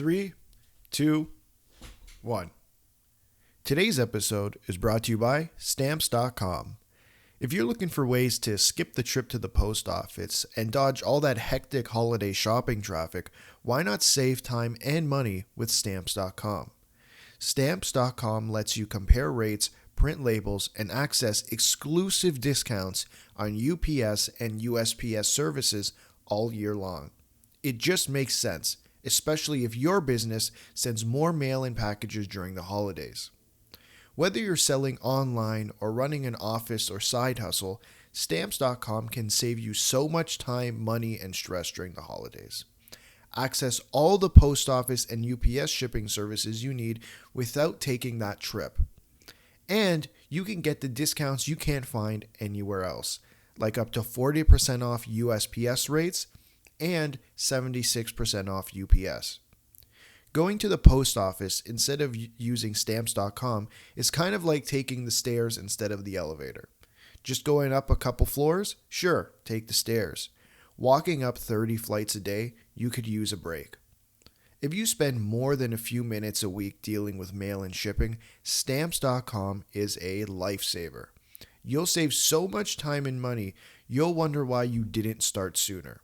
Three, two, one. Today's episode is brought to you by Stamps.com. If you're looking for ways to skip the trip to the post office and dodge all that hectic holiday shopping traffic, why not save time and money with Stamps.com? Stamps.com lets you compare rates, print labels, and access exclusive discounts on UPS and USPS services all year long. It just makes sense, especially if your business sends more mail-in packages during the holidays. Whether you're selling online or running an office or side hustle, Stamps.com can save you so much time, money, and stress during the holidays. Access all the post office and UPS shipping services you need without taking that trip. And you can get the discounts you can't find anywhere else, like up to 40% off USPS rates and 76% off UPS. Going to the post office instead of using Stamps.com is kind of like taking the stairs instead of the elevator. Just going up a couple floors? Sure, take the stairs. Walking up 30 flights a day, you could use a break. If you spend more than a few minutes a week dealing with mail and shipping, Stamps.com is a lifesaver. You'll save so much time and money, you'll wonder why you didn't start sooner.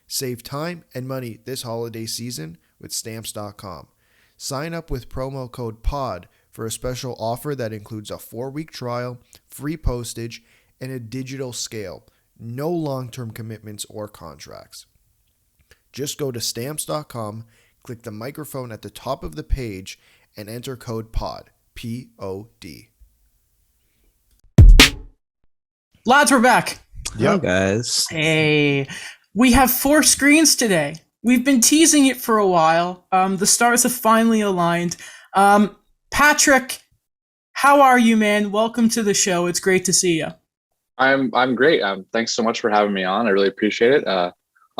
Save time and money this holiday season with Stamps.com. Sign up with promo code POD for a special offer that includes a 4-week trial, free postage, and a digital scale. No long-term commitments or contracts. Just go to Stamps.com, click the microphone at the top of the page, and enter code POD. P-O-D. Lads, we're back. Yep. Guys. Hey, we have 4 screens today. We've been teasing it for a while. The stars have finally aligned. Patrick, how are you, man? Welcome to the show. It's great to see you. I'm great. Thanks so much for having me on. I really appreciate it. A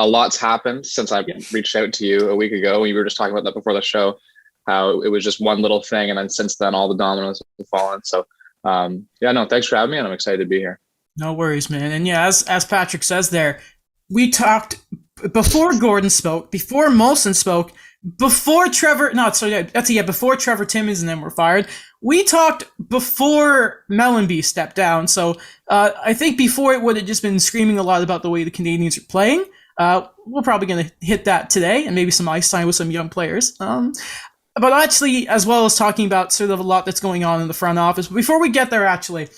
lot's happened since I reached out to you a week ago. We were just talking about that before the show, how it was just one little thing, and then since then all the dominoes have fallen. So thanks for having me, and I'm excited to be here. No worries, man. And yeah, as Patrick says there, we talked before Gordon spoke, before Molson spoke, before before Trevor Timmins and them were fired. We talked before Mellanby stepped down. So I think before it would have just been screaming a lot about the way the Canadiens are playing. We're probably going to hit that today and maybe some ice time with some young players. But actually, as well as talking about sort of a lot that's going on in the front office. Before we get there, actually,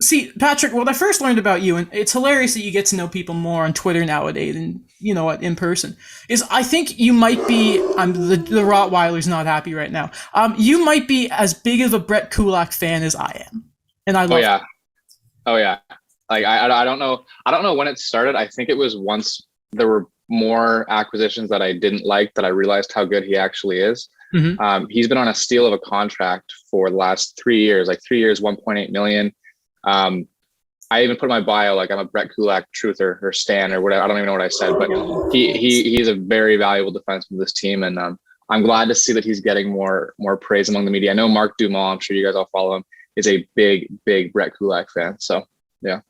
see, Patrick, what I first learned about you, and it's hilarious that you get to know people more on Twitter nowadays than, in person, is I think you might be, the Rottweiler's not happy right now. You might be as big of a Brett Kulak fan as I am. And I love it. Oh, yeah. Like, I don't know when it started. I think it was once there were more acquisitions that I didn't like that I realized how good he actually is. Mm-hmm. He's been on a steal of a contract for the last 3 years, like 3 years, $1.8 million. I even put in my bio, like, I'm a Brett Kulak truther or stan or whatever. I don't even know what I said, but he's a very valuable defenseman of this team. And I'm glad to see that he's getting more praise among the media. I know Mark Dumont, I'm sure you guys all follow him, is a big Brett Kulak fan. So, yeah.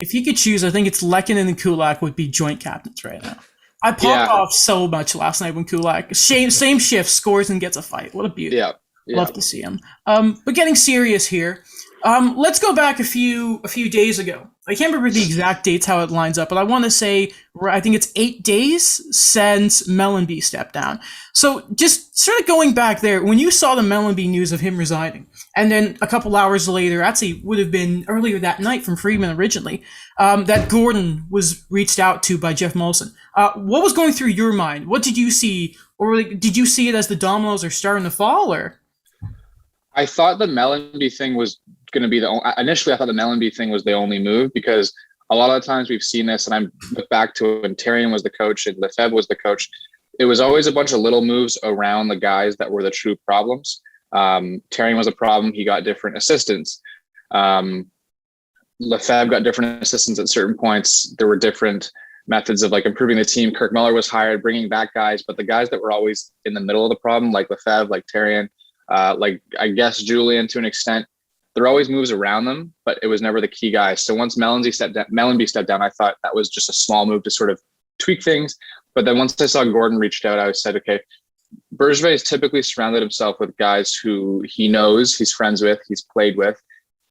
If you could choose, I think it's Lehkonen and Kulak would be joint captains right now. I popped off so much last night when Kulak, same shift, scores and gets a fight. What a beauty. Yeah. Love to see him. But getting serious here, let's go back a few days ago. I can't remember the exact dates, how it lines up, but I want to say, I think it's 8 days since Mellanby stepped down. So just sort of going back there, when you saw the Mellanby news of him resigning, and then a couple hours later, actually would have been earlier that night from Friedman originally, that Gordon was reached out to by Jeff Molson. What was going through your mind? What did you see? Or did you see it as the dominoes are starting to fall, or? I thought the Mellanby thing was going to be initially I thought the Mellanby thing was the only move, because a lot of the times we've seen this, and I'm look back to when Therrien was the coach and Lefebvre was the coach, it was always a bunch of little moves around the guys that were the true problems. Therrien was a problem. He got different assistants. Lefebvre got different assistants at certain points. There were different methods of like improving the team. Kirk Muller was hired, bringing back guys, but the guys that were always in the middle of the problem, like Lefebvre, like Therrien, like I guess Julian to an extent, there are always moves around them, but it was never the key guy. So once Mellanby stepped down, I thought that was just a small move to sort of tweak things. But then once I saw Gordon reached out, I said, okay, Bergevin has typically surrounded himself with guys who he knows, he's friends with, he's played with,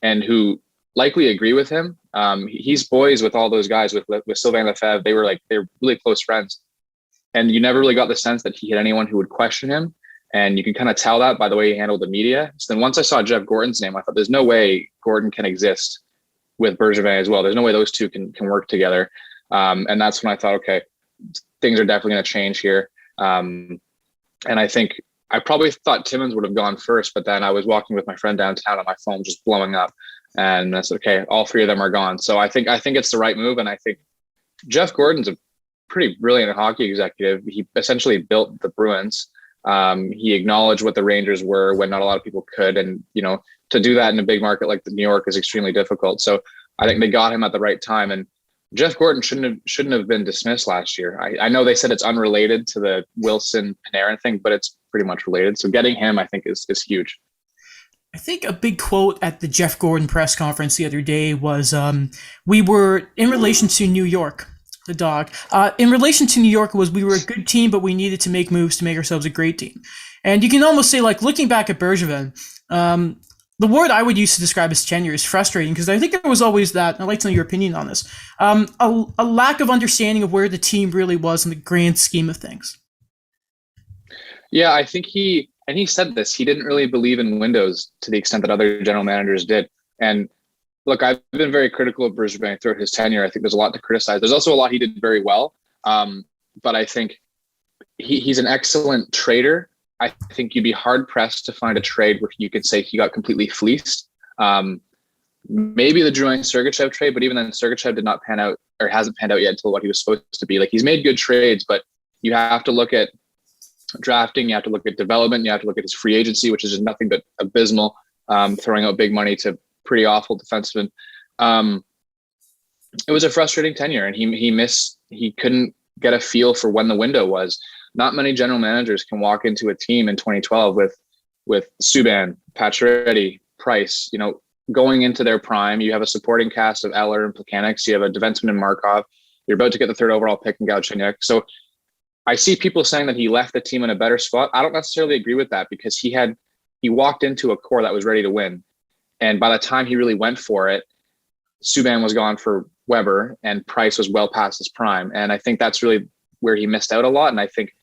and who likely agree with him. He's boys with all those guys, with Sylvain Lefebvre. They were really close friends. And you never really got the sense that he had anyone who would question him. And you can kind of tell that by the way he handled the media. So then once I saw Jeff Gordon's name, I thought there's no way Gordon can exist with Bergevin as well. There's no way those two can work together. And that's when I thought, okay, things are definitely going to change here. And I think I probably thought Timmins would have gone first, but then I was walking with my friend downtown and my phone just blowing up. And I said, okay, all three of them are gone. So I think it's the right move. And I think Jeff Gordon's a pretty brilliant hockey executive. He essentially built the Bruins. He acknowledged what the Rangers were when not a lot of people could. And, to do that in a big market like New York is extremely difficult. So I think they got him at the right time. And Jeff Gordon shouldn't have been dismissed last year. I know they said it's unrelated to the Wilson Panarin thing, but it's pretty much related. So getting him, I think, is huge. I think a big quote at the Jeff Gordon press conference the other day was, we were in relation to New York, the dog. In relation to New York was we were a good team, but we needed to make moves to make ourselves a great team. And you can almost say, looking back at Bergevin, the word I would use to describe his tenure is frustrating, because I think there was always that, I'd like to know your opinion on this, a lack of understanding of where the team really was in the grand scheme of things. Yeah, I think he said this, he didn't really believe in windows to the extent that other general managers did. And look, I've been very critical of Bergevin throughout his tenure. I think there's a lot to criticize. There's also a lot he did very well. But I think he's an excellent trader. I think you'd be hard pressed to find a trade where you could say he got completely fleeced. Maybe the Drouin Sergachev trade, but even then Sergachev did not pan out, or hasn't panned out yet until what he was supposed to be. He's made good trades, but you have to look at drafting, you have to look at development, you have to look at his free agency, which is just nothing but abysmal, throwing out big money to pretty awful defensemen. It was a frustrating tenure, and he couldn't get a feel for when the window was. Not many general managers can walk into a team in 2012 with Subban, Pacioretty, Price, going into their prime. You have a supporting cast of Eller and Plekanec. You have a defenseman in Markov. You're about to get the third overall pick in Galchenyuk. So I see people saying that he left the team in a better spot. I don't necessarily agree with that, because he walked into a core that was ready to win. And by the time he really went for it, Subban was gone for Weber and Price was well past his prime. And I think that's really where he missed out a lot. And I think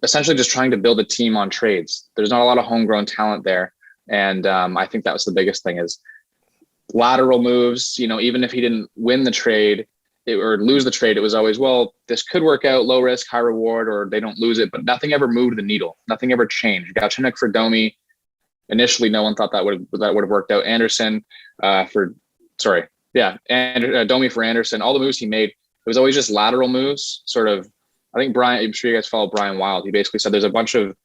essentially just trying to build a team on trades. There's not a lot of homegrown talent there. And I think that was the biggest thing, is lateral moves. Even if he didn't win the trade or lose the trade, it was always, well, this could work out, low risk, high reward, or they don't lose it. But nothing ever moved the needle. Nothing ever changed. Galchenyuk for Domi. Initially, no one thought that would have worked out. Anderson Domi for Anderson. All the moves he made, it was always just lateral moves. Sort of, I think I'm sure you guys follow Brian Wild. He basically said there's a bunch of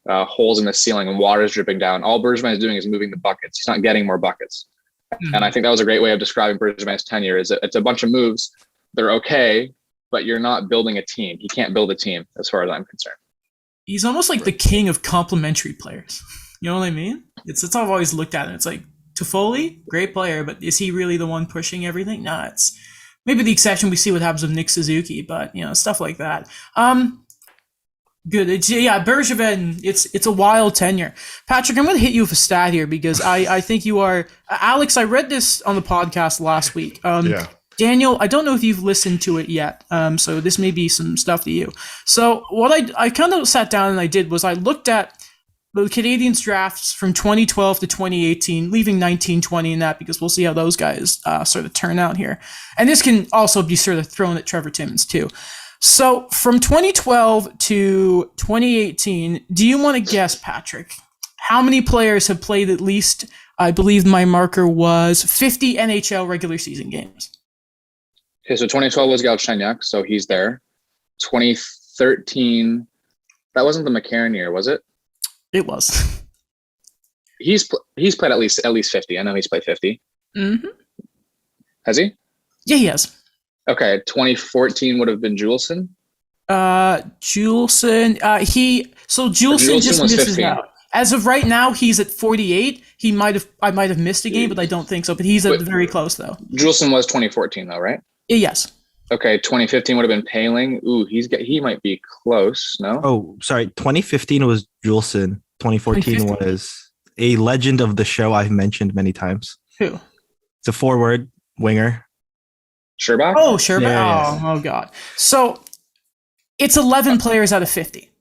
holes in the ceiling and water is dripping down. All Bergevin is doing is moving the buckets. He's not getting more buckets. Mm-hmm. And I think that was a great way of describing Bergevin's tenure. It's a bunch of moves. They're okay, but you're not building a team. He can't build a team, as far as I'm concerned. He's almost like the king of complementary players. You know what I mean? It's how I've always looked at it. It's like Toffoli, great player, but is he really the one pushing everything? No, it's maybe the exception. We see what happens with Nick Suzuki, but stuff like that. Good. Bergevin, it's a wild tenure. Patrick, I'm going to hit you with a stat here, because I think you are Alex. I read this on the podcast last week. Yeah. Daniel, I don't know if you've listened to it yet, so this may be some stuff to you. So what I kind of sat down and I did was I looked at the Canadiens drafts from 2012 to 2018, leaving 1920 in that, because we'll see how those guys sort of turn out here. And this can also be sort of thrown at Trevor Timmins too. So from 2012 to 2018, do you want to guess, Patrick, how many players have played at least, I believe my marker was 50 NHL regular season games? Okay, so 2012 was Galchenyuk, so he's there. 2013, that wasn't the McCarron year, was it? It was. He's played at least 50. I know he's played 50. Mm-hmm. Has he? Yeah, he has. Okay, 2014 would have been Juleson. Juleson just misses 15. out. As of right now, he's at 48. I might have missed a game, but I don't think so. But he's very close though. Juleson was 2014 though, right? Yes. Okay, 2015 would have been Paling. Ooh, he might be close. No. Oh, sorry. 2015 was Juleson. 2014 2015. was a legend of the show I've mentioned many times. Who? It's a forward winger. Sherbak? Oh, sure. There he is. Oh, God. So it's 11 players out of 50.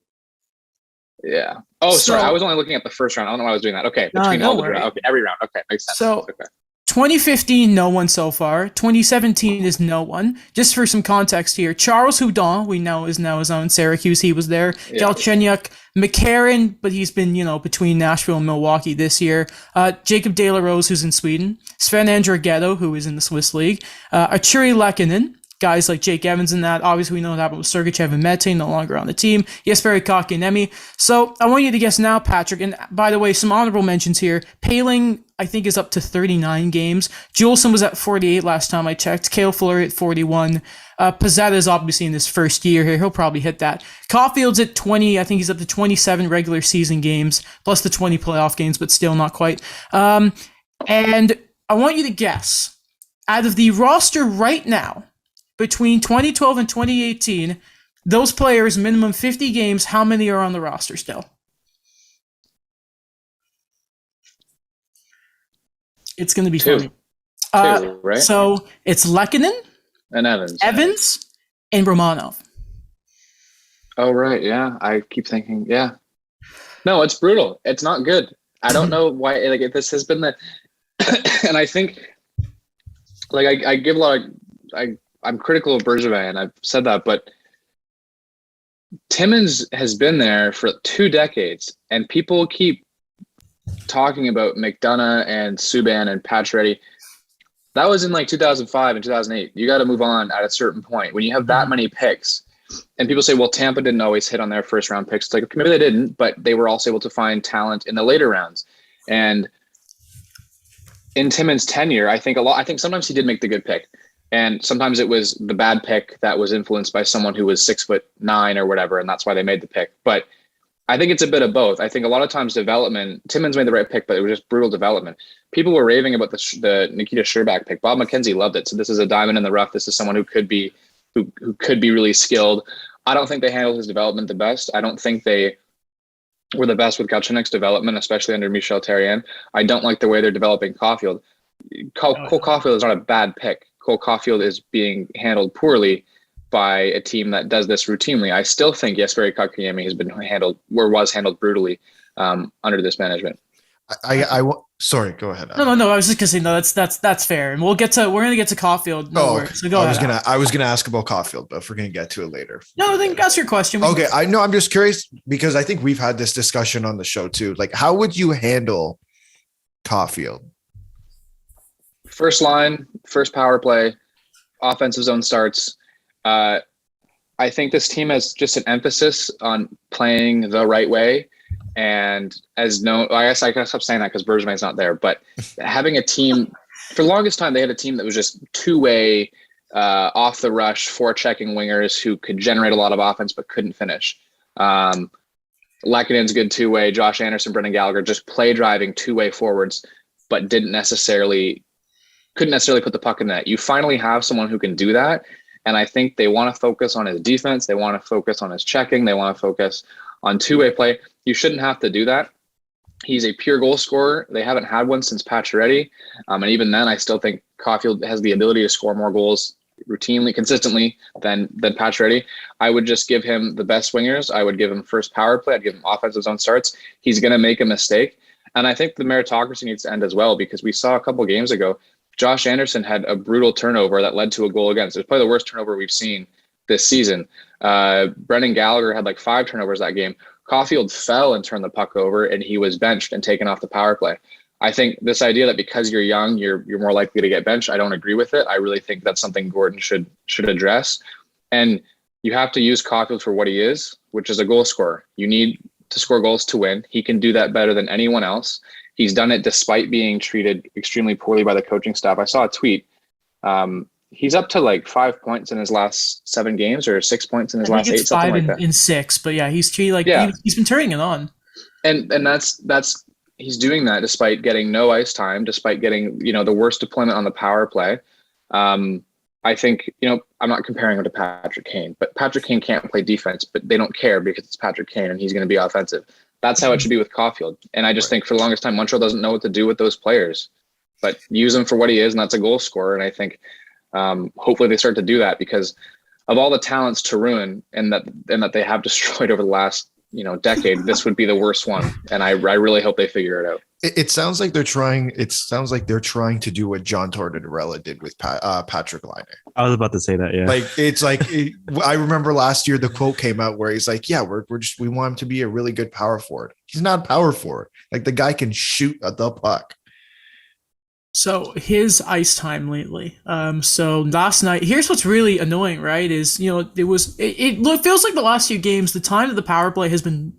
Yeah. Oh, So- sorry. I was only looking at the first round. I don't know why I was doing that. Okay, between no all the worry. okay, every round. Okay, makes sense. So- Okay. 2015, no one so far. 2017 is no one. Just for some context here, Charles Hudon, we know, is now his own Syracuse. He was there. Yeah. Galchenyuk, McCarron, but he's been, between Nashville and Milwaukee this year. Jacob De La Rose, who's in Sweden. Sven Andrighetto, who is in the Swiss League. Arturi Lehkonen. Guys like Jake Evans and that. Obviously, we know what happened with Sergachev and Mete, no longer on the team. Jesperi Kotkaniemi. So I want you to guess now, Patrick. And by the way, some honorable mentions here. Paling, I think, is up to 39 games. Juleson was at 48 last time I checked. Cale Fleury at 41. Pizzetta is obviously in his first year here. He'll probably hit that. Caulfield's at 20. I think he's up to 27 regular season games, plus the 20 playoff games, but still not quite. And I want you to guess, out of the roster right now, between 2012 and 2018, those players, minimum 50 games, how many are on the roster still? It's going to be Two. funny. Two, right? So it's Lehkonen, And Evans. and Romanov. Oh, right. Yeah. I keep thinking, yeah. No, it's brutal. It's not good. I don't know why, like, this has been the, and I think, like, I give a lot of, I'm critical of Bergevin, and I've said that, but Timmins has been there for 2 decades, and people keep talking about McDonough and Subban and Pacioretty. That was in like 2005 and 2008. You got to move on at a certain point. When you have that many picks, and people say, well, Tampa didn't always hit on their first round picks. It's like, maybe they didn't, but they were also able to find talent in the later rounds. And in Timmins' tenure, I think sometimes he did make the good pick. And sometimes it was the bad pick that was influenced by someone who was 6'9" or whatever, and that's why they made the pick. But I think it's a bit of both. I think a lot of times development, Timmins made the right pick, but it was just brutal development. People were raving about the Nikita Sherbak pick. Bob McKenzie loved it. So this is a diamond in the rough. This is someone who could be really skilled. I don't think they handled his development the best. I don't think they were the best with Galchenyuk's development, especially under Michel Therrien. I don't like the way they're developing Caulfield. Cole Caulfield is not a bad pick. Cole Caulfield is being handled poorly by a team that does this routinely. I still think Jesperi Kotkaniemi has been handled was handled brutally under this management. Sorry, go ahead. No. I was just gonna say no. That's fair, and we're gonna get to Caulfield. So go ahead. I was gonna ask about Caulfield, but if we're gonna get to it later. No, then that's your question. Okay, I know. I'm just curious because I think we've had this discussion on the show too. Like, how would you handle Caulfield? First line, first power play, offensive zone starts. I think this team has just an emphasis on playing the right way. And I guess I gotta stop saying that because Bergevin's not there. But having a team, for the longest time, they had a team that was just two-way, off the rush, forechecking wingers who could generate a lot of offense but couldn't finish. Lehkonen's good two-way. Josh Anderson, Brendan Gallagher, just play driving two-way forwards, but couldn't necessarily put the puck in net. You finally have someone who can do that. And I think they want to focus on his defense. They want to focus on his checking. They want to focus on two-way play. You shouldn't have to do that. He's a pure goal scorer. They haven't had one since Pacioretty. And even then, I still think Caulfield has the ability to score more goals routinely, consistently than Pacioretty. I would just give him the best wingers. I would give him first power play. I'd give him offensive zone starts. He's going to make a mistake. And I think the meritocracy needs to end as well, because we saw a couple games ago, Josh Anderson had a brutal turnover that led to a goal against. It was probably the worst turnover we've seen this season. Brendan Gallagher had like 5 turnovers that game. Caulfield fell and turned the puck over, and he was benched and taken off the power play. I think this idea that because you're young, you're more likely to get benched, I don't agree with it. I really think that's something Gordon should address. And you have to use Caulfield for what he is, which is a goal scorer. You need to score goals to win. He can do that better than anyone else. He's done it despite being treated extremely poorly by the coaching staff. I saw a tweet. He's up to like 5 points in his last 7 games, or 6 points in his last 8, something like that. In 6, but yeah, he's been turning it on. And that's he's doing that despite getting no ice time, despite getting the worst deployment on the power play. I think, I'm not comparing him to Patrick Kane, but Patrick Kane can't play defense, but they don't care because it's Patrick Kane and he's going to be offensive. That's how it should be with Caulfield. And I just think for the longest time, Montreal doesn't know what to do with those players, but use him for what he is, and that's a goal scorer. And I think hopefully they start to do that, because of all the talents to ruin and that they have destroyed over the last decade, this would be the worst one. And I really hope they figure it out. It sounds like they're trying. It sounds like they're trying to do what John Tortorella did with Patrick Laine. I was about to say that. Yeah. I remember last year the quote came out where he's like, "Yeah, we want him to be a really good power forward." He's not a power forward. Like, the guy can shoot at the puck. So his ice time lately. So last night, here's what's really annoying, right? Is it feels like the last few games, the time that the power play has been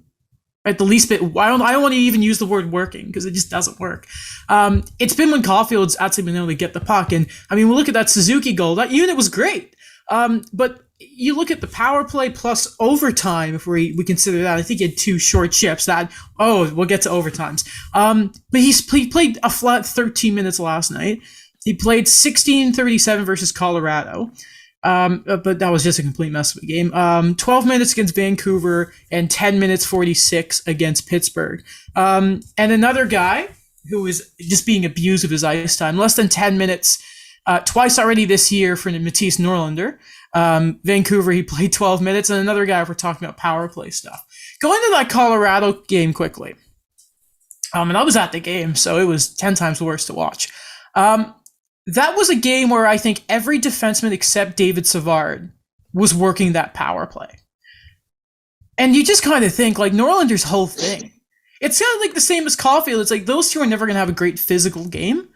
at the least bit. I don't want to even use the word working, because it just doesn't work. It's been when Caulfield's actually been able to get the puck, and I mean, we look at that Suzuki goal. That unit was great, but you look at the power play plus overtime. If we consider that, I think he had 2 short shifts. We'll get to overtimes. But he played a flat 13 minutes last night. He played 16:37 versus Colorado. But that was just a complete mess of a game. 12 minutes against Vancouver and 10 minutes 46 against Pittsburgh. And another guy who is just being abused of his ice time, less than 10 minutes, twice already this year for Mattias Norlinder. Vancouver, he played 12 minutes, and another guy, if we're talking about power play stuff. Going to that Colorado game quickly. And I was at the game, so it was 10 times worse to watch. That was a game where I think every defenseman except David Savard was working that power play. And you just kind of think, like, Norlinder's whole thing. It's kind of like the same as Caulfield. It's like those two are never going to have a great physical game.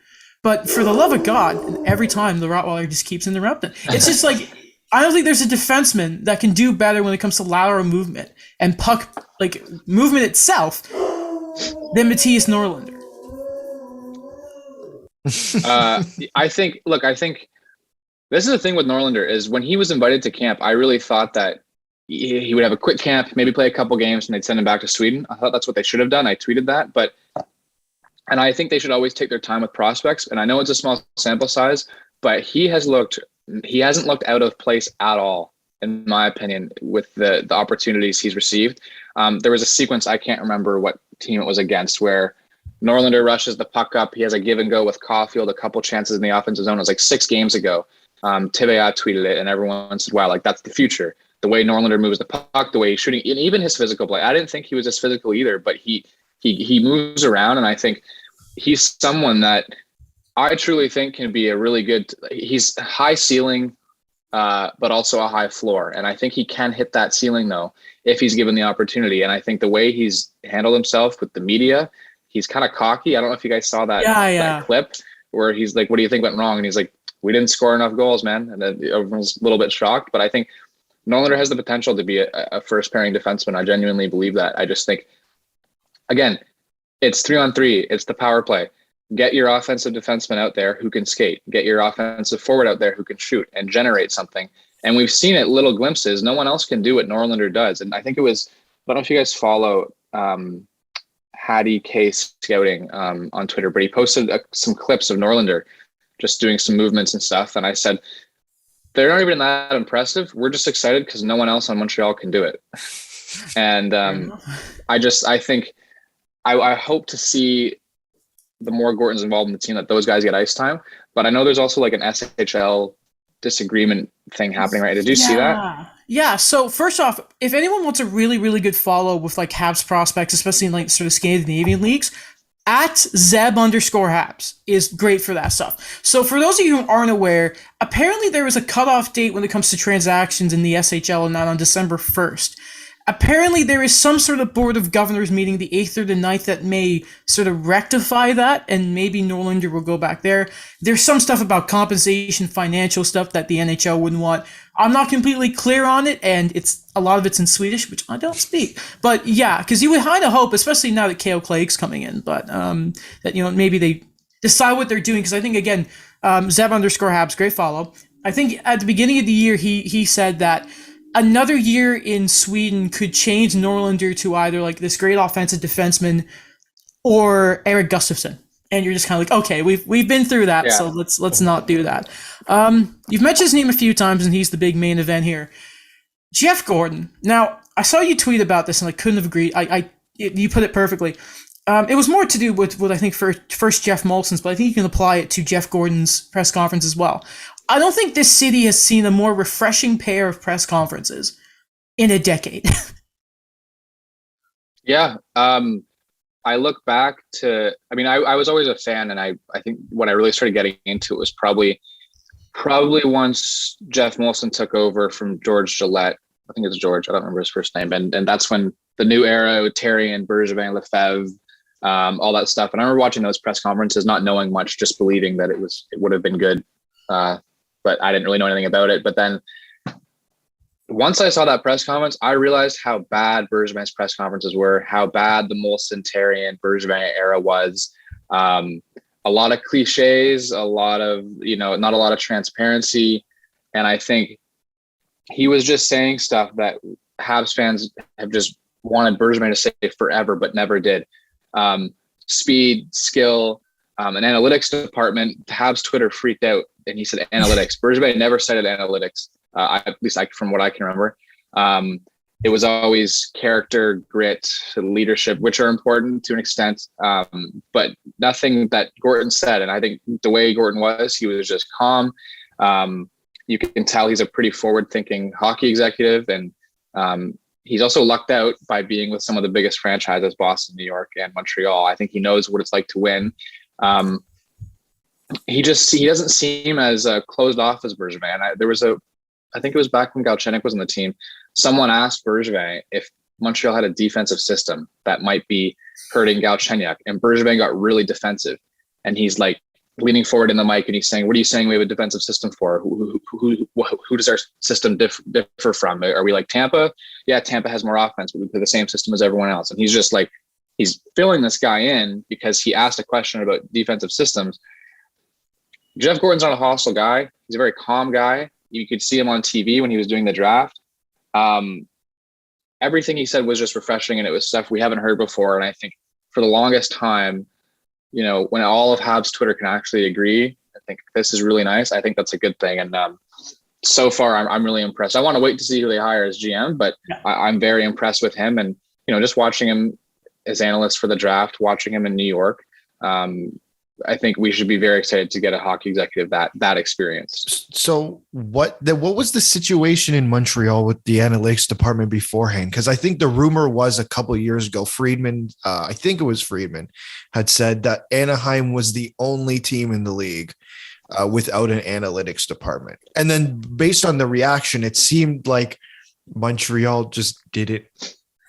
But for the love of God, every time the Rottweiler just keeps interrupting. It's just like, I don't think there's a defenseman that can do better when it comes to lateral movement and puck, like, movement itself, than Mattias Norlinder. I think this is the thing with Norlinder, is when he was invited to camp, I really thought that he would have a quick camp, maybe play a couple games, and they'd send him back to Sweden. I thought that's what they should have done. I tweeted that, and I think they should always take their time with prospects. And I know it's a small sample size, but he hasn't looked out of place at all, in my opinion, with the opportunities he's received. There was a sequence, I can't remember what team it was against, where Norlinder rushes the puck up. He has a give and go with Caulfield, a couple chances in the offensive zone. It was like 6 games ago. TVA tweeted it, and everyone said, wow, like, that's the future. The way Norlinder moves the puck, the way he's shooting, and even his physical play. I didn't think he was this physical either, but he moves around, and I think he's someone that I truly think can be a really good, he's high ceiling, but also a high floor. And I think he can hit that ceiling, though, if he's given the opportunity. And I think the way he's handled himself with the media, he's kind of cocky. I don't know if you guys saw that clip where he's like, what do you think went wrong? And he's like, we didn't score enough goals, man. And then everyone's a little bit shocked. But I think Norlinder has the potential to be a first pairing defenseman. I genuinely believe that. I just think, again, it's 3-on-3. It's the power play. Get your offensive defenseman out there who can skate. Get your offensive forward out there who can shoot and generate something. And we've seen it, little glimpses. No one else can do what Norlinder does. And I think it was, I don't know if you guys follow Hattie K Scouting on Twitter, but he posted some clips of Norlinder just doing some movements and stuff. And I said, they're not even that impressive. We're just excited because no one else on Montreal can do it. And I think I hope to see the more Gorton's involved in the team, that those guys get ice time. But I know there's also like an SHL disagreement thing happening, right? Did you see that? Yeah. So first off, if anyone wants a really, really good follow with like Habs prospects, especially in like sort of Scandinavian leagues, at @Zeb_Habs is great for that stuff. So for those of you who aren't aware, apparently there was a cutoff date when it comes to transactions in the SHL, and that on December 1st. Apparently there is some sort of board of governors meeting the 8th or the 9th that may sort of rectify that, and maybe Norlinder will go back there. There's some stuff about compensation, financial stuff that the NHL wouldn't want. I'm not completely clear on it, and a lot of it's in Swedish, which I don't speak. But yeah, because you would kind of hope, especially now that Kale Clake's coming in, but that maybe they decide what they're doing. Because I think, again, Zeb_Habs, great follow. I think at the beginning of the year he said that another year in Sweden could change Norlinder to either like this great offensive defenseman or Eric Gustafsson. and you're just kind of like, okay, we've been through that, so let's not do that. You've mentioned his name a few times, and he's the big main event here. Jeff Gordon. Now, I saw you tweet about this, and I couldn't have agreed. You put it perfectly. It was more to do with what I think first Jeff Molson's, but I think you can apply it to Jeff Gordon's press conference as well. I don't think this city has seen a more refreshing pair of press conferences in a decade. Yeah. I look back to, I was always a fan, and I think when I really started getting into it was probably once Jeff Molson took over from George Gillette. I think it's George. I don't remember his first name. And that's when the new era with Therrien, Bergevin, Lefebvre, all that stuff. And I remember watching those press conferences, not knowing much, just believing that it would have been good. But I didn't really know anything about it. But then once I saw that press conference, I realized how bad Bergevin's press conferences were, how bad the Molson, Therrien, Bergevin era was. A lot of cliches, a lot of, not a lot of transparency. And I think he was just saying stuff that Habs fans have just wanted Bergevin to say forever, but never did. Speed, skill, an analytics department. Habs Twitter freaked out, and he said analytics. Bergevin never cited analytics, at least from what I can remember. It was always character, grit, leadership, which are important to an extent, but nothing that Gordon said. And I think the way Gordon was, he was just calm. You can tell he's a pretty forward-thinking hockey executive, and he's also lucked out by being with some of the biggest franchises, Boston, New York, and Montreal. I think he knows what it's like to win. He doesn't seem as closed off as Bergevin. I think it was back when Galchenyuk was on the team. Someone asked Bergevin if Montreal had a defensive system that might be hurting Galchenyuk, and Bergevin got really defensive, and he's like leaning forward in the mic, and he's saying, "What are you saying we have a defensive system for? Who does our system differ from? Are we like Tampa? Yeah, Tampa has more offense, but we play the same system as everyone else." And he's just like, he's filling this guy in because he asked a question about defensive systems. Jeff Gordon's not a hostile guy. He's a very calm guy. You could see him on TV when he was doing the draft. Everything he said was just refreshing, and it was stuff we haven't heard before. And I think for the longest time, when all of Habs Twitter can actually agree, I think this is really nice. I think that's a good thing. And so far, I'm really impressed. I want to wait to see who they hire as GM, but I'm very impressed with him. And, just watching him as analyst for the draft, watching him in New York, I think we should be very excited to get a hockey executive that experienced. So what was the situation in Montreal with the analytics department beforehand? Because I think the rumor was a couple of years ago, Friedman, I think it was Friedman, had said that Anaheim was the only team in the league without an analytics department. And then based on the reaction, it seemed like Montreal just didn't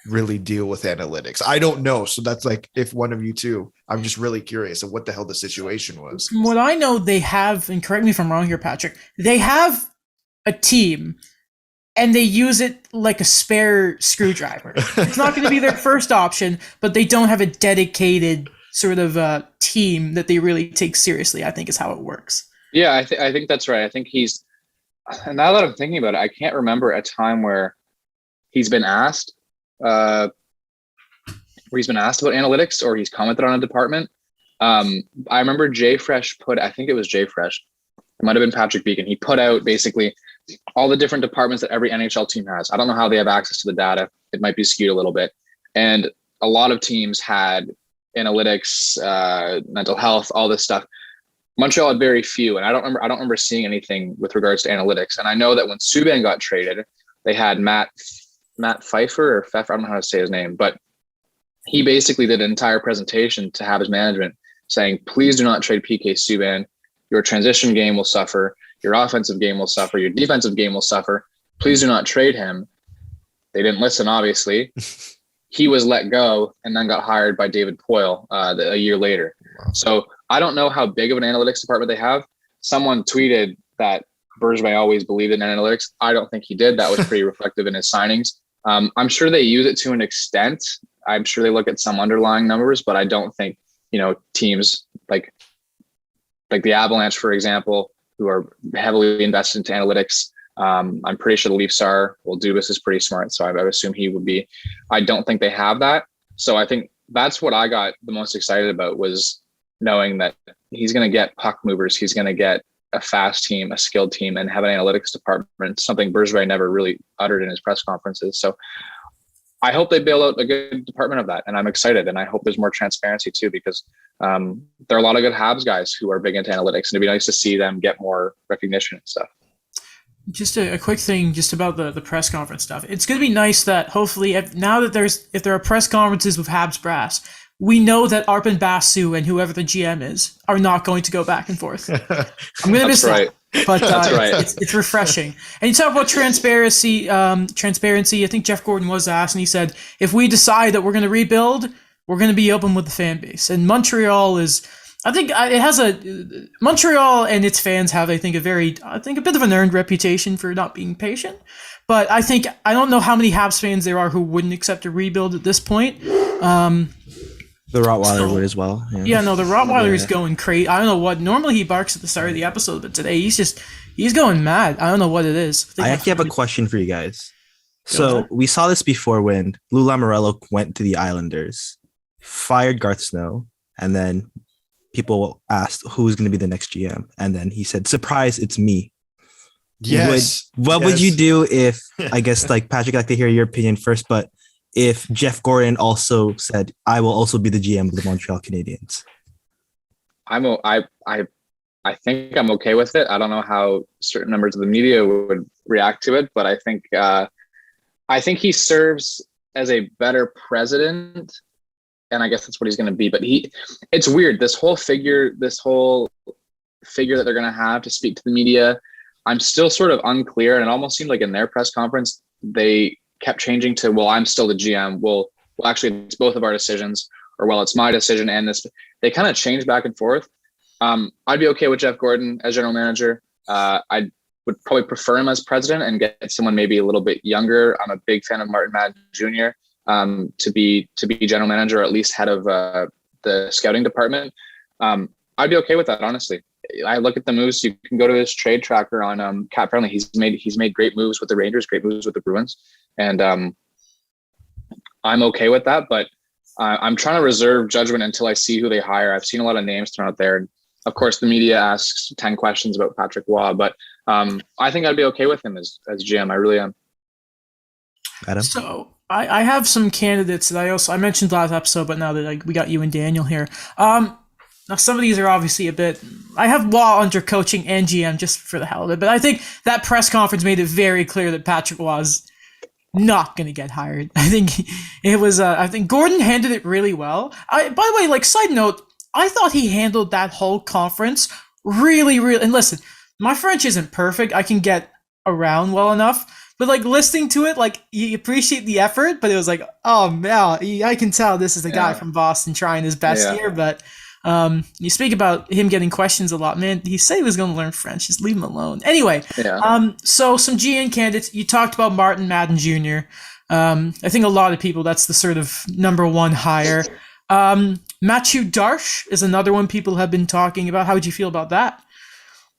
really deal with analytics. I don't know. So that's like, if one of you two, I'm just really curious of what the hell the situation was. From what I know, they have, and correct me if I'm wrong here, Patrick, they have a team and they use it like a spare screwdriver. It's not going to be their first option, but they don't have a dedicated sort of team that they really take seriously, I think is how it works. Yeah, I think that's right. I think now that I'm thinking about it, I can't remember a time where he's been asked about analytics or he's commented on a department. I remember I think it was Jay Fresh. It might have been Patrick Beacon. He put out basically all the different departments that every NHL team has. I don't know how they have access to the data. It might be skewed a little bit. And a lot of teams had analytics, mental health, all this stuff. Montreal had very few. And I don't remember seeing anything with regards to analytics. And I know that when Subban got traded, they had Matt Pfeiffer or Pfeiffer, I don't know how to say his name, but he basically did an entire presentation to have his management saying, please do not trade PK Subban. Your transition game will suffer. Your offensive game will suffer. Your defensive game will suffer. Please do not trade him. They didn't listen, obviously. He was let go and then got hired by David Poile a year later. Wow. So I don't know how big of an analytics department they have. Someone tweeted that Bergevin always believed in analytics. I don't think he did. That was pretty reflective in his signings. I'm sure they use it to an extent. I'm sure they look at some underlying numbers, but I don't think, teams like the Avalanche, for example, who are heavily invested into analytics. I'm pretty sure the Leafs are. Well, Dubas is pretty smart, so I would assume he would be. I don't think they have that. So I think that's what I got the most excited about was knowing that he's going to get puck movers, he's going to get a fast team, a skilled team, and have an analytics department, something Bergevin never really uttered in his press conferences. So I hope they build out a good department of that, and I'm excited. And I hope there's more transparency too, because there are a lot of good Habs guys who are big into analytics, and it'd be nice to see them get more recognition and stuff. Just a quick thing, just about the press conference stuff. It's going to be nice that hopefully, if there are press conferences with Habs brass, we know that Arpon Basu and whoever the GM is are not going to go back and forth. I'm going to miss that. But That's right. It's refreshing. And you talk about transparency. I think Jeff Gordon was asked, and he said, if we decide that we're going to rebuild, we're going to be open with the fan base. And Montreal is, I think it has Montreal and its fans have, I think, a bit of an earned reputation for not being patient. But I don't know how many Habs fans there are who wouldn't accept a rebuild at this point. The Rottweiler would as well. The Rottweiler is going crazy. I don't know what. Normally he barks at the start of the episode, but today he's going mad. I don't know what it is. I actually have a question for you guys. So we saw this before when Lou Lamoriello went to the Islanders, fired Garth Snow, and then people asked who's going to be the next GM, and then he said, "Surprise, it's me." Yes. What would you do if, I guess, like Patrick, I'd like to hear your opinion first, but if Jeff Gordon also said, "I will also be the GM of the Montreal Canadiens"? I think I'm okay with it. I don't know how certain members of the media would react to it, but I think he serves as a better president, and I guess that's what he's going to be. But it's weird. This whole figure that they're going to have to speak to the media, I'm still sort of unclear. And it almost seemed like in their press conference, they kept changing to, well, I'm still the GM. Well, actually, it's both of our decisions, or well, it's my decision. And they kind of changed back and forth. I'd be okay with Jeff Gordon as general manager. I would probably prefer him as president and get someone maybe a little bit younger. I'm a big fan of Martin Madden Jr. To be general manager, or at least head of the scouting department. I'd be okay with that, honestly. I look at the moves. You can go to his trade tracker on Cap Friendly. He's made great moves with the Rangers, great moves with the Bruins, and I'm okay with that. But I'm trying to reserve judgment until I see who they hire. I've seen a lot of names thrown out there, and of course, the media asks 10 questions about Patrick Waugh. But I think I'd be okay with him as GM. I really am. Adam? So I have some candidates that I mentioned last episode, but now that we got you and Daniel here. Now, some of these are obviously I have Waugh under coaching and GM just for the hell of it, but I think that press conference made it very clear that Patrick Waugh's not going to get hired. I think it was, I think Gordon handled it really well. By the way, side note, I thought he handled that whole conference really, really, and listen, my French isn't perfect. I can get around well enough, but listening to it, you appreciate the effort, but it was oh man, I can tell this is the guy from Boston trying his best here, but you speak about him getting questions a lot, man. He said he was going to learn French. Just leave him alone. Anyway, so some GM candidates. You talked about Martin Madden Jr. I think a lot of people, that's the sort of number one hire. Matthew Darsh is another one people have been talking about. How would you feel about that?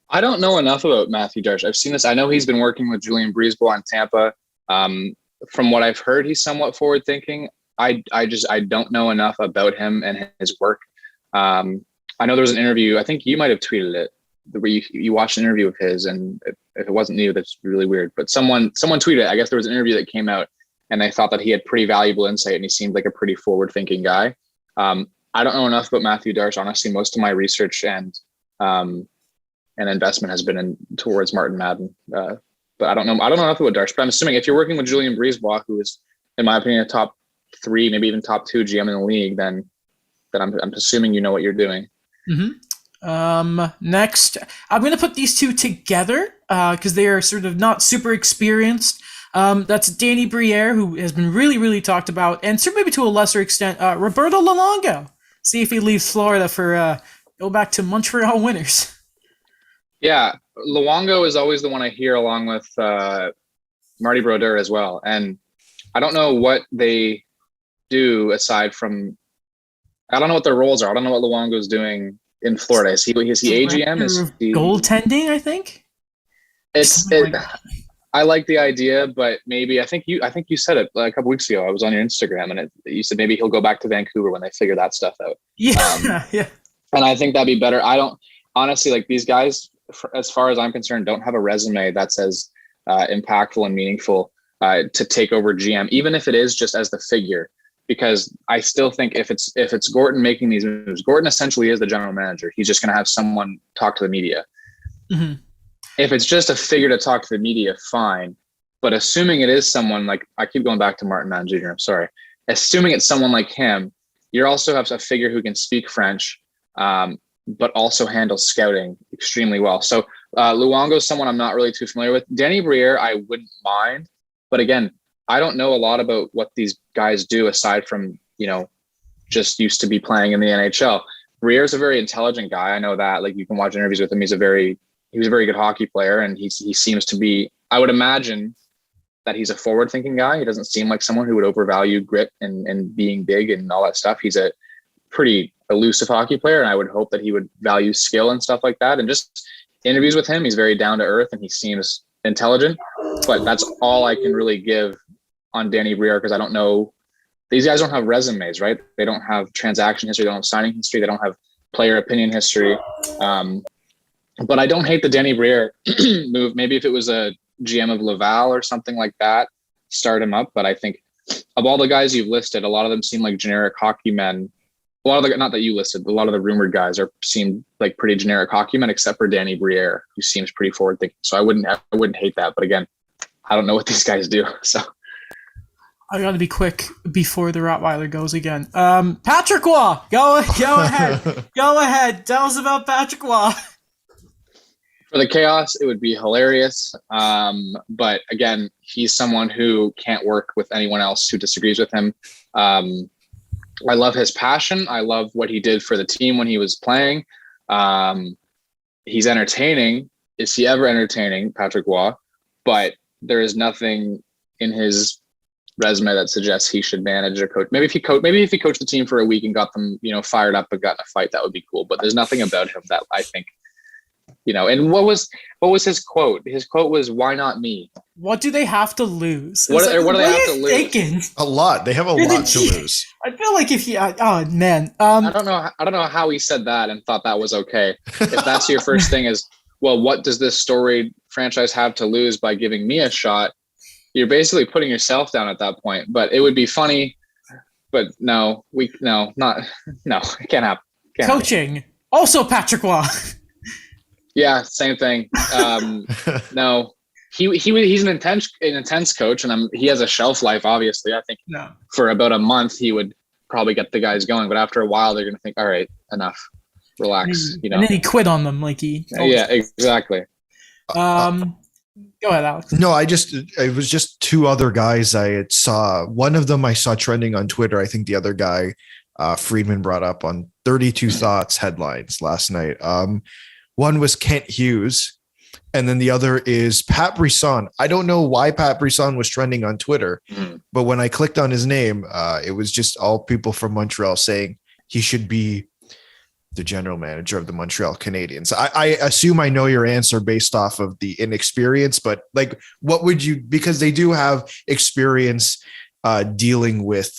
I don't know enough about Matthew Darsh. I've seen this. I know he's been working with Julien Brisebois on Tampa. From what I've heard, he's somewhat forward thinking. I don't know enough about him and his work. I know there was an interview, I think you might have tweeted it, where you watched an interview of his, and if it wasn't you, that's really weird. But someone tweeted it. I guess there was an interview that came out, and they thought that he had pretty valuable insight, and he seemed like a pretty forward-thinking guy. I don't know enough about Matthew Darsh. Honestly, most of my research and investment has been towards Martin Madden. But I don't know enough about Darsh. But I'm assuming if you're working with Julien Brisebois, who is, in my opinion, a top 3, maybe even top 2 GM in the league, then I'm assuming you know what you're doing. Mm-hmm. Next, I'm going to put these two together because they are sort of not super experienced. That's Danny Briere, who has been really, really talked about, and maybe to a lesser extent, Roberto Luongo. See if he leaves Florida for go back to Montreal Winners. Yeah, Luongo is always the one I hear, along with Marty Brodeur as well. And I don't know what they do aside from. I don't know what their roles are. I don't know what Luongo's doing in Florida. Is he AGM? Is he goaltending? I think. I like the idea, but maybe I think you said it a couple weeks ago. I was on your Instagram, and you said maybe he'll go back to Vancouver when they figure that stuff out. Yeah, yeah. And I think that'd be better. I don't honestly like these guys, as far as I'm concerned, don't have a resume that's as impactful and meaningful to take over GM, even if it is just as the figure. Because I still think if it's Gorton making these moves, Gorton essentially is the general manager. He's just going to have someone talk to the media. Mm-hmm. If it's just a figure to talk to the media, fine. But assuming it is someone like, I keep going back to Martin Mann Jr., I'm sorry. Assuming it's someone like him, you also have a figure who can speak French, but also handle scouting extremely well. So Luongo is someone I'm not really too familiar with. Danny Briere, I wouldn't mind. But again, I don't know a lot about what these guys do aside from, just used to be playing in the NHL. Briere is a very intelligent guy. I know that. Like, you can watch interviews with him. He was a very good hockey player, and he seems to be, I would imagine that he's a forward-thinking guy. He doesn't seem like someone who would overvalue grit and being big and all that stuff. He's a pretty elusive hockey player, and I would hope that he would value skill and stuff like that. And just interviews with him, he's very down to earth and he seems intelligent. But that's all I can really give on Danny Briere, because I don't know. These guys don't have resumes, right? They don't have transaction history. They don't have signing history. They don't have player opinion history. But I don't hate the Danny Briere move. Maybe if it was a GM of Laval or something like that, start him up. But I think of all the guys you've listed, a lot of them seem like generic hockey men. A lot of the, not that you listed, a lot of the rumored guys seem like pretty generic hockey men, except for Danny Briere, who seems pretty forward thinking. So I wouldn't hate that. But again, I don't know what these guys do. So I got to be quick before the Rottweiler goes again. Patrick Waugh, go ahead. Go ahead. Tell us about Patrick Waugh. For the chaos, it would be hilarious. But again, he's someone who can't work with anyone else who disagrees with him. I love his passion. I love what he did for the team when he was playing. He's entertaining. Is he ever entertaining, Patrick Waugh? But there is nothing in his resume that suggests he should manage or coach. Maybe if he coached the team for a week and got them, fired up and got in a fight, that would be cool. But there's nothing about him that I think, and what was his quote? His quote was, "Why not me?" What do they have to lose? What do they have to lose? Thinking? A lot. They have a lot to lose. I feel like if he, oh man, I don't know how he said that and thought that was okay. If that's your first thing is, well, what does this storied franchise have to lose by giving me a shot? You're basically putting yourself down at that point. But it would be funny. But no, it can't happen. Coaching. Also Patrick Waugh. Yeah, same thing. No, he's an intense coach, and he has a shelf life. Obviously, I think for about a month he would probably get the guys going, but after a while they're going to think, all right, enough, relax. And then he quit on them, like he. Yeah, exactly. Go ahead, Alex. No, it was just two other guys I saw. One of them I saw trending on Twitter. I think the other guy, Friedman, brought up on 32 Thoughts headlines last night. One was Kent Hughes, and then the other is Pat Brisson. I don't know why Pat Brisson was trending on Twitter, but when I clicked on his name, it was just all people from Montreal saying he should be the general manager of the Montreal Canadiens. I assume I know your answer based off of the inexperience, but like, what would you, because they do have experience dealing with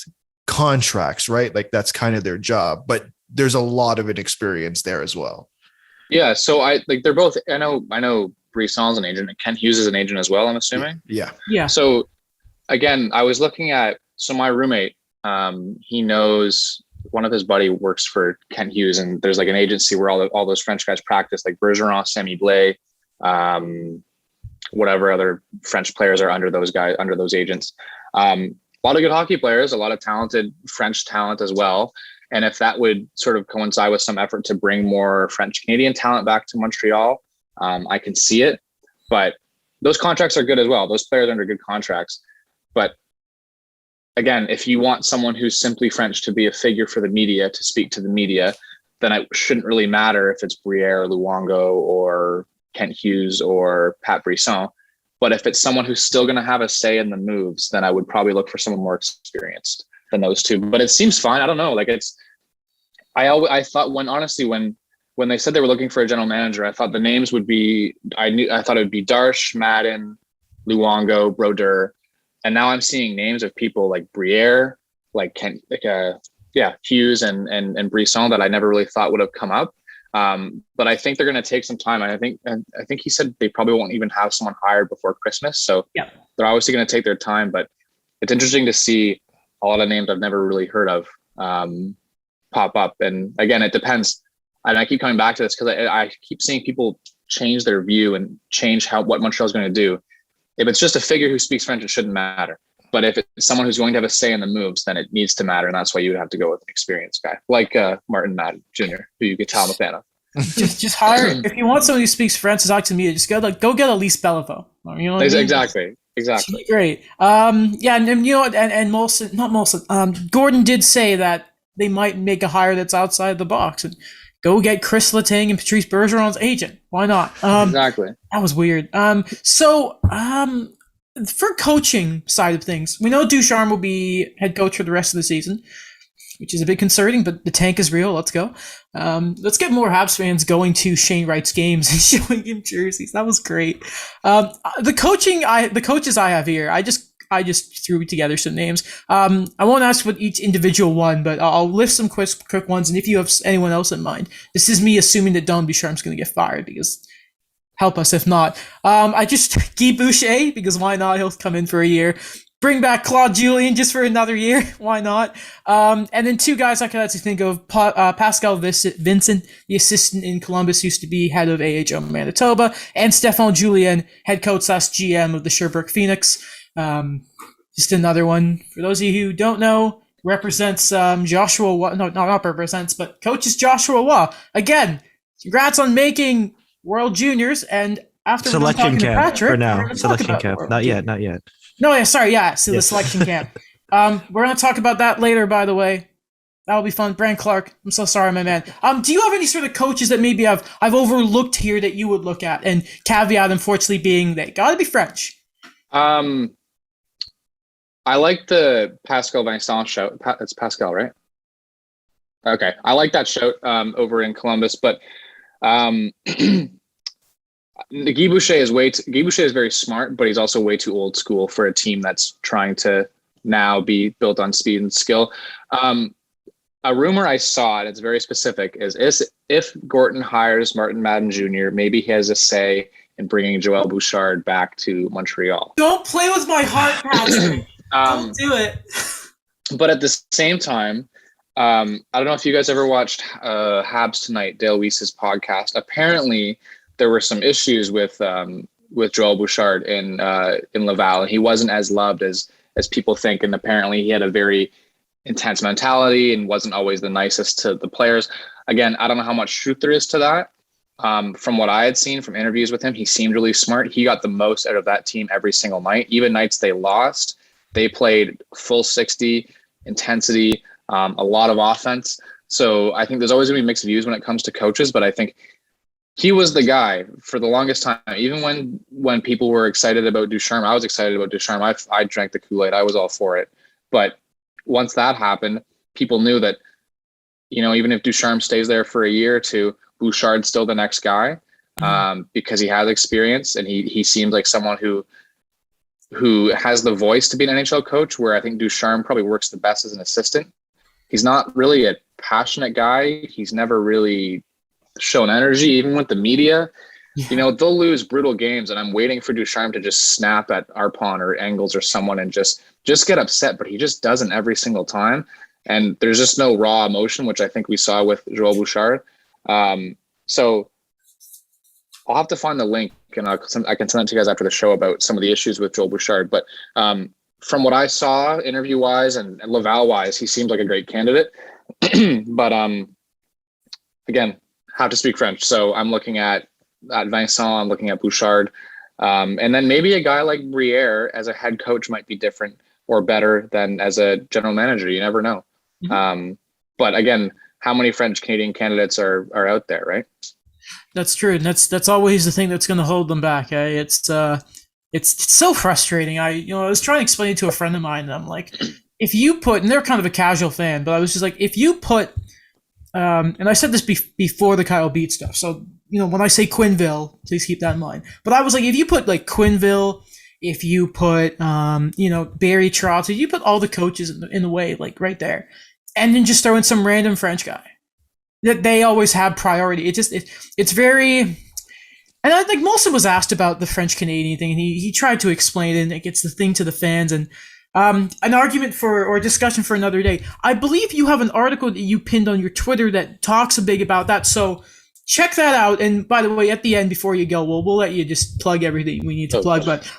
contracts, right? Like that's kind of their job, but there's a lot of inexperience there as well. Yeah. So they're both, I know Brisson's an agent and Kent Hughes is an agent as well, I'm assuming. Yeah. So again, I was looking at, my roommate, he knows one of his buddy works for Kent Hughes, and there's like an agency where all those French guys practice, like Bergeron, Sammy Blais, whatever other French players are under those agents. A lot of good hockey players, a lot of talented French talent as well. And if that would sort of coincide with some effort to bring more French Canadian talent back to Montreal, I can see it. But those contracts are good as well. Those players are under good contracts. But again, if you want someone who's simply French to be a figure for the media, to speak to the media, then it shouldn't really matter if it's Briere or Luongo or Kent Hughes or Pat Brisson. But if it's someone who's still going to have a say in the moves, then I would probably look for someone more experienced than those two. But it seems fine. I don't know. Like I thought when they said they were looking for a general manager, I thought the names would be, I thought it would be Darsh, Madden, Luongo, Brodeur. And now I'm seeing names of people like Briere, like Kent, Hughes and Brisson that I never really thought would have come up. But I think they're going to take some time. And I think he said they probably won't even have someone hired before Christmas. So they're obviously going to take their time, but it's interesting to see a lot of names I've never really heard of pop up. And again, it depends. And I keep coming back to this because I keep seeing people change their view and change what Montreal's going to do. If it's just a figure who speaks French, it shouldn't matter. But if it's someone who's going to have a say in the moves, then it needs to matter. And that's why you would have to go with an experienced guy like Martin Madden Jr., who you could tell I'm a fan of. just hire. If you want someone who speaks French, talk to me. Just go get Elise Bellevaux. You know what I mean? Exactly. Great. And you know what? And Molson, not Molson. Gordon did say that they might make a hire that's outside the box and go get Chris Letang and Patrice Bergeron's agent. Why not? Exactly. That was weird. So for coaching side of things, we know Ducharme will be head coach for the rest of the season, which is a bit concerning, but the tank is real. Let's go. Let's get more Habs fans going to Shane Wright's games and showing him jerseys. That was great. The coaches I have here, I just threw together some names. I won't ask what each individual one, but I'll list some quick ones. And if you have anyone else in mind, this is me assuming that Don Ducharme's going to get fired because help us if not. I just Guy Boucher because why not? He'll come in for a year. Bring back Claude Julien just for another year. Why not? And then two guys I could actually think of. Pascal Vincent, the assistant in Columbus, used to be head of AHL Manitoba, and Stéphane Julien, head coach / GM of the Sherbrooke Phoenix. Just another one. For those of you who don't know, represents Joshua Waugh. No, not represents, but coaches Joshua Waugh. Again, congrats on making World Juniors, and after selection camp Patrick, for now. Selection camp. Not yet. No, yeah, sorry, yeah. So the selection camp. We're gonna talk about that later. By the way, that'll be fun. Brand Clark, I'm so sorry, my man. Do you have any sort of coaches that maybe I've overlooked here that you would look at? And caveat, unfortunately, being they gotta be French. I like the Pascal Vincent show. It's Pascal, right? Okay, I like that show over in Columbus, but Guy Boucher is very smart, but he's also way too old school for a team that's trying to now be built on speed and skill. A rumor I saw, and it's very specific, is if Gorton hires Martin Madden Jr., maybe he has a say in bringing Joël Bouchard back to Montreal. Don't play with my heart, Patrick. Don't do it. But at the same time, I don't know if you guys ever watched Habs Tonight, Dale Weiss's podcast. Apparently, there were some issues with Joël Bouchard in Laval, and he wasn't as loved as people think. And apparently, he had a very intense mentality and wasn't always the nicest to the players. Again, I don't know how much truth there is to that. From what I had seen from interviews with him, he seemed really smart. He got the most out of that team every single night. Even nights they lost, they played full 60 intensity, a lot of offense. So I think there's always going to be mixed views when it comes to coaches, but I think he was the guy for the longest time. Even when people were excited about Ducharme, I was excited about Ducharme. I drank the Kool-Aid. I was all for it. But once that happened, people knew that, even if Ducharme stays there for a year or two, Bouchard's still the next guy because he has experience and he seems like someone who has the voice to be an NHL coach, where I think Ducharme probably works the best as an assistant. He's not really a passionate guy. He's never really shown energy, even with the media. Yeah. They'll lose brutal games, and I'm waiting for Ducharme to just snap at Arpon or Engels or someone and just get upset, but he just doesn't every single time. And there's just no raw emotion, which I think we saw with Joël Bouchard. So I'll have to find the link, and I can send it to you guys after the show about some of the issues with Joël Bouchard. But from what I saw interview-wise and Laval-wise, he seems like a great candidate. But again, have to speak French. So I'm looking at Vincent, I'm looking at Bouchard. And then maybe a guy like Briere as a head coach might be different or better than as a general manager. You never know. Mm-hmm. But again, how many French Canadian candidates are out there, right? That's true. And that's always the thing that's going to hold them back. Eh? It's so frustrating. I was trying to explain it to a friend of mine, and I'm like, if you put, and they're kind of a casual fan, but I was just like, if you put, and I said this before the Kyle Beat stuff. So, when I say Quenneville, please keep that in mind. But I was like, if you put like Quenneville, if you put, Barry Trotz, if you put all the coaches in the way, like right there, and then just throw in some random French guy. That they always have priority. It's very, and I think Molson was asked about the French Canadian thing, and he tried to explain it, and it gets the thing to the fans, and an argument for or discussion for another day. I believe you have an article that you pinned on your Twitter that talks a bit about that, so check that out. And by the way, at the end before you go, we'll let you just plug everything we need to plug, but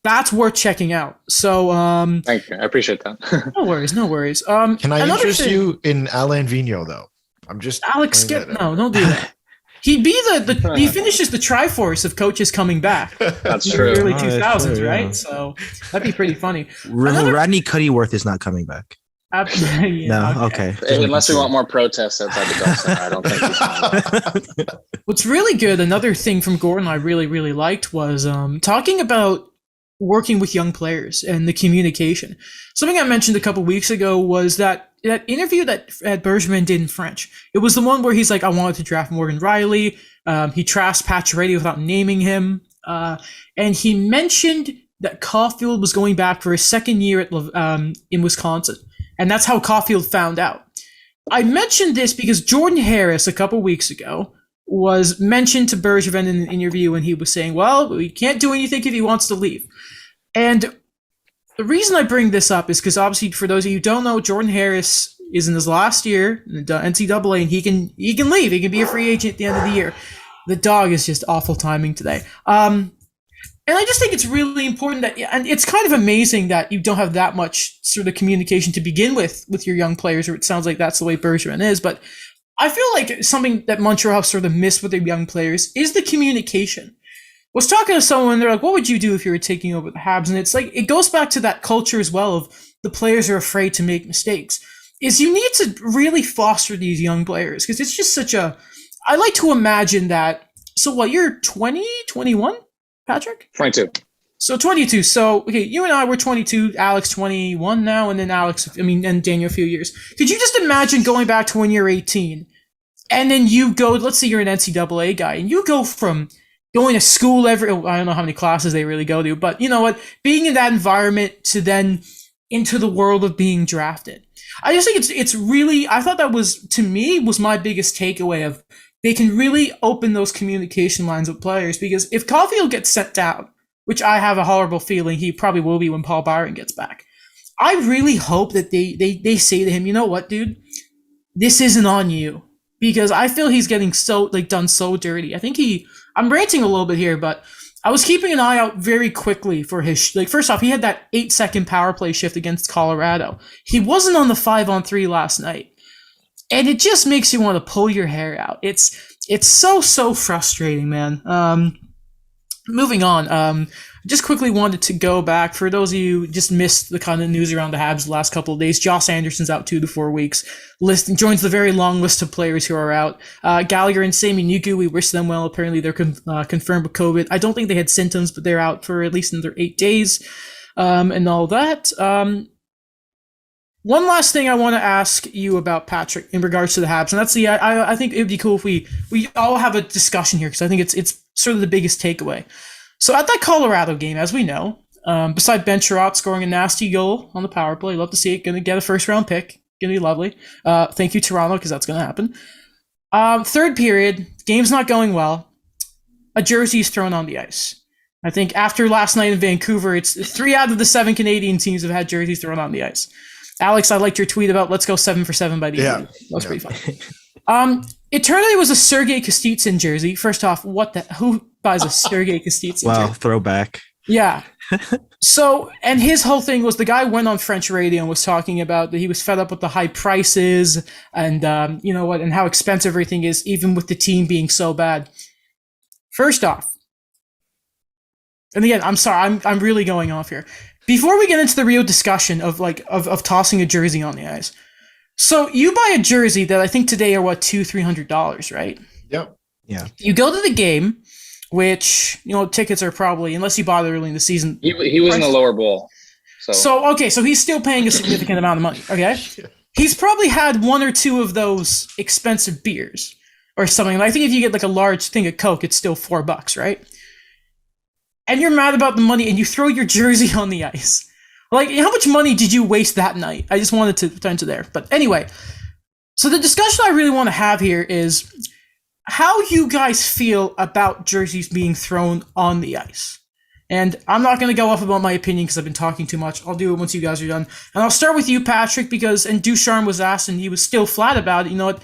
that's worth checking out. So thank you, I appreciate that. no worries. Can I interest you in Alain Vigneault though? I'm just Alex. No, don't do that. He'd be he finishes the Triforce of coaches coming back. That's in true. The early Oh, 2000s, that's true, right? yeah. So that'd be pretty funny. Rodney Cuddyworth is not coming back. Yeah, No, okay. Unless we want more protests outside the Bell Center, I don't think we can. What's really good, another thing from Gordon I really, really liked was talking about working with young players and the communication. Something I mentioned a couple weeks ago was that interview that Bergevin did in French. It was the one where he's like, I wanted to draft Morgan Riley. He trashed Pacioretty without naming him. And he mentioned that Caulfield was going back for his second year in Wisconsin. And that's how Caulfield found out. I mentioned this because Jordan Harris a couple weeks ago was mentioned to Bergevin in an interview, and he was saying, well, we can't do anything if he wants to leave. And the reason I bring this up is because obviously, for those of you who don't know, Jordan Harris is in his last year in the NCAA, and he can leave. He can be a free agent at the end of the year. The dog is just awful timing today. And I just think it's really important that, and it's kind of amazing that you don't have that much sort of communication to begin with your young players, or it sounds like that's the way Bergevin is. But I feel like something that Montreal sort of missed with their young players is the communication. I was talking to someone, they're like, what would you do if you were taking over the Habs? And it's like, it goes back to that culture as well of the players are afraid to make mistakes. Is you need to really foster these young players, because it's just I like to imagine that. So what, you're 20, 21, Patrick? 22. So 22. So, okay, you and I were 22, Alex 21 now, and then and Daniel a few years. Could you just imagine going back to when you're 18, and then you go, let's say you're an NCAA guy, and you go from going to school I don't know how many classes they really go to, but you know what, being in that environment to then into the world of being drafted. I just think it's really, I thought that was, to me, was my biggest takeaway of they can really open those communication lines with players, because if Caulfield gets sent down, which I have a horrible feeling he probably will be when Paul Byron gets back, I really hope that they say to him, you know what, dude, this isn't on you, because I feel he's getting done so dirty. I think I'm ranting a little bit here, but I was keeping an eye out very quickly for his, first off, he had that 8-second power play shift against Colorado. He wasn't on the 5-on-3 last night. And it just makes you want to pull your hair out. It's so frustrating, man. Moving on. Just quickly wanted to go back. For those of you who just missed the kind of news around the Habs the last couple of days, Josh Anderson's out 2 to 4 weeks. Joins the very long list of players who are out. Gallagher and Sami Niku, we wish them well. Apparently they're confirmed with COVID. I don't think they had symptoms, but they're out for at least another 8 days. And all that. One last thing I want to ask you about, Patrick, in regards to the Habs, and that's I think it would be cool if we all have a discussion here, because I think it's sort of the biggest takeaway. So at that Colorado game, as we know, beside Ben Sherratt scoring a nasty goal on the power play, love to see it, going to get a first-round pick, going to be lovely. Thank you, Toronto, because that's going to happen. Third period, game's not going well. A jersey is thrown on the ice. I think after last night in Vancouver, it's 3 out of the 7 Canadian teams have had jerseys thrown on the ice. Alex, I liked your tweet about let's go 7 for 7 by the end. That was pretty fun. It turned out it was a Sergei Kostitsyn jersey. First off, who buys a Sergei Kostitsyn jersey? Wow, throwback. Yeah. So, and his whole thing was the guy went on French radio and was talking about that he was fed up with the high prices and, you know what, and how expensive everything is, even with the team being so bad. First off, and again, I'm sorry, I'm really going off here. Before we get into the real discussion of tossing a jersey on the ice, so you buy a jersey that I think today are $200-$300, right? Yep. Yeah. You go to the game, which tickets are probably, unless you bought it early in the season. He was in the lower bowl. So he's still paying a significant amount of money. Okay, he's probably had 1 or 2 of those expensive beers or something. I think if you get a large thing of Coke, it's still $4, right? And you're mad about the money, and you throw your jersey on the ice. Like, how much money did you waste that night? I just wanted to turn to there. But anyway, so the discussion I really want to have here is how you guys feel about jerseys being thrown on the ice. And I'm not going to go off about my opinion because I've been talking too much. I'll do it once you guys are done. And I'll start with you, Patrick, and Ducharme was asked and he was still flat about it. You know what?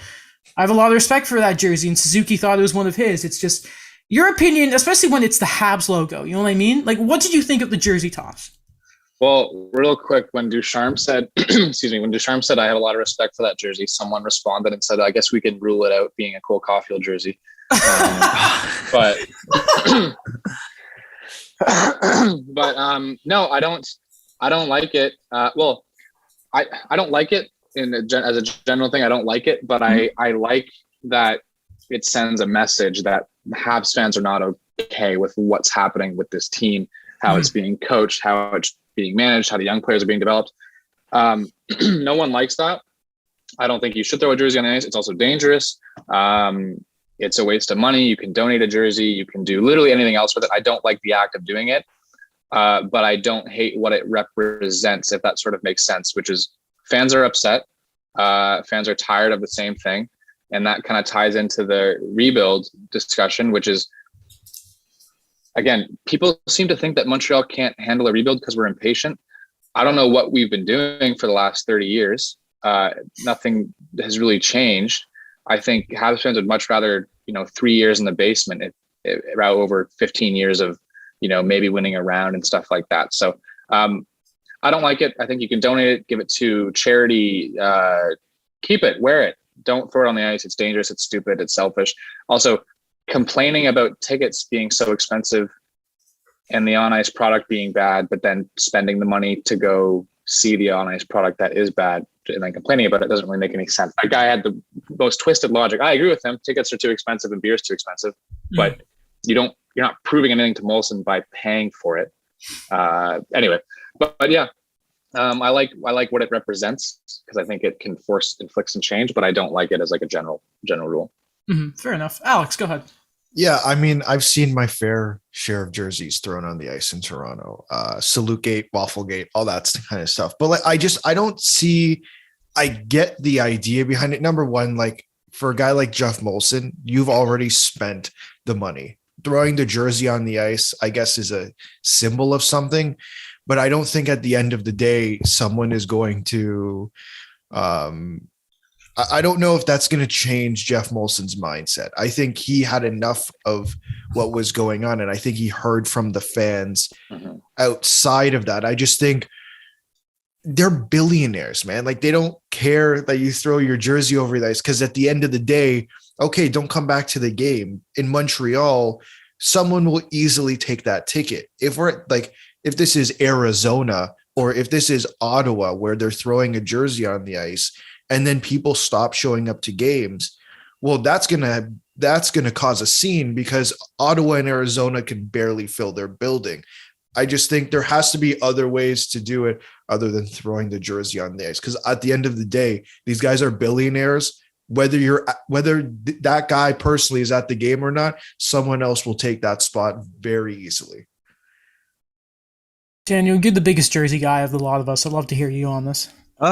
I have a lot of respect for that jersey, and Suzuki thought it was one of his. It's just your opinion, especially when it's the Habs logo. You know what I mean? Like, what did you think of the jersey toss? Well, real quick, when Ducharme said, when Ducharme said, I have a lot of respect for that jersey, someone responded and said, I guess we can rule it out being a Cole Caulfield jersey. But no, I don't like it. I don't like it as a general thing. I don't like it, but I like that it sends a message that Habs fans are not okay with what's happening with this team, how it's being coached, how it's being managed, how the young players are being developed. No one likes that. I don't think you should throw a jersey on the ice. It's also dangerous. It's a waste of money. You can donate a jersey. You can do literally anything else with it. I don't like the act of doing it, but I don't hate what it represents, if that sort of makes sense, which is fans are upset. Fans are tired of the same thing. And that kind of ties into the rebuild discussion, which is, again, people seem to think that Montreal can't handle a rebuild because we're impatient. I don't know what we've been doing for the last 30 years. Nothing has really changed. I think Habs fans would much rather, 3 years in the basement over 15 years of, maybe winning a round and stuff like that. So I don't like it. I think you can donate it, give it to charity, keep it, wear it. Don't throw it on the ice. It's dangerous. It's stupid. It's selfish. Also, complaining about tickets being so expensive and the on-ice product being bad, but then spending the money to go see the on-ice product that is bad and then complaining about it doesn't really make any sense. That guy had the most twisted logic. I agree with him. Tickets are too expensive and beer's too expensive, but you're not proving anything to Molson by paying for it. Anyway, but yeah, I like what it represents because I think it can inflict some change, but I don't like it as like a general rule. Mm-hmm. Fair enough. Alex, go ahead. Yeah, I mean, I've seen my fair share of jerseys thrown on the ice in Toronto. Salutgate, Wafflegate, all that kind of stuff. But I get the idea behind it. Number one, like for a guy like Jeff Molson, you've already spent the money. Throwing the jersey on the ice, I guess, is a symbol of something. But I don't think at the end of the day, someone is going to I don't know if that's going to change Jeff Molson's mindset. I think he had enough of what was going on, and I think he heard from the fans outside of that. I just think they're billionaires, man. Like, they don't care that you throw your jersey over the ice because at the end of the day, okay, don't come back to the game. In Montreal, someone will easily take that ticket. If this is Arizona or if this is Ottawa where they're throwing a jersey on the ice, and then people stop showing up to games, well, that's gonna cause a scene because Ottawa and Arizona can barely fill their building. I just think there has to be other ways to do it other than throwing the jersey on the ice. Because at the end of the day, these guys are billionaires. Whether that guy personally is at the game or not, someone else will take that spot very easily. Daniel, you're the biggest jersey guy of the lot of us. I'd love to hear you on this.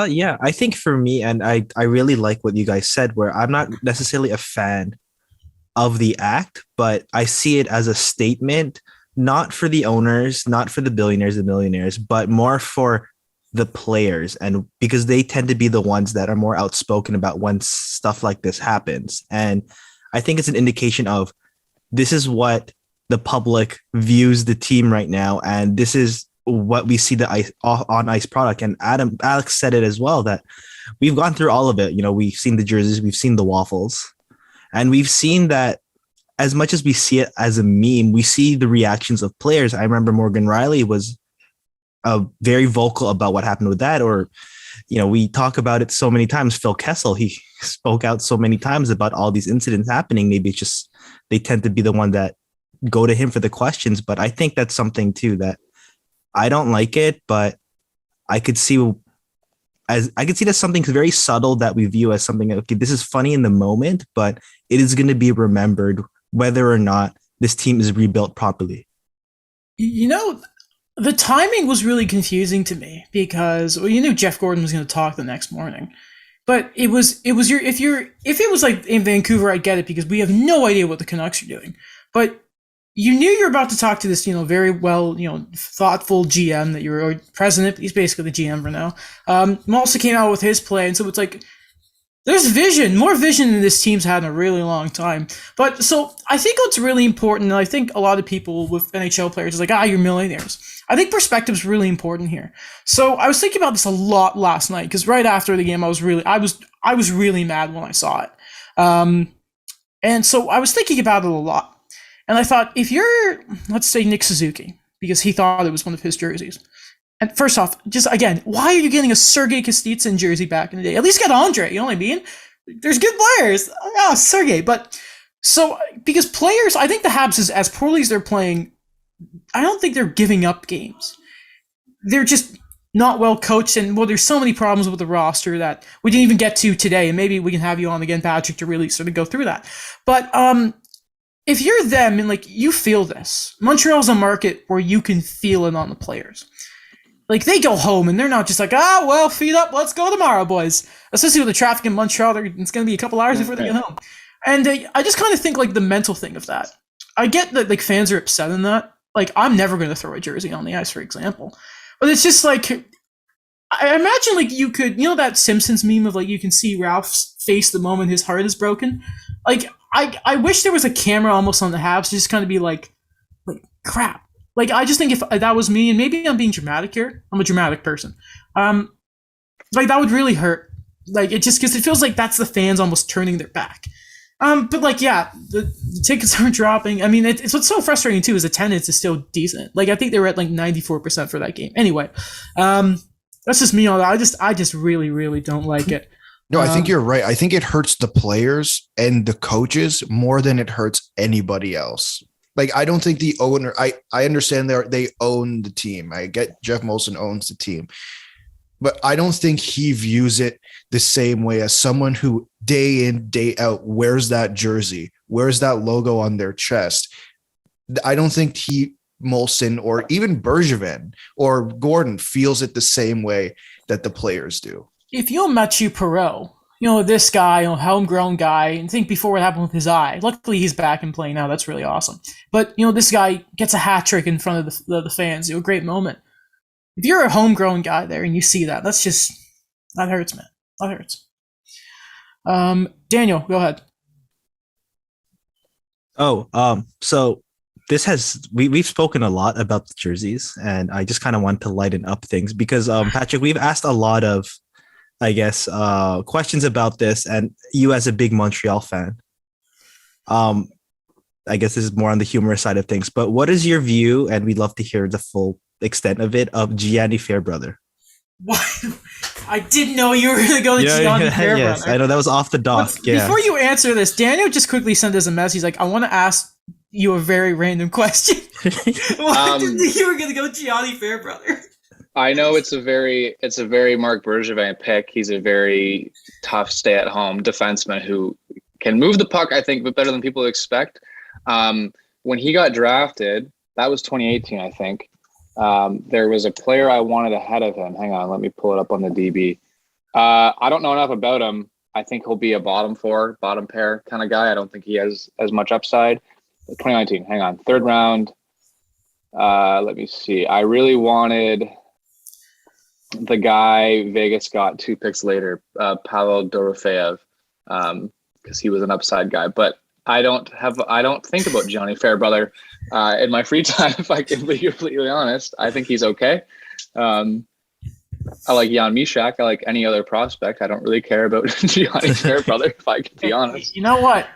Yeah, I think for me, and I really like what you guys said, where I'm not necessarily a fan of the act, but I see it as a statement, not for the owners, not for the billionaires, the millionaires, but more for the players. And because they tend to be the ones that are more outspoken about when stuff like this happens. And I think it's an indication of this is what the public views the team right now. And this is what we see the on ice product. And Alex said it as well, that we've gone through all of it. We've seen the jerseys, we've seen the waffles, and we've seen that as much as we see it as a meme, we see the reactions of players. I remember Morgan Riley was very vocal about what happened with that. Or, we talk about it so many times. Phil Kessel, he spoke out so many times about all these incidents happening. Maybe it's just, they tend to be the one that go to him for the questions. But I think that's something too, that I don't like it, but I could see that's something very subtle that we view as something, okay, this is funny in the moment, but it is going to be remembered whether or not this team is rebuilt properly. The timing was really confusing to me because you knew Jeff Gordon was going to talk the next morning, but it was your if it was like in Vancouver, I get it because we have no idea what the Canucks are doing, but you knew you were about to talk to this very well thoughtful GM that you were president. He's basically the GM for now. Malsa came out with his play, and so it's like there's vision, more vision than this team's had in a really long time. But so I think what's really important, and I think a lot of people with NHL players is like, you're millionaires. I think perspective is really important here. So I was thinking about this a lot last night because right after the game, I was really mad when I saw it. And so I was thinking about it a lot. And I thought, if you're, let's say, Nick Suzuki, because he thought it was one of his jerseys. And first off, just again, why are you getting a Sergei Kostitsyn jersey back in the day? At least get Andre, you know what I mean? There's good players. Oh, Sergei. But so, because players, I think the Habs, is as poorly as they're playing, I don't think they're giving up games. They're just not well coached. And there's so many problems with the roster that we didn't even get to today. And maybe we can have you on again, Patrick, to really sort of go through that. But, if you're them and you feel this, Montreal's a market where you can feel it on the players. They go home and they're not just feet up, let's go tomorrow, boys. Especially with the traffic in Montreal, it's going to be a couple hours before they get home. And I just kind of think the mental thing of that. I get that fans are upset in that. I'm never going to throw a jersey on the ice, for example. But it's just I imagine you could, that Simpsons meme of you can see Ralph's face the moment his heart is broken. I wish there was a camera almost on the Habs to just kind of be crap. I just think if that was me, and maybe I'm being dramatic here. I'm a dramatic person. That would really hurt. It just, because it feels like that's the fans almost turning their back. But the tickets are dropping. I mean, it's what's so frustrating too is attendance is still decent. I think they were at 94% for that game. Anyway, that's just me on that. I just really, really don't like it. No, I think you're right. I think it hurts the players and the coaches more than it hurts anybody else. I don't think the owner, I understand they own the team. I get Jeff Molson owns the team, but I don't think he views it the same way as someone who day in, day out wears that jersey, wears that logo on their chest. I don't think Molson or even Bergevin or Gordon feels it the same way that the players do. If you're Mathieu Perreault, this guy, homegrown guy, and think before what happened with his eye. Luckily, he's back and playing now. That's really awesome. But, this guy gets a hat trick in front of the fans. A great moment. If you're a homegrown guy there and you see that, that hurts, man. That hurts. Daniel, go ahead. So we've spoken a lot about the jerseys, and I just kind of want to lighten up things because, Patrick, we've asked a lot of, questions about this, and you as a big Montreal fan, I guess this is more on the humorous side of things, but what is your view, and we'd love to hear the full extent of it, of Gianni Fairbrother? What? I didn't know you were going to go to Gianni Fairbrother. Yes, I know that was off the dock. Before you answer this, Daniel just quickly sent us a message. He's like, I want to ask you a very random question. Why did you were going to go Gianni Fairbrother? I know it's a very Marc Bergevin pick. He's a very tough stay-at-home defenseman who can move the puck, I think, but better than people expect. When he got drafted, that was 2018, I think. There was a player I wanted ahead of him. Hang on, let me pull it up on the DB. I don't know enough about him. I think he'll be a bottom pair kind of guy. I don't think he has as much upside. 2019, hang on, third round. Let me see. I really wanted the guy Vegas got 2 picks later, Pavel Dorofeyev, because he was an upside guy. But I don't think about Gianni Fairbrother in my free time, if I can be completely honest. I think he's okay. I like Jan Mysak. I like any other prospect. I don't really care about Gianni Fairbrother, if I can be honest. You know what?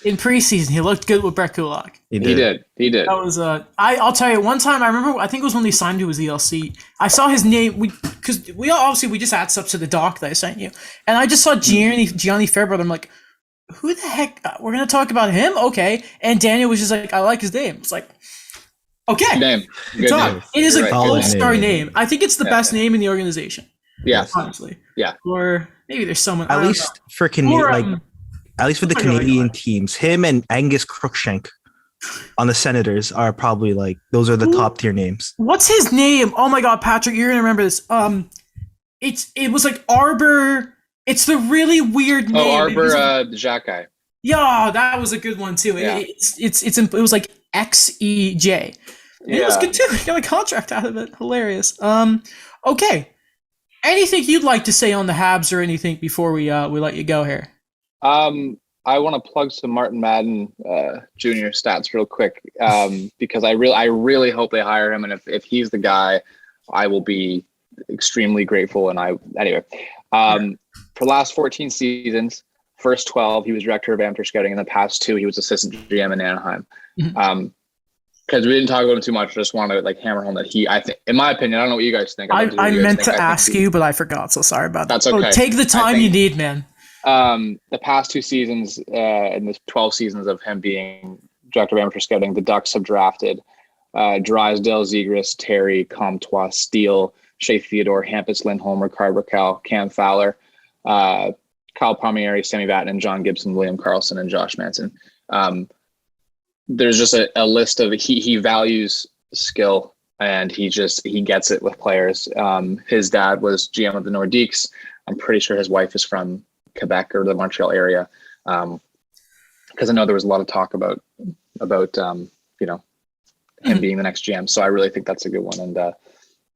In preseason, he looked good with Brett Kulak. He did. That was I'll tell you. One time, I remember. I think it was when they signed to his ELC. I saw his name. Because we just add stuff to the doc that I sent you, and I just saw Gianni Fairbrother. I'm like, who the heck? We're gonna talk about him, okay? And Daniel was just like, I like his name. It's like, okay, name. Good name. It is a gold star name. I think it's the best name in the organization. Yeah, honestly. Yeah. Or maybe there's someone. At least for Canadian, at least for the Canadian teams, him and Angus Crookshank on the Senators are probably like those are the top tier names. What's his name? Oh my God, Patrick, you're gonna remember this. It was like Arbor. It's the really weird name. Oh, Arbor, the Jack guy. Yeah, that was a good one too. Yeah. It was like XEJ. Yeah. It was good too. Got a contract out of it. Hilarious. Okay. Anything you'd like to say on the Habs or anything before we let you go here? I want to plug some Martin Madden Jr. stats real quick because I really hope they hire him, and if he's the guy, I will be extremely grateful. And for the last 14 seasons, first 12 he was director of amateur scouting. In the past 2 he was assistant GM in Anaheim. Mm-hmm. Because we didn't talk about him too much, I just want to like hammer home that I think, in my opinion, I don't know what you guys think. I meant to ask you, but I forgot, so sorry about that. That's okay. Take the time you need, man. The past 2 seasons, in the 12 seasons of him being director of amateur scouting, the Ducks have drafted Drysdale, Zegras, Terry, Comtois, Steele, Shea Theodore, Hampus Lindholm, Ricard Raquel, Cam Fowler, Kyle Palmieri, Sammy Vatanen, John Gibson, William Karlsson, and Josh Manson. There's just a list of he values skill, and he gets it with players. His dad was GM of the Nordiques. I'm pretty sure his wife is from Quebec or the Montreal area, because I know there was a lot of talk about him being the next GM. So I really think that's a good one. And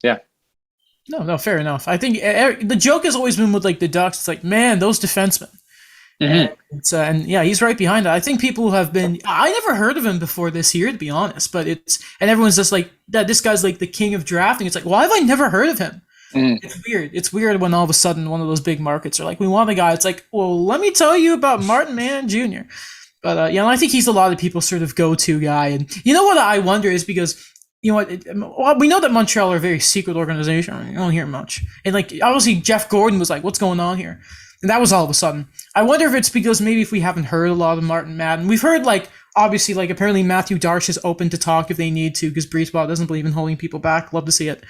yeah. No, fair enough. I think the joke has always been with like the Ducks. It's like, man, those defensemen. Mm-hmm. And yeah, he's right behind that. I think people have been. I never heard of him before this year, to be honest. But everyone's just like that. This guy's like the king of drafting. It's like, why have I never heard of him? Mm. It's weird. It's weird when all of a sudden one of those big markets are like, we want a guy. It's like, well, let me tell you about Martin Mann Jr. But I think he's a lot of people's sort of go-to guy. And you know what I wonder is because. You know what? We know that Montreal are a very secret organization. I mean, you don't hear much. And like, obviously, Jeff Gordon was like, "What's going on here?" And that was all of a sudden. I wonder if it's because maybe if we haven't heard a lot of Martin Madden, we've heard like obviously like apparently Matthew Darsh is open to talk if they need to because Breezeball doesn't believe in holding people back. Love to see it.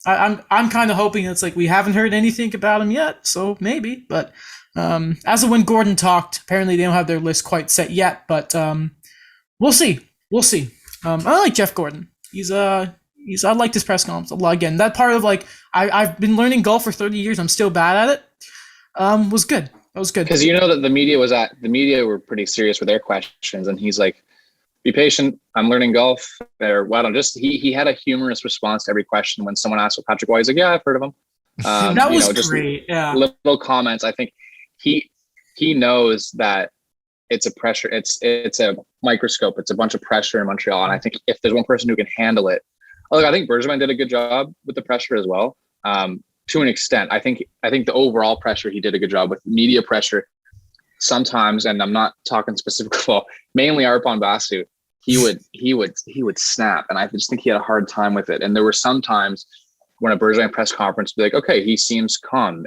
I'm kind of hoping it's like we haven't heard anything about him yet, so maybe. But as of when Gordon talked, apparently they don't have their list quite set yet. But we'll see. We'll see. I like Jeff Gordon. I liked his press conference a lot. Again, that part of like I've been learning golf for 30 years. I'm still bad at it. Was good. That was good. Because you know that the media were pretty serious with their questions, and he's like, "Be patient. I'm learning golf." Or he had a humorous response to every question. When someone asked what Patrick Roy, he's like, "Yeah, I've heard of him." That was great. Yeah, little comments. I think he knows that it's a pressure. It's a microscope. It's a bunch of pressure in Montreal. And I think if there's one person who can handle it, I think Bergevin did a good job with the pressure as well. To an extent, I think the overall pressure, he did a good job with media pressure. Sometimes, and I'm not talking specifically, well, mainly Arpon Basu, he would snap. And I just think he had a hard time with it. And there were some times when a Bergevin press conference would be like, okay, he seems calm.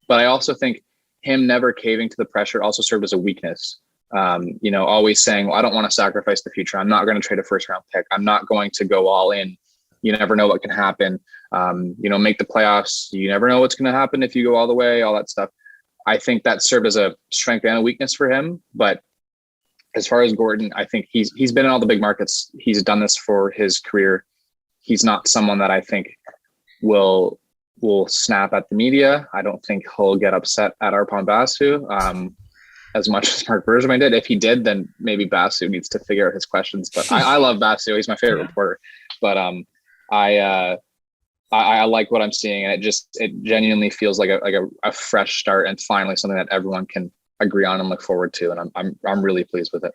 But I also think him never caving to the pressure also served as a weakness. Always saying, well, I don't want to sacrifice the future. I'm not going to trade a first round pick. I'm not going to go all in. You never know what can happen. Make the playoffs. You never know what's going to happen if you go all the way, all that stuff. I think that served as a strength and a weakness for him. But as far as Gordon, I think he's been in all the big markets. He's done this for his career. He's not someone that I think will snap at the media. I don't think he'll get upset at Arpon Basu as much as Mark Bergevin did. If he did, then maybe Basu needs to figure out his questions. But I love Basu. He's my favorite reporter. But I like what I'm seeing, and it genuinely feels like a fresh start and finally something that everyone can agree on and look forward to. And I'm really pleased with it.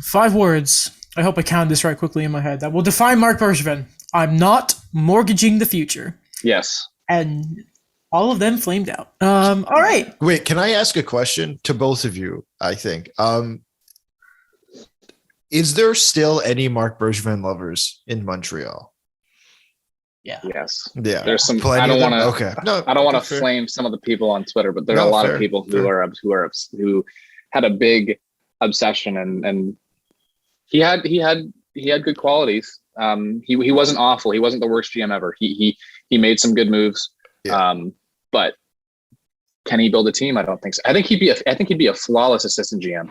5 words. I hope I counted this right quickly in my head. That will define Mark Bergevin. I'm not mortgaging the future. Yes. And all of them flamed out. All right. Wait, can I ask a question to both of you, I think? Is there still any Mark Bergevin lovers in Montreal? Yeah. Yes. Yeah. There's some. Plenty I don't want to. Okay. No, I don't want to flame some of the people on Twitter, but there are a lot of people who had a big obsession, and he had good qualities. He wasn't awful. He wasn't the worst GM ever. He made some good moves. Yeah. But can he build a team? I don't think so. I think he'd be a flawless assistant GM.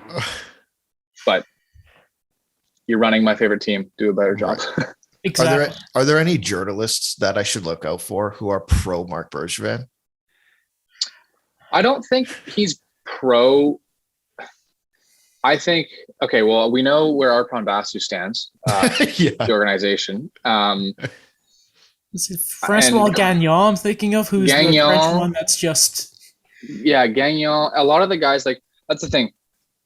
But you're running my favorite team. Do a better job. Right. Exactly. Are there any journalists that I should look out for who are pro Mark Bergevin? I don't think he's pro. I think, okay, well, we know where Arpon Basu stands, the organization. Francois Gagnon, I'm thinking of, who's the French one that's just... Yeah, Gagnon. A lot of the guys, like, that's the thing.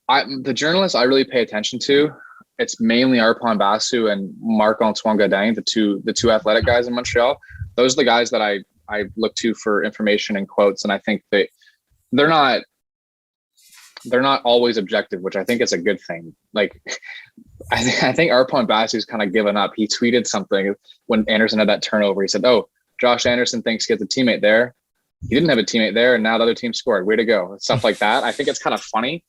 The journalists I really pay attention to, it's mainly Arpon Basu and Marc-Antoine Godin, the two athletic guys in Montreal. Those are the guys that I look to for information and quotes, and I think they're not always objective, which I think is a good thing. Like, I think Arpon Basu's kind of given up. He tweeted something when Anderson had that turnover. He said, "Oh, Josh Anderson thinks he has a teammate there. He didn't have a teammate there, and now the other team scored. Way to go." Stuff like that. I think it's kind of funny.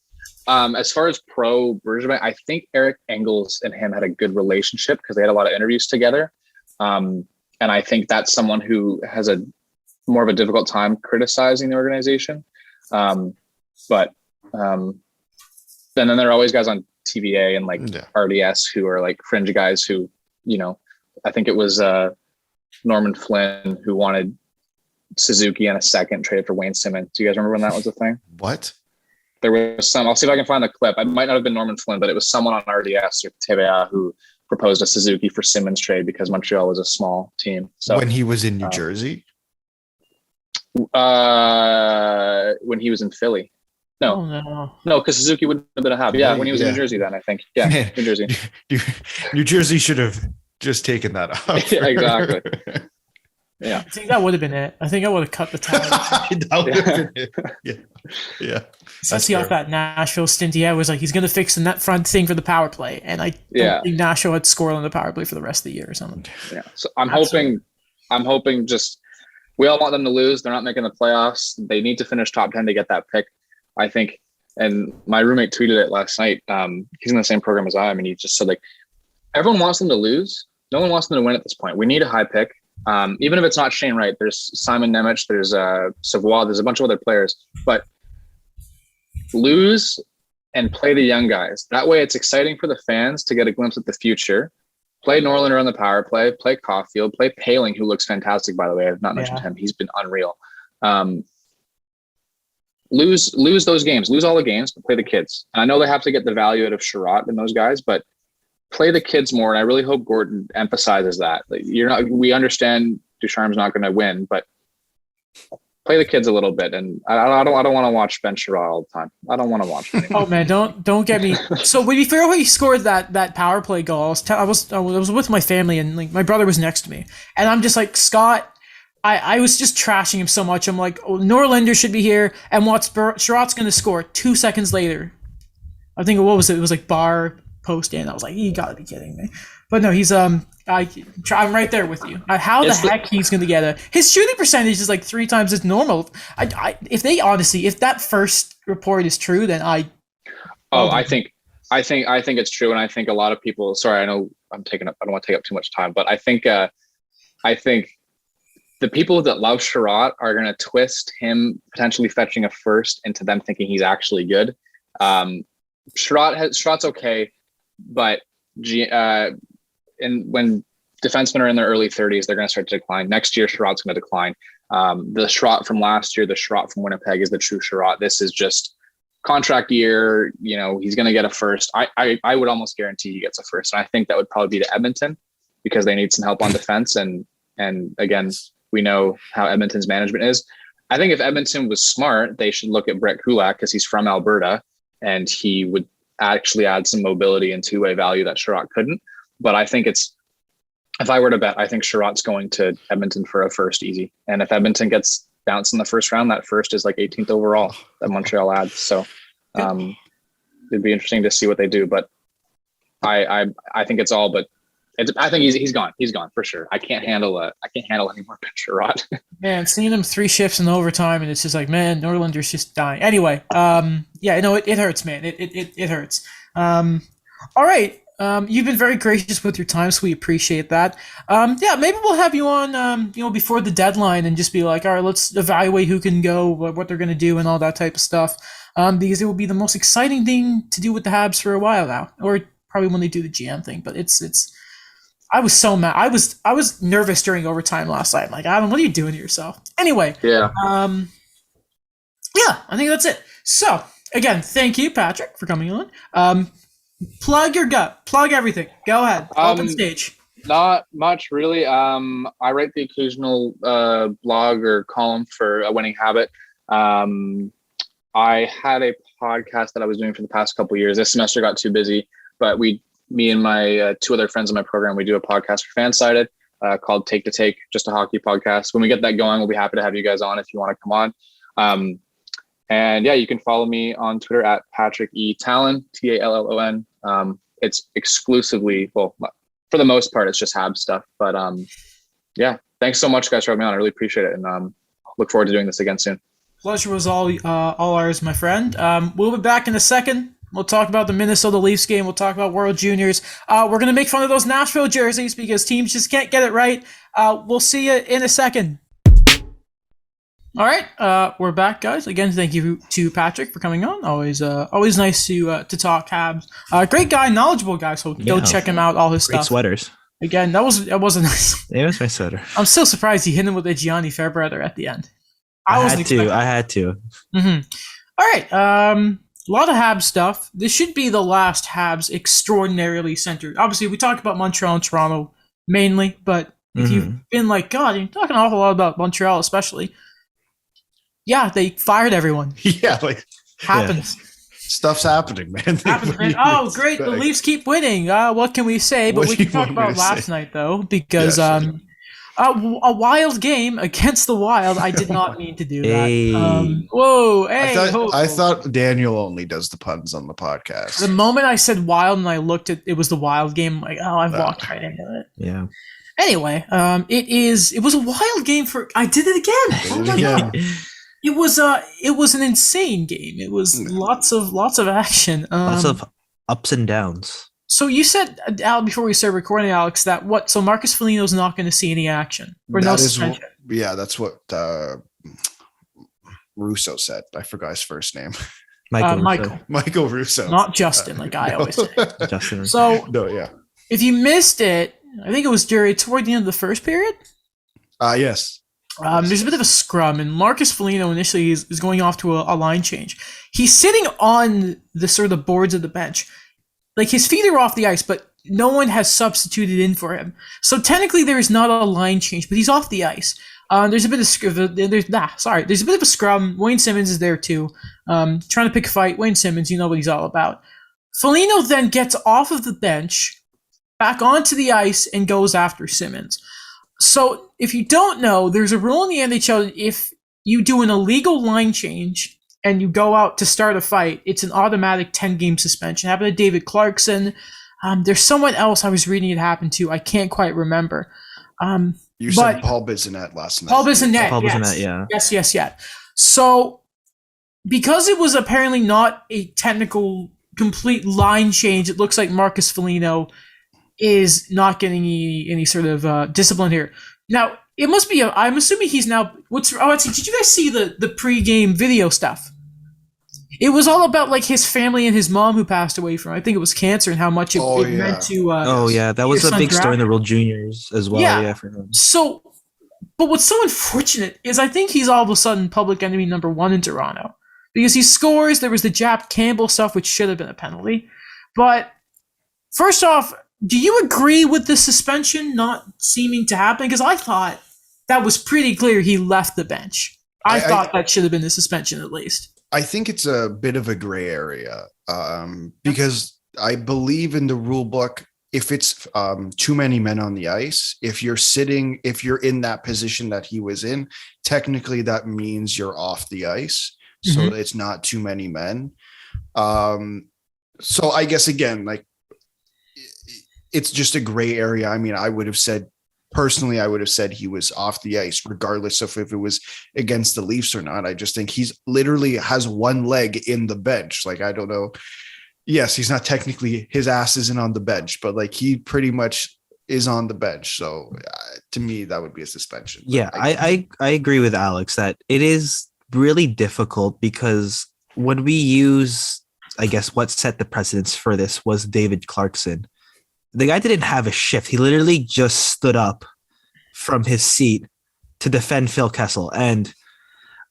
As far as pro Bergevin, I think Eric Engels and him had a good relationship because they had a lot of interviews together. And I think that's someone who has a more of a difficult time criticizing the organization. But then there are always guys on TVA and like RDS who are like fringe guys who, you know, I think it was Norman Flynn who wanted Suzuki and a second traded for Wayne Simmons. Do you guys remember when that was a thing? What? There was some, I'll see if I can find the clip. It might not have been Norman Flynn, but it was someone on RDS or TVA who proposed a Suzuki for Simmons trade because Montreal was a small team. So when he was in New Jersey? When he was in Philly. No, because Suzuki wouldn't have been a Hab. Yeah, when he was in New Jersey then, I think. Yeah, man, New Jersey. New Jersey should have just taken that off. Yeah, exactly. Yeah. I think that would have been it. I think I would have cut the tie. That would have been it. Yeah. Since he off that Nashville stint, he was like, he's going to fix the net front thing for the power play. And I don't think Nashville had scored on the power play for the rest of the year or something. Yeah. So I'm hoping just, we all want them to lose. They're not making the playoffs. They need to finish top 10 to get that pick, I think. And my roommate tweeted it last night. He's in the same program as I am. And he just said, like, everyone wants them to lose. No one wants them to win at this point. We need a high pick. Even if it's not Shane Wright, there's Simon Nemec, there's Savoie, there's a bunch of other players, but lose and play the young guys. That way it's exciting for the fans to get a glimpse at the future. Play Norlinder on the power play, play Caulfield, play Paling, who looks fantastic, by the way. I've not mentioned him. He's been unreal. Lose those games, lose all the games, but play the kids. And I know they have to get the value out of Sherratt and those guys, but play the kids more, and I really hope Gordon emphasizes that. Like, we understand Ducharme's not going to win, but play the kids a little bit. And I don't want to watch Ben Sherratt all the time. I don't want to watch him anymore. Oh man, don't get me. So when you figure out when he scored that power play goal, I was with my family, and like my brother was next to me, and I'm just like, Scott, I was just trashing him so much. I'm like, oh, Norlinder should be here, and Sherratt's going to score 2 seconds later. I think, what was it? It was like bar post in. I was like, you gotta be kidding me. But no, he's I'm right there with you. How the heck he's gonna get it? His shooting percentage is like 3 times as normal. If that first report is true, then I think it's true, and I think a lot of people. Sorry, I know I'm taking up. I don't want to take up too much time, but I think the people that love Sherratt are gonna twist him potentially fetching a first into them thinking he's actually good. Sherratt's okay. But when defensemen are in their early 30s, they're going to start to decline. Next year, Sherratt's going to decline. The Sherratt from last year, the Sherratt from Winnipeg is the true Sherratt. This is just contract year. You know, he's going to get a first. I would almost guarantee he gets a first. And I think that would probably be to Edmonton because they need some help on defense. And again, we know how Edmonton's management is. I think if Edmonton was smart, they should look at Brett Kulak because he's from Alberta and he would actually add some mobility and two-way value that Sherratt couldn't. But I think if I were to bet, I think Sherratt's going to Edmonton for a first easy. And if Edmonton gets bounced in the first round, that first is like 18th overall that Montreal adds. So it'd be interesting to see what they do. But I think it's all, but I think he's gone. He's gone for sure. I can't handle any more Ben Sherratt. Man, seeing him 3 shifts in overtime, and it's just like, man, Norlinder's just dying. Anyway, it hurts, man. It hurts. All right. You've been very gracious with your time, so we appreciate that. Maybe we'll have you on, before the deadline and just be like, all right, let's evaluate who can go, what they're going to do, and all that type of stuff. Because it will be the most exciting thing to do with the Habs for a while now, or probably when they do the GM thing. But it's. I was so mad. I was nervous during overtime last night. I'm like, Adam, what are you doing to yourself? Anyway. Yeah. Yeah, I think that's it. So again, thank you, Patrick, for coming on. Plug your gut. Plug everything. Go ahead. Open stage. Not much, really. I write the occasional blog or column for A Winning Habit. I had a podcast that I was doing for the past couple of years. This semester got too busy, but me and my two other friends in my program, we do a podcast for Fansided called Take to Take, just a hockey podcast. When we get that going, we'll be happy to have you guys on if you want to come on. And yeah, you can follow me on Twitter at Patrick E. Tallon, Tallon. It's exclusively, well, for the most part, it's just Habs stuff. But yeah, thanks so much, guys, for having me on. I really appreciate it, and look forward to doing this again soon. Pleasure was all ours, my friend. We'll be back in a second. We'll talk about the Minnesota Leafs game. We'll talk about World Juniors. We're going to make fun of those Nashville jerseys because teams just can't get it right. We'll see you in a second. All right, we're back, guys. Again, thank you to Patrick for coming on. Always nice to talk Habs. Great guy, knowledgeable guy. So go check him out. All his Great stuff. Sweaters. Again, that was nice. It was my sweater. I'm still surprised he hit him with a Gianni Fairbrother at the end. I had to. Mm-hmm. All right. A lot of Habs stuff. This should be the last Habs extraordinarily centered. Obviously, we talked about Montreal and Toronto mainly, but if you've been like, God, you're talking an awful lot about Montreal, especially. Yeah, they fired everyone. Yeah, like happens. Yeah. Stuff's happening, man. Oh, great! The Leafs keep winning. What can we say? But we can talk about last night, though, because a wild game against the Wild. I did not mean to do that. Whoa! Hey! I thought Daniel only does the puns on the podcast. The moment I said Wild and I looked at it was the Wild game. I'm like, oh, I've walked right into it. Yeah. Anyway, it was a wild game for. I did it again. Oh my god! It was an insane game. It was lots of action. Lots of ups and downs. So you said, Al, before we started recording, Alex, that so Marcus Foligno's not going to see any action or no suspension. Yeah, that's what Russo said. I forgot his first name. Michael Russo. Not Justin, like I always say. Justin. So yeah. If you missed it, I think it was toward the end of the first period. Yes. There's a bit of a scrum, and Marcus Foligno initially is going off to a line change. He's sitting on the sort of the boards of the bench. Like, his feet are off the ice, but no one has substituted in for him. So technically there is not a line change, but he's off the ice. There's a bit of a scrum. Wayne Simmons is there too. Trying to pick a fight. Wayne Simmons, you know what he's all about. Foligno then gets off of the bench, back onto the ice, and goes after Simmons. So, if you don't know, there's a rule in the NHL that if you do an illegal line change and you go out to start a fight, it's an automatic 10-game suspension. It happened to David Clarkson. There's someone else I was reading it happened to. I can't quite remember. You said Paul Bissonnette last night. Paul Bissonnette, yeah. Yes. So, because it was apparently not a technical, complete line change, it looks like Marcus Foligno is not getting any sort of discipline here. Now, it must be. I'm assuming he's now. Did you guys see the pre-game video stuff? It was all about like his family and his mom who passed away from, I think it was cancer, and how much it meant to. That was a big story in the World Juniors as well. Yeah, for him. So, but what's so unfortunate is I think he's all of a sudden public enemy number one in Toronto because he scores. There was the Jap Campbell stuff, which should have been a penalty, but first off, do you agree with the suspension not seeming to happen? Because I thought that was pretty clear he left the bench. I thought that should have been the suspension at least. I think it's a bit of a gray area because I believe in the rule book, if it's too many men on the ice, if you're in that position that he was in, technically that means you're off the ice. So it's not too many men. So I guess, again, like, it's just a gray area. I mean, I would have said he was off the ice, regardless of if it was against the Leafs or not. I just think he's literally has one leg in the bench. Like, I don't know. Yes, he's not technically, his ass isn't on the bench, but like he pretty much is on the bench. So to me, that would be a suspension. Yeah, I agree with Alex that it is really difficult because when we use I guess what set the precedence for this was David Clarkson. The guy didn't have a shift. He literally just stood up from his seat to defend Phil Kessel. And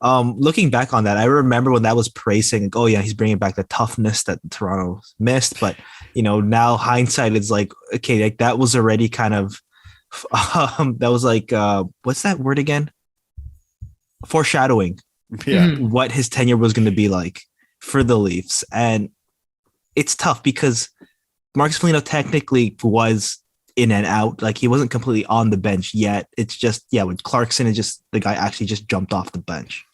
looking back on that, I remember when that was praising, like, oh yeah, he's bringing back the toughness that Toronto missed. But now hindsight is like, okay, like that was already kind of that was like what's that word again? Foreshadowing. Yeah. What his tenure was going to be like for the Leafs. And it's tough because Marcus Foligno technically was in and out. Like he wasn't completely on the bench yet. It's just, when Clarkson is just the guy actually just jumped off the bench.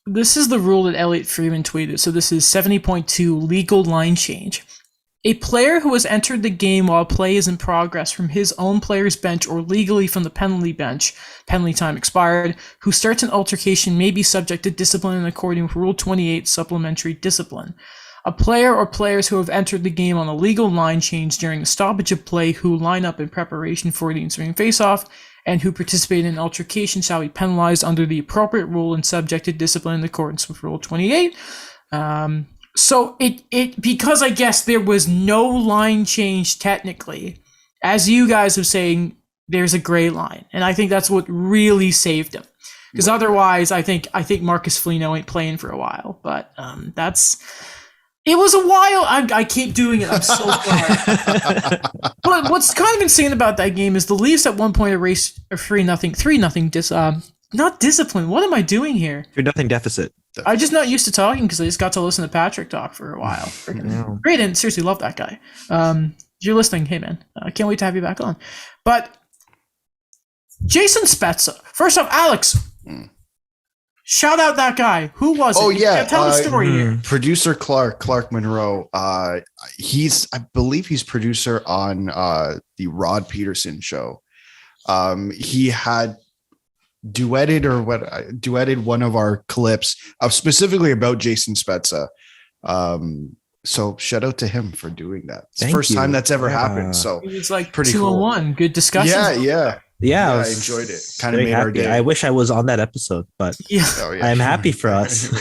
This is the rule that Elliot Freeman tweeted. So this is 70.2 legal line change. A player who has entered the game while play is in progress from his own player's bench or legally from the penalty bench, penalty time expired, who starts an altercation may be subject to discipline according with Rule 28 supplementary discipline. A player or players who have entered the game on a legal line change during a stoppage of play who line up in preparation for the ensuing face-off and who participate in an altercation shall be penalized under the appropriate rule and subject to discipline in accordance with Rule 28. So it because I guess there was no line change technically, as you guys are saying, there's a gray line, and I think that's what really saved him. Because otherwise, I think Marcus Foligno ain't playing for a while. But it was a while. I keep doing it. I'm so sorry. But what's kind of insane about that game is the Leafs at one point erased a 3-0, not discipline. What am I doing here? 3-0 deficit. I'm just not used to talking because I just got to listen to Patrick talk for a while. Great, and seriously love that guy. If you're listening, hey man, I can't wait to have you back on. But Jason Spezza, first off, Alex, shout out that guy. Who was it? Oh yeah, tell the story here. Producer Clark Monroe. I believe he's producer on the Rod Peterson show. He had duetted one of our clips specifically about Jason Spezza. So shout out to him for doing that. It's the first time that's ever happened. So It's like pretty 2-on-1. cool. Good discussion. Yeah, I enjoyed it. Kind of made happy. our day. I wish I was on that episode, but I'm happy for us.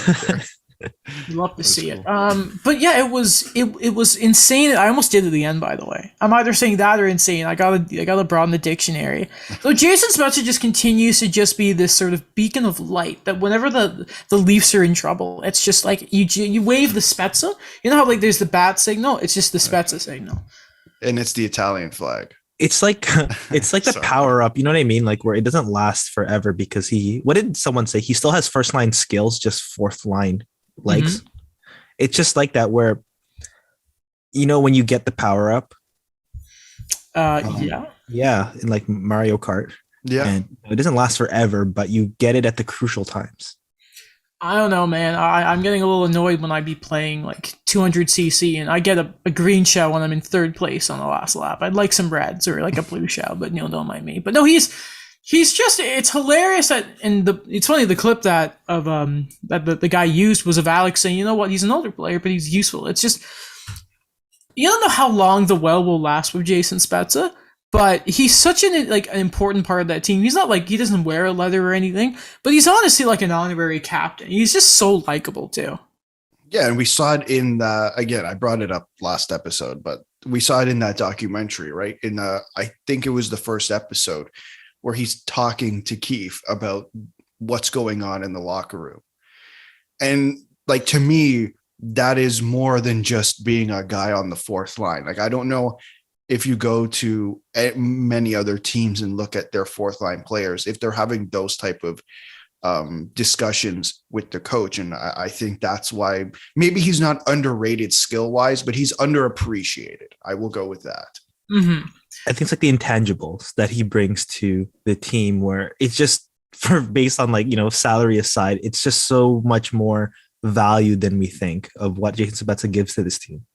Love to see it. But yeah, it was insane. I almost did at the end, by the way. I'm either saying that or insane. I gotta broaden the dictionary. So Jason Spezza just continues to just be this sort of beacon of light that whenever the Leafs are in trouble, it's just like you wave the Spezza. You know how like there's the bat signal? It's just the Spezza signal. And it's the Italian flag. It's like the power up, you know what I mean? Like where it doesn't last forever because what did someone say? He still has first line skills, just fourth line legs. It's just like that where when you get the power up. Yeah, in like Mario Kart. Yeah. And it doesn't last forever, but you get it at the crucial times. I don't know, man. I'm getting a little annoyed when I be playing like 200cc and I get a green shell when I'm in third place on the last lap. I'd like some reds or like a blue shell, but don't mind me. But no, he's just, it's hilarious that it's funny, the clip that the guy used was of Alex saying, you know what, he's an older player, but he's useful. It's just, you don't know how long the well will last with Jason Spezza, but he's such an important part of that team. He's not like, he doesn't wear a leather or anything, but he's honestly like an honorary captain. He's just so likable too. Yeah, and we saw it in again, I brought it up last episode, but we saw it in that documentary, right? I think it was the first episode where he's talking to Keefe about what's going on in the locker room. And like, to me, that is more than just being a guy on the fourth line. Like, I don't know if you go to many other teams and look at their fourth line players, if they're having those type of discussions with the coach. And I think that's why maybe he's not underrated skill wise, but he's underappreciated. I will go with that. Mm-hmm. I think it's like the intangibles that he brings to the team where it's just based on like, salary aside, it's just so much more value than we think of what Jason Spezza gives to this team.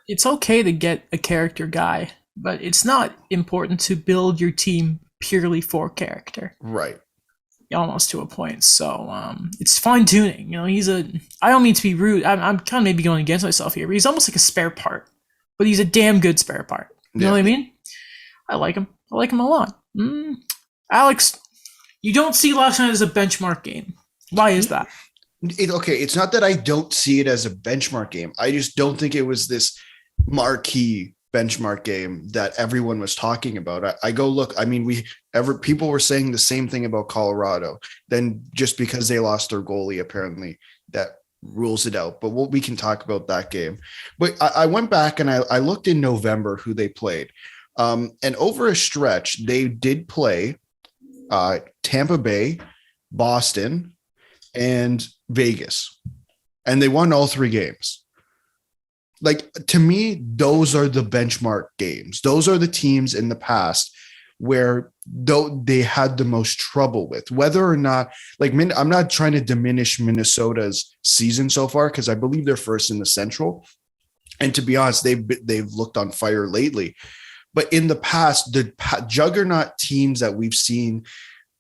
It's okay to get a character guy, but it's not important to build your team purely for character. Right. Almost to a point. So it's fine tuning. I don't mean to be rude. I'm kind of maybe going against myself here, but he's almost like a spare part, but he's a damn good spare part. You know what I mean? I like him. I like him a lot. Alex, you don't see last night as a benchmark game. Why is that? It's not that I don't see it as a benchmark game. I just don't think it was this marquee benchmark game that everyone was talking about. I go look. I mean, people were saying the same thing about Colorado. Then just because they lost their goalie, apparently that rules it out. But we can talk about that game. But I went back and I looked in November who they played, and over a stretch they did play Tampa Bay, Boston, and Vegas, and they won all 3 games. Like, to me, those are the benchmark games. Those are the teams in the past where they had the most trouble with, whether or not, like, I'm not trying to diminish Minnesota's season so far, because I believe they're first in the Central, and to be honest, they've looked on fire lately. But in the past, the juggernaut teams that we've seen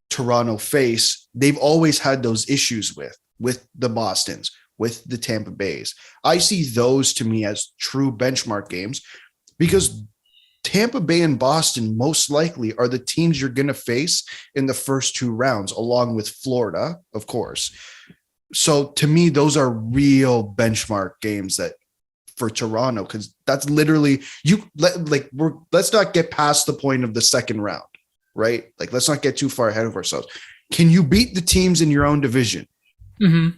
Toronto face, they've always had those issues with the Bostons, with the Tampa Bays. I see those to me as true benchmark games, because Tampa Bay and Boston most likely are the teams you're going to face in the first 2 rounds, along with Florida, of course. So to me, those are real benchmark games that for Toronto, because that's literally let's not get past the point of the second round. Right? Like, let's not get too far ahead of ourselves. Can you beat the teams in your own division? Mm-hmm.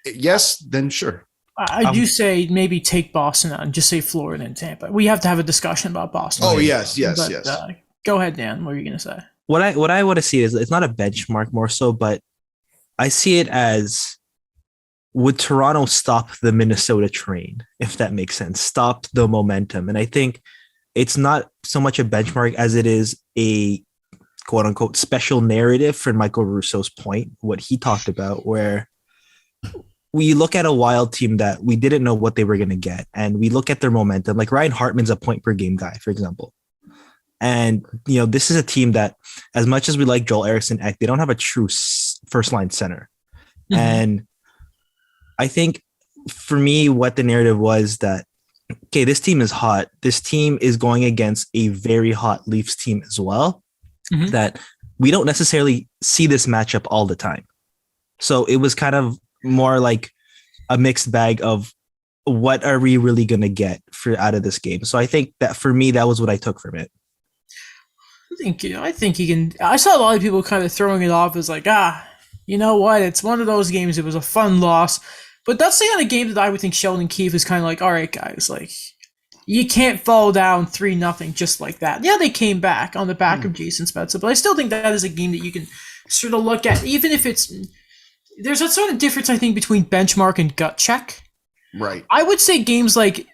Yes, then sure. I do say maybe take Boston out and just say Florida and Tampa. We have to have a discussion about Boston. Oh, yes. Go ahead, Dan. What are you going to say? What I want to see is, it's not a benchmark more so, but I see it as, would Toronto stop the Minnesota train, if that makes sense? Stop the momentum. And I think it's not so much a benchmark as it is a quote unquote special narrative for Michael Russo's point, what he talked about, where we look at a Wild team that we didn't know what they were going to get. And we look at their momentum, like Ryan Hartman's a point per game guy, for example. And, this is a team that, as much as we like Joel Eriksson Ek, they don't have a true first line center. Mm-hmm. And I think for me, what the narrative was that, okay, this team is hot. This team is going against a very hot Leafs team as well. Mm-hmm. That we don't necessarily see this matchup all the time. So it was kind of more like a mixed bag of what are we really going to get out of this game. So I think that for me, that was what I took from it. I think you can. I saw a lot of people kind of throwing it off as like, you know what? It's one of those games. It was a fun loss. But that's the kind of game that I would think Sheldon Keefe is kind of like, all right, guys, like, you can't fall down 3-0 just like that. Yeah, they came back on the back of Jason Spezza, but I still think that is a game that you can sort of look at, even if there's a sort of difference, I think, between benchmark and gut check. Right. I would say games like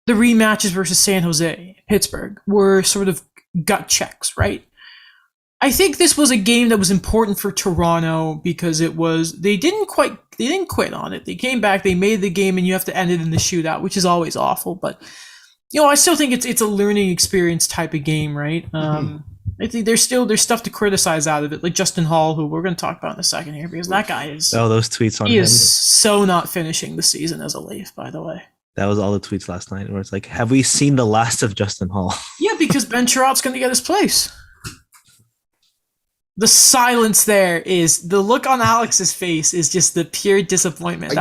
the rematches versus San Jose, Pittsburgh, were sort of gut checks, right? I think this was a game that was important for Toronto because they didn't quit on it. They came back, they made the game, and you have to end it in the shootout, which is always awful. But, I still think it's a learning experience type of game, right? I think there's stuff to criticize out of it, like Justin Hall, who we're going to talk about in a second here, because that guy is... Oh, those tweets on him. He is so not finishing the season as a Leaf, by the way. That was all the tweets last night, where it's like, have we seen the last of Justin Hall? Yeah, because Ben Chirot's going to get his place. The silence there is, the look on Alex's face is just the pure disappointment.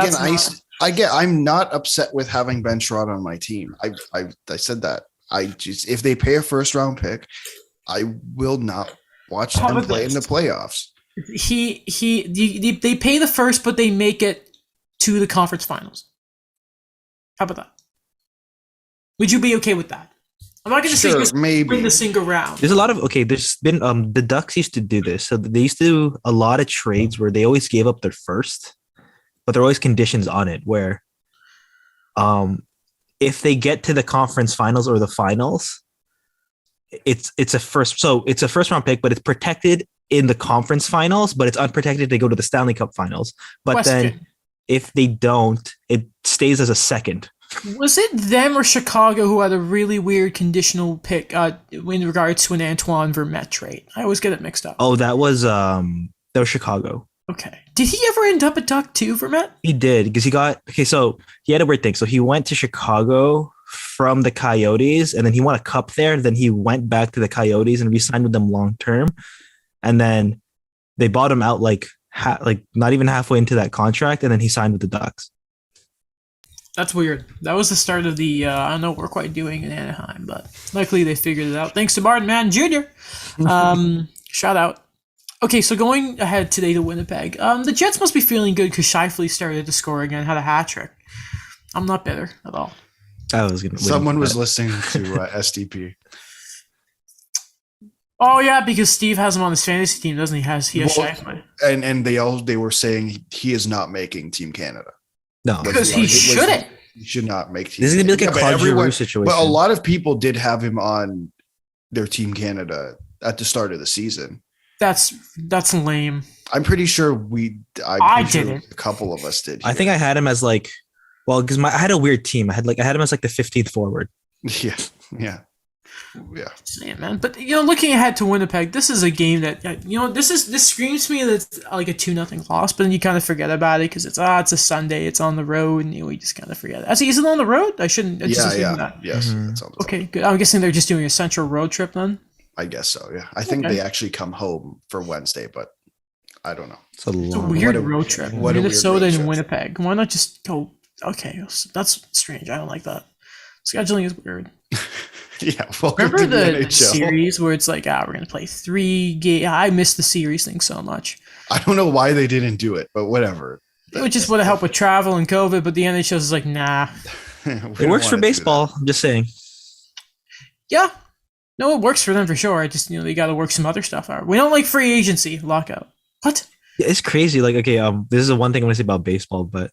Again, I'm not upset with having Ben Sherrod on my team. I said that. If they pay a first round pick, I will not watch them play in the playoffs. They pay the first, but they make it to the conference finals. How about that? Would you be okay with that? I'm not going to say just win the single round. There's a lot of, there's been, the Ducks used to do this. So they used to do a lot of trades where they always gave up their first, but there are always conditions on it where if they get to the conference finals or the finals, it's a first round pick, but it's protected in the conference finals, but it's unprotected to go to the Stanley Cup finals. But then if they don't, it stays as a second. Was it them or Chicago who had a really weird conditional pick in regards to an Antoine Vermette trade? I always get it mixed up. Oh, that was Chicago. Okay. Did he ever end up a Duck too, Vermette? He did, because so he had a weird thing. So he went to Chicago from the Coyotes, and then he won a cup there. Then he went back to the Coyotes and re-signed with them long term. And then they bought him out like like not even halfway into that contract, and then he signed with the Ducks. That's weird. That was the start of the I don't know what we're quite doing in Anaheim, but luckily they figured it out. Thanks to Martin Madden Jr. Shout out. Okay, so going ahead today to Winnipeg. The Jets must be feeling good because Scheifele started to score again, had a hat trick. I'm not bitter at all. Someone was listening to STP. Oh yeah, because Steve has him on his fantasy team, doesn't he? He has Scheifele. And they were saying he is not making Team Canada. No, because he shouldn't. He should not make Team. This is gonna be like a Claude Giroux situation. But a lot of people did have him on their Team Canada at the start of the season. That's lame. I'm pretty sure I didn't. A couple of us did. I think I had him as because I had a weird team. I had him as like the 15th forward. Yeah. Yeah, man. But looking ahead to Winnipeg, this is a game that this screams to me that it's like a 2-0 loss. But then you kind of forget about it because it's a Sunday, it's on the road, and we just kind of forget it. Actually, is it on the road? I shouldn't. Yes. Mm-hmm. It's on the road. Okay, good. I'm guessing they're just doing a central road trip then. I guess so. Yeah, I think they actually come home for Wednesday, but I don't know. It's a weird road trip. Minnesota and Winnipeg. Why not just go? Okay, that's strange. I don't like that. Scheduling is weird. Yeah, remember the series where it's like, we're gonna play 3 games. I miss the series thing so much. I don't know why they didn't do it, but whatever. It just would have helped with travel and COVID, but the NHL is like, nah. It works for baseball. I'm just saying. Yeah, no, it works for them for sure. I just they got to work some other stuff out. We don't like free agency lockout. What? Yeah, it's crazy. Like, okay, this is the one thing I want to say about baseball, but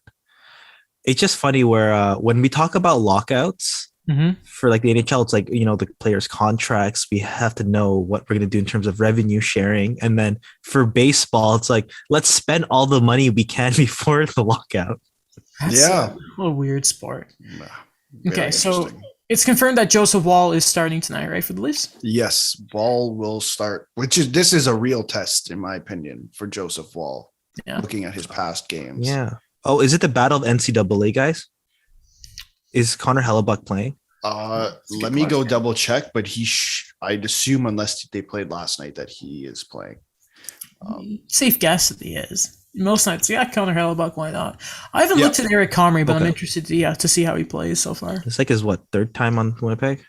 it's just funny where when we talk about lockouts. Mm-hmm. For like the NHL, it's like, the players' contracts, we have to know what we're going to do in terms of revenue sharing. And then for baseball, it's like, let's spend all the money we can before the lockout. That's a weird sport. Okay, so it's confirmed that Joseph Woll is starting tonight, right, for the Leafs? Yes, Woll will start, this is a real test, in my opinion, for Joseph Woll, looking at his past games. Yeah. Oh, is it the battle of NCAA, guys? Is Connor Hellebuck playing? Let me go double check, but I'd assume unless they played last night that he is playing. Safe guess that he is. Most nights, Connor Hellebuck, why not? I haven't looked at Eric Comrie, but I'm interested to see how he plays so far. It's like his third time on Winnipeg?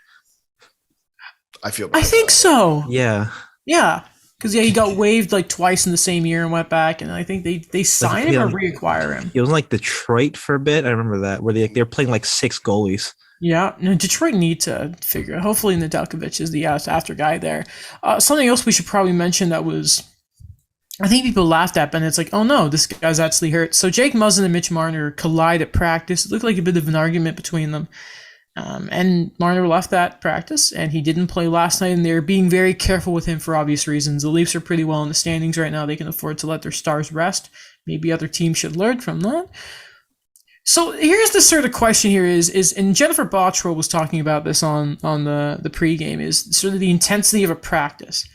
I feel bad. I think so. Yeah. Yeah. Because he got waived like twice in the same year and went back, and I think they sign him or reacquire him. He was in like Detroit for a bit. I remember that where they're playing like 6 goalies. Yeah, no, Detroit need to figure it. Hopefully, Nedeljkovic is the after guy there. Something else we should probably mention that was, I think people laughed at, but it's like, oh no, this guy's actually hurt. So Jake Muzzin and Mitch Marner collide at practice. It looked like a bit of an argument between them. And Marner left that practice, and he didn't play last night, and they're being very careful with him for obvious reasons. The Leafs are pretty well in the standings right now. They can afford to let their stars rest. Maybe other teams should learn from that. So here's the sort of question here is and Jennifer Bottrell was talking about this on the pregame, is sort of the intensity of a practice.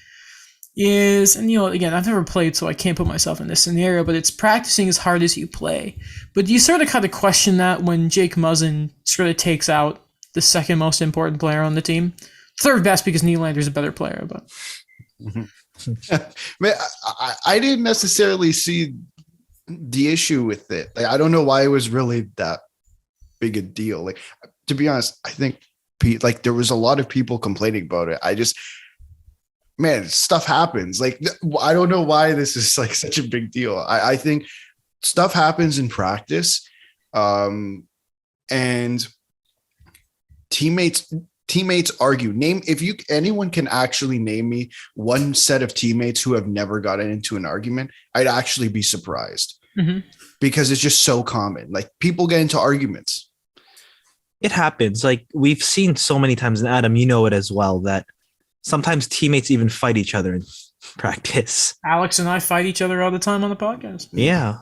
And again, I've never played, so I can't put myself in this scenario, but it's practicing as hard as you play. But you sort of kind of question that when Jake Muzzin sort of takes out the second most important player on the team. Third best because Nylander's a better player, but Man, I didn't necessarily see the issue with it. Like, I don't know why it was really that big a deal. Like, to be honest, I think there was a lot of people complaining about it. Stuff happens. Like, I don't know why this is like such a big deal. I think stuff happens in practice, and teammates argue. Anyone can actually name me one set of teammates who have never gotten into an argument, I'd actually be surprised, because it's just so common. Like, people get into arguments. It happens. Like, we've seen so many times, and Adam, you know it as well, that sometimes teammates even fight each other in practice. Alex and I fight each other all the time on the podcast. Yeah.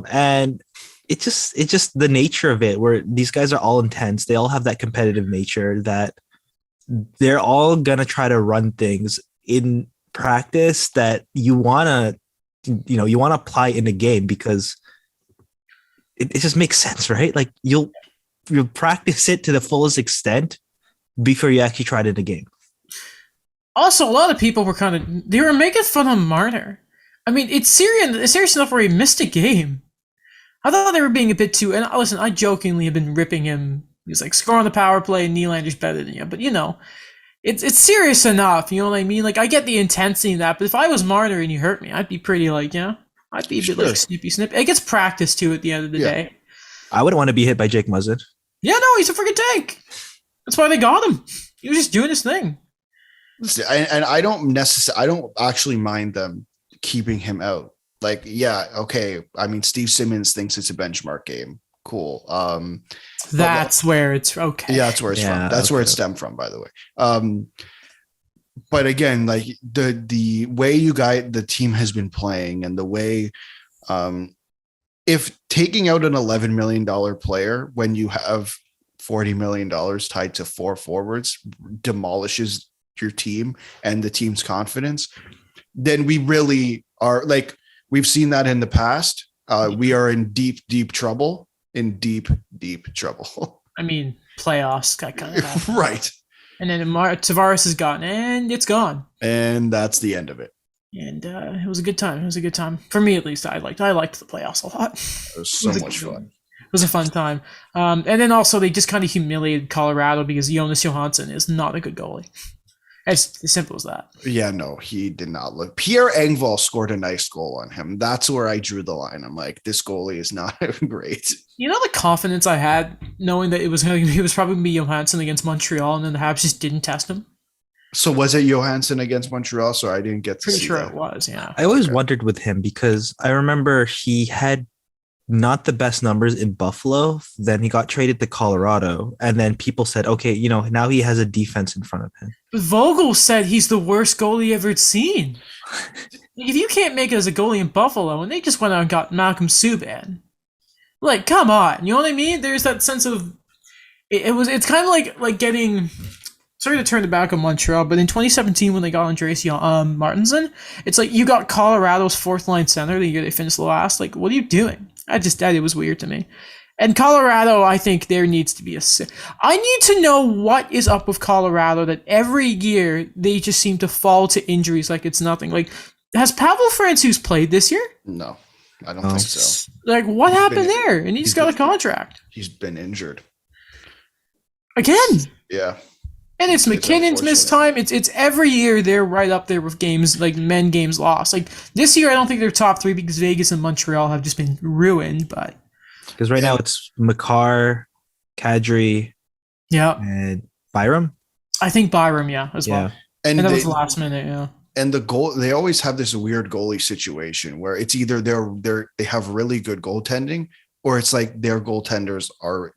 And it's just the nature of it, where these guys are all intense. They all have that competitive nature that they're all going to try to run things in practice that you want to apply in a game, because it just makes sense, right? Like, you'll practice it to the fullest extent before you actually try it in a game. Also, a lot of people were they were making fun of Marner. I mean, it's serious enough where he missed a game. I thought they were being a bit too. And listen, I jokingly have been ripping him. He's like, score on the power play, Nylander's better than you. But it's serious enough. You know what I mean? Like, I get the intensity in that. But if I was Marner and you hurt me, I'd be pretty like, I'd be a bit like snippy snip. It gets practice too at the end of the day. I wouldn't want to be hit by Jake Muzzin. Yeah, no, he's a freaking tank. That's why they got him. He was just doing his thing. And I don't actually mind them keeping him out. Like, yeah, okay. I mean, Steve Simmons thinks it's a benchmark game. Cool. That's where it's okay. Yeah, that's where it's from. That's where it stemmed from, by the way. But again, like the way the team has been playing and the way, if taking out an $11 million player when you have $40 million tied to 4 forwards demolishes your team and the team's confidence, then we really are like, we've seen that in the past. We are in deep trouble. In deep trouble. I mean, playoffs got kind of right. And then Tavares is gone, and it's gone. And that's the end of it. And it was a good time. It was a good time for me, at least. I liked the playoffs a lot. It was so much fun. It was a fun time. And then also they just kind of humiliated Colorado because Jonas Johansson is not a good goalie. It's as simple as that. Yeah, no, he did not look. Pierre Engvall scored a nice goal on him. That's where I drew the line. I'm like, this goalie is not great. You know the confidence I had knowing that it was probably going to be Johansson against Montreal, and then the Habs just didn't test him. So was it Johansson against Montreal? So I didn't get to see Pretty sure that. it was, yeah. I always wondered with him because I remember he had not the best numbers in Buffalo. Then he got traded to Colorado, and then people said, okay, now he has a defense in front of him. But Vogel said he's the worst goalie ever seen. If you can't make it as a goalie in Buffalo, and they just went out and got Malcolm Subban, like, come on, you know what I mean? There's that sense of it's kind of like getting. Sorry to turn it back on Montreal, but in 2017 when they got Andreas Martinson, it's like you got Colorado's 4th line center the year they finished last. Like, what are you doing? It was weird to me. And Colorado, I think there needs to be I need to know what is up with Colorado that every year they just seem to fall to injuries like it's nothing. Like, has Pavel Francouz played this year? No, I don't think so. Like, what happened there? And he's got a contract. He's been injured. Again? Yeah. And it's McKinnon's missed time. It's every year they're right up there with games, like men games lost. Like this year, I don't think they're top 3 because Vegas and Montreal have just been ruined. But because right now it's Makar, Kadri, and Byram. I think Byram, as well. And that was the last minute, And the goal, they always have this weird goalie situation where it's either they have really good goaltending or it's like their goaltenders are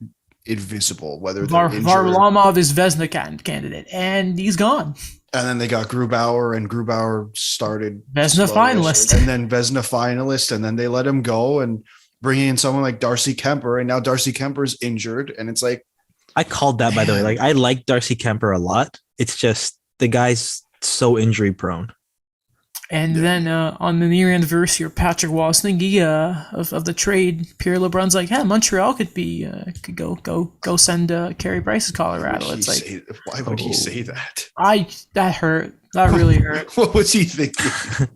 invisible, whether they're injured. Varlamov is Vezina candidate, and he's gone. And then they got Grubauer, and Grubauer started Vezina finalist. And then Vezina finalist, and then they let him go and bring in someone like Darcy Kemper, and now Darcy Kemper's injured, and it's like... I called that, by the way. Like, I like Darcy Kemper a lot. It's just the guy's so injury prone. And then on the near anniversary of Patrick Wozniacki of the trade, Pierre LeBrun's like, "Yeah, Montreal could go send Carey Price to Colorado." It's like, why would he say that? That hurt. That really hurt. What was he thinking?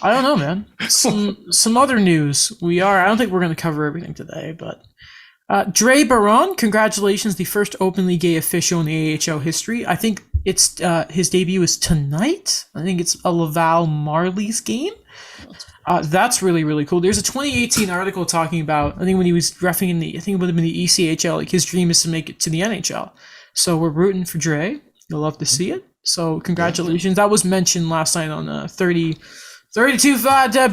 I don't know, man. Some other news. I don't think we're going to cover everything today, but Dre Baron, congratulations, the first openly gay official in the AHL history. I think it's his debut is tonight. I think it's a Laval Marlies game. That's really, really cool. There's a 2018 article talking about, I think when he was reffing I think it would have been the ECHL, like his dream is to make it to the NHL. So we're rooting for Dre. You'll love to see it. So congratulations. That was mentioned last night on 32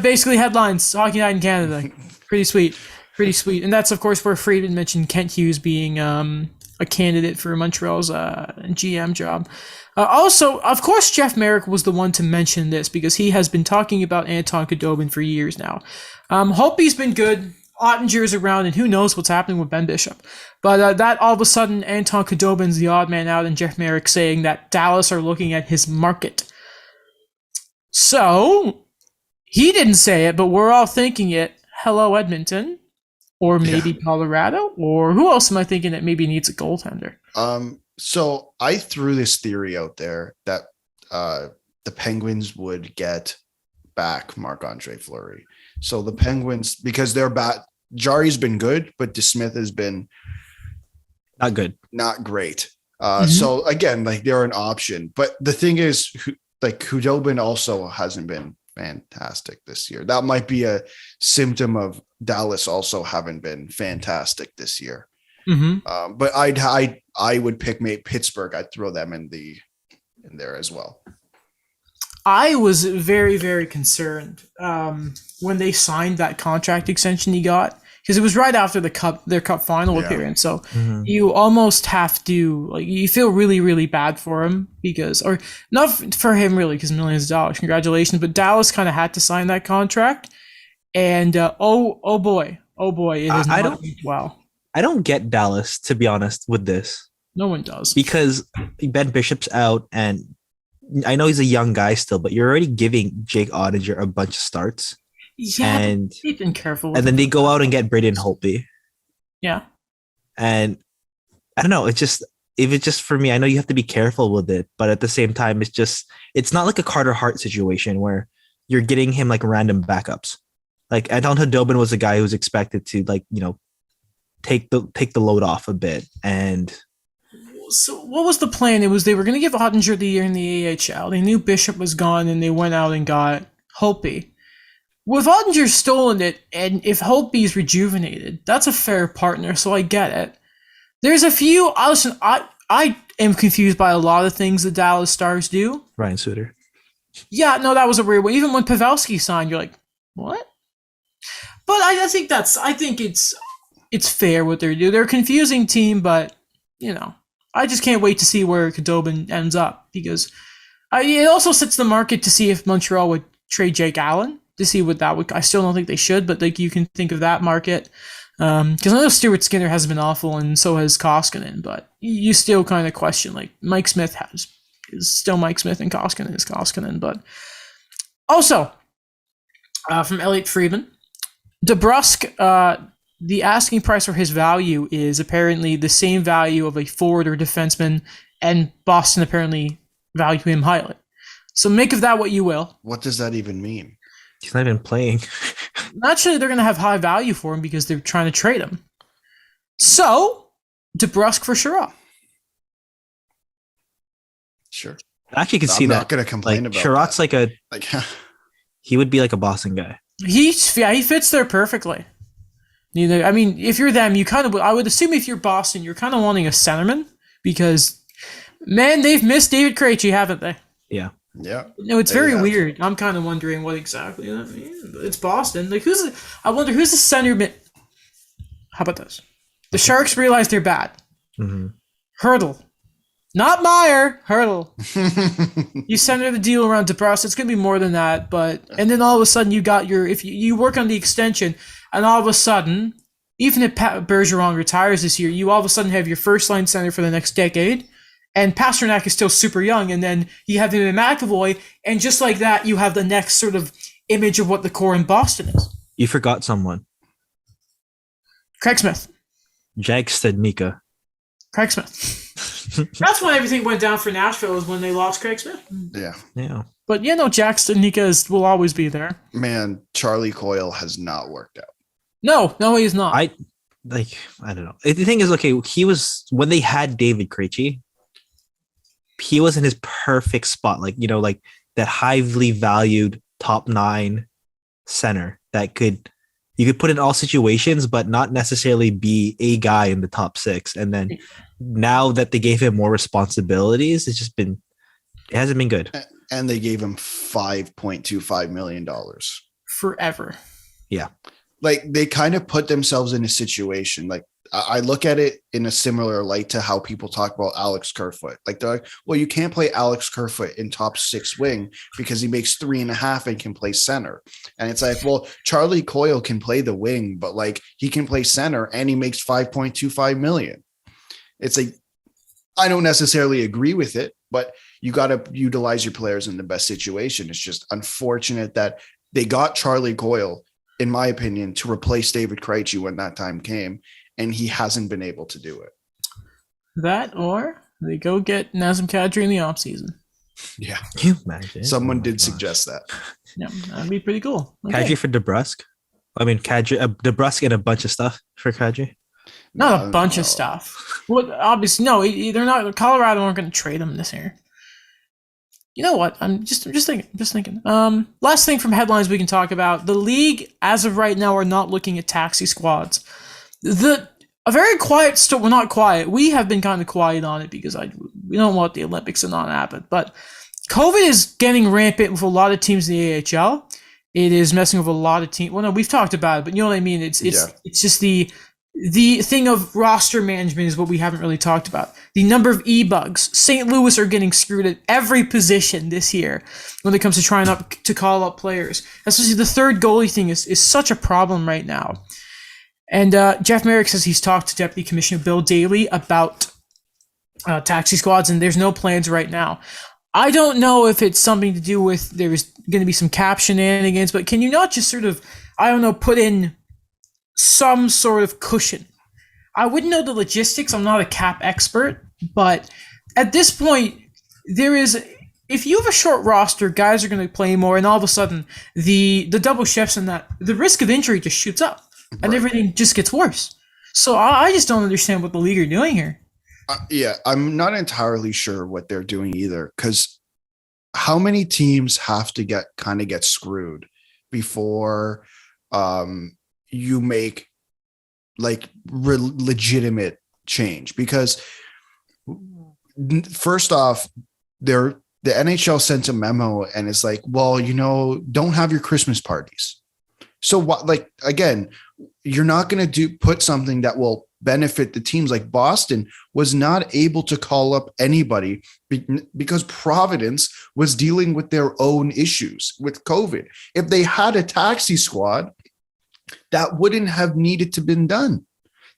basically headlines, Hockey Night in Canada. Pretty sweet. And that's, of course, where Friedman mentioned Kent Hughes being a candidate for Montreal's GM job. Also, of course, Jeff Merrick was the one to mention this because he has been talking about Anton Khudobin for years now. Hope he's been good. Ottinger's around, and who knows what's happening with Ben Bishop. But that all of a sudden, Anton Khudobin's the odd man out, and Jeff Merrick saying that Dallas are looking at his market. So, he didn't say it, but we're all thinking it. Hello, Edmonton. Or maybe Colorado, or who else am I thinking that maybe needs a goaltender? So I threw this theory out there that the Penguins would get back Marc-Andre Fleury. So the Penguins, because they're bad, Jari's been good, but DeSmith has been not good, not great. So again, like they're an option, but the thing is, like Khudobin also hasn't been fantastic this year. That might be a symptom of Dallas also haven't been fantastic this year. But I would pick Pittsburgh. I'd throw them in there as well. I was very, very concerned when they signed that contract extension he got, because it was right after their cup final appearance. So you almost have to, like, you feel really, really bad for him or not for him really, because millions of dollars, congratulations. But Dallas kind of had to sign that contract, and oh boy, it is not well. I don't get Dallas, to be honest, with this. No one does, because Ben Bishop's out, and I know he's a young guy still, but you're already giving Jake Ottinger a bunch of starts. Yeah, and they've been careful. And then they go out and get Braden Holtby. Yeah. And I don't know. If it's just for me, I know you have to be careful with it, but at the same time, it's not like a Carter Hart situation where you're getting him like random backups. Like Anton Khudobin was a guy who was expected to, like, you know, take the load off a bit. And so what was the plan? It was they were going to give Ottinger the year in the AHL. They knew Bishop was gone, and they went out and got Holtby. With Ottinger stolen it, and if Holtby's rejuvenated, that's a fair partner, so I get it. There's a few. Listen, I am confused by a lot of things the Dallas Stars do. Ryan Suter. Yeah, no, that was a weird one. Even when Pavelski signed, you're like, what? But I think it's fair what they do. They're a confusing team, but you know, I just can't wait to see where Khudobin ends up, because it also sets the market to see if Montreal would trade Jake Allen, to see what that would. I still don't think they should, but like you can think of that market, because I know Stuart Skinner has been awful, and so has Koskinen, but you still kind of question, like, Mike Smith is still Mike Smith, and Koskinen is Koskinen. But also from Elliot Friedman, DeBrusk, the asking price for his value is apparently the same value of a forward or defenseman, and Boston apparently value him highly. So make of that what you will. What does that even mean? He's not even playing. Naturally, they're going to have high value for him because they're trying to trade him. So, DeBrusk for Sherrod. Sure. I actually could see that. I'm not going to complain about Sherrod's that. He would be like a Boston guy. He fits there perfectly. I mean, if you're them, I would assume if you're Boston, you're kind of wanting a centerman, because, man, they've missed David Krejci, haven't they? Yeah. Yeah. No, it's very weird. I'm kind of wondering what exactly that means. It's Boston. Like, I wonder who's the centerman. How about this? The Sharks realize they're bad. Hurdle. Not Meyer. Hurdle. You center the deal around DeBrusk. It's going to be more than that. And then all of a sudden you got if you work on the extension, and all of a sudden, even if Pat Bergeron retires this year, you all of a sudden have your first line center for the next decade. And Pasternak is still super young, and then you have him in McAvoy, and just like that, you have the next sort of image of what the core in Boston is. You forgot someone. Craig Smith. Jag Stednika. Craig Smith. That's when everything went down for Nashville, is when they lost Craig Smith. Yeah. But Jack Stednika will always be there. Man, Charlie Coyle has not worked out. No, he's not. I don't know. The thing is, okay, he was, when they had David Krejci, he was in his perfect spot, like that highly valued top 9 center that you could put in all situations, but not necessarily be a guy in the top 6. And then now that they gave him more responsibilities, it hasn't been good. And they gave him $5.25 million forever. Yeah. Like, they kind of put themselves in a situation. Like, I look at it in a similar light to how people talk about Alex Kerfoot. Like, they're like, well, you can't play Alex Kerfoot in top 6 wing because he makes 3.5 and can play center. And it's like, well, Charlie Coyle can play the wing, but like, he can play center and he makes $5.25 million. It's like, I don't necessarily agree with it, but you got to utilize your players in the best situation. It's just unfortunate that they got Charlie Coyle, in my opinion, to replace David Krejci when that time came, and he hasn't been able to do it. That, or they go get Nazem Kadri in the offseason. Yeah. Can you imagine? Someone Oh did my gosh. suggest that. Yeah, that'd be pretty cool. Okay. Kadri for DeBrusque. I mean, Kadri, DeBrusque and a bunch of stuff for Kadri. Not a bunch of stuff. Well, obviously, no. They're not. Colorado aren't going to trade them this year. You know what? I'm just thinking. Last thing from headlines we can talk about: the league, as of right now, are not looking at taxi squads. A very quiet well, not quiet. We have been kind of quiet on it because we don't want the Olympics to not happen. But COVID is getting rampant with a lot of teams in the AHL. It is messing with a lot of teams. Well, no, we've talked about it, but you know what I mean. It's just the thing of roster management is what we haven't really talked about. The number of e-bugs. St. Louis are getting screwed at every position this year when it comes to trying to call up players. Especially the third goalie thing is such a problem right now. And Jeff Merrick says he's talked to Deputy Commissioner Bill Daly about taxi squads, and there's no plans right now. I don't know if it's something to do with there's going to be some cap shenanigans, but can you not just sort of, I don't know, put in some sort of cushion? I wouldn't know the logistics. I'm not a cap expert, but at this point, if you have a short roster, guys are going to play more, and all of a sudden, the double shifts and that, the risk of injury just shoots up, and everything just gets worse. So I just don't understand what the league are doing here. Yeah, I'm not entirely sure what they're doing either, because how many teams have to get screwed before you make like legitimate change? Because first off, the NHL sent a memo and it's like, well, don't have your Christmas parties. So what? Like, again, you're not going to put something that will benefit the teams. Like Boston was not able to call up anybody because Providence was dealing with their own issues with COVID. If they had a taxi squad, that wouldn't have needed to been done.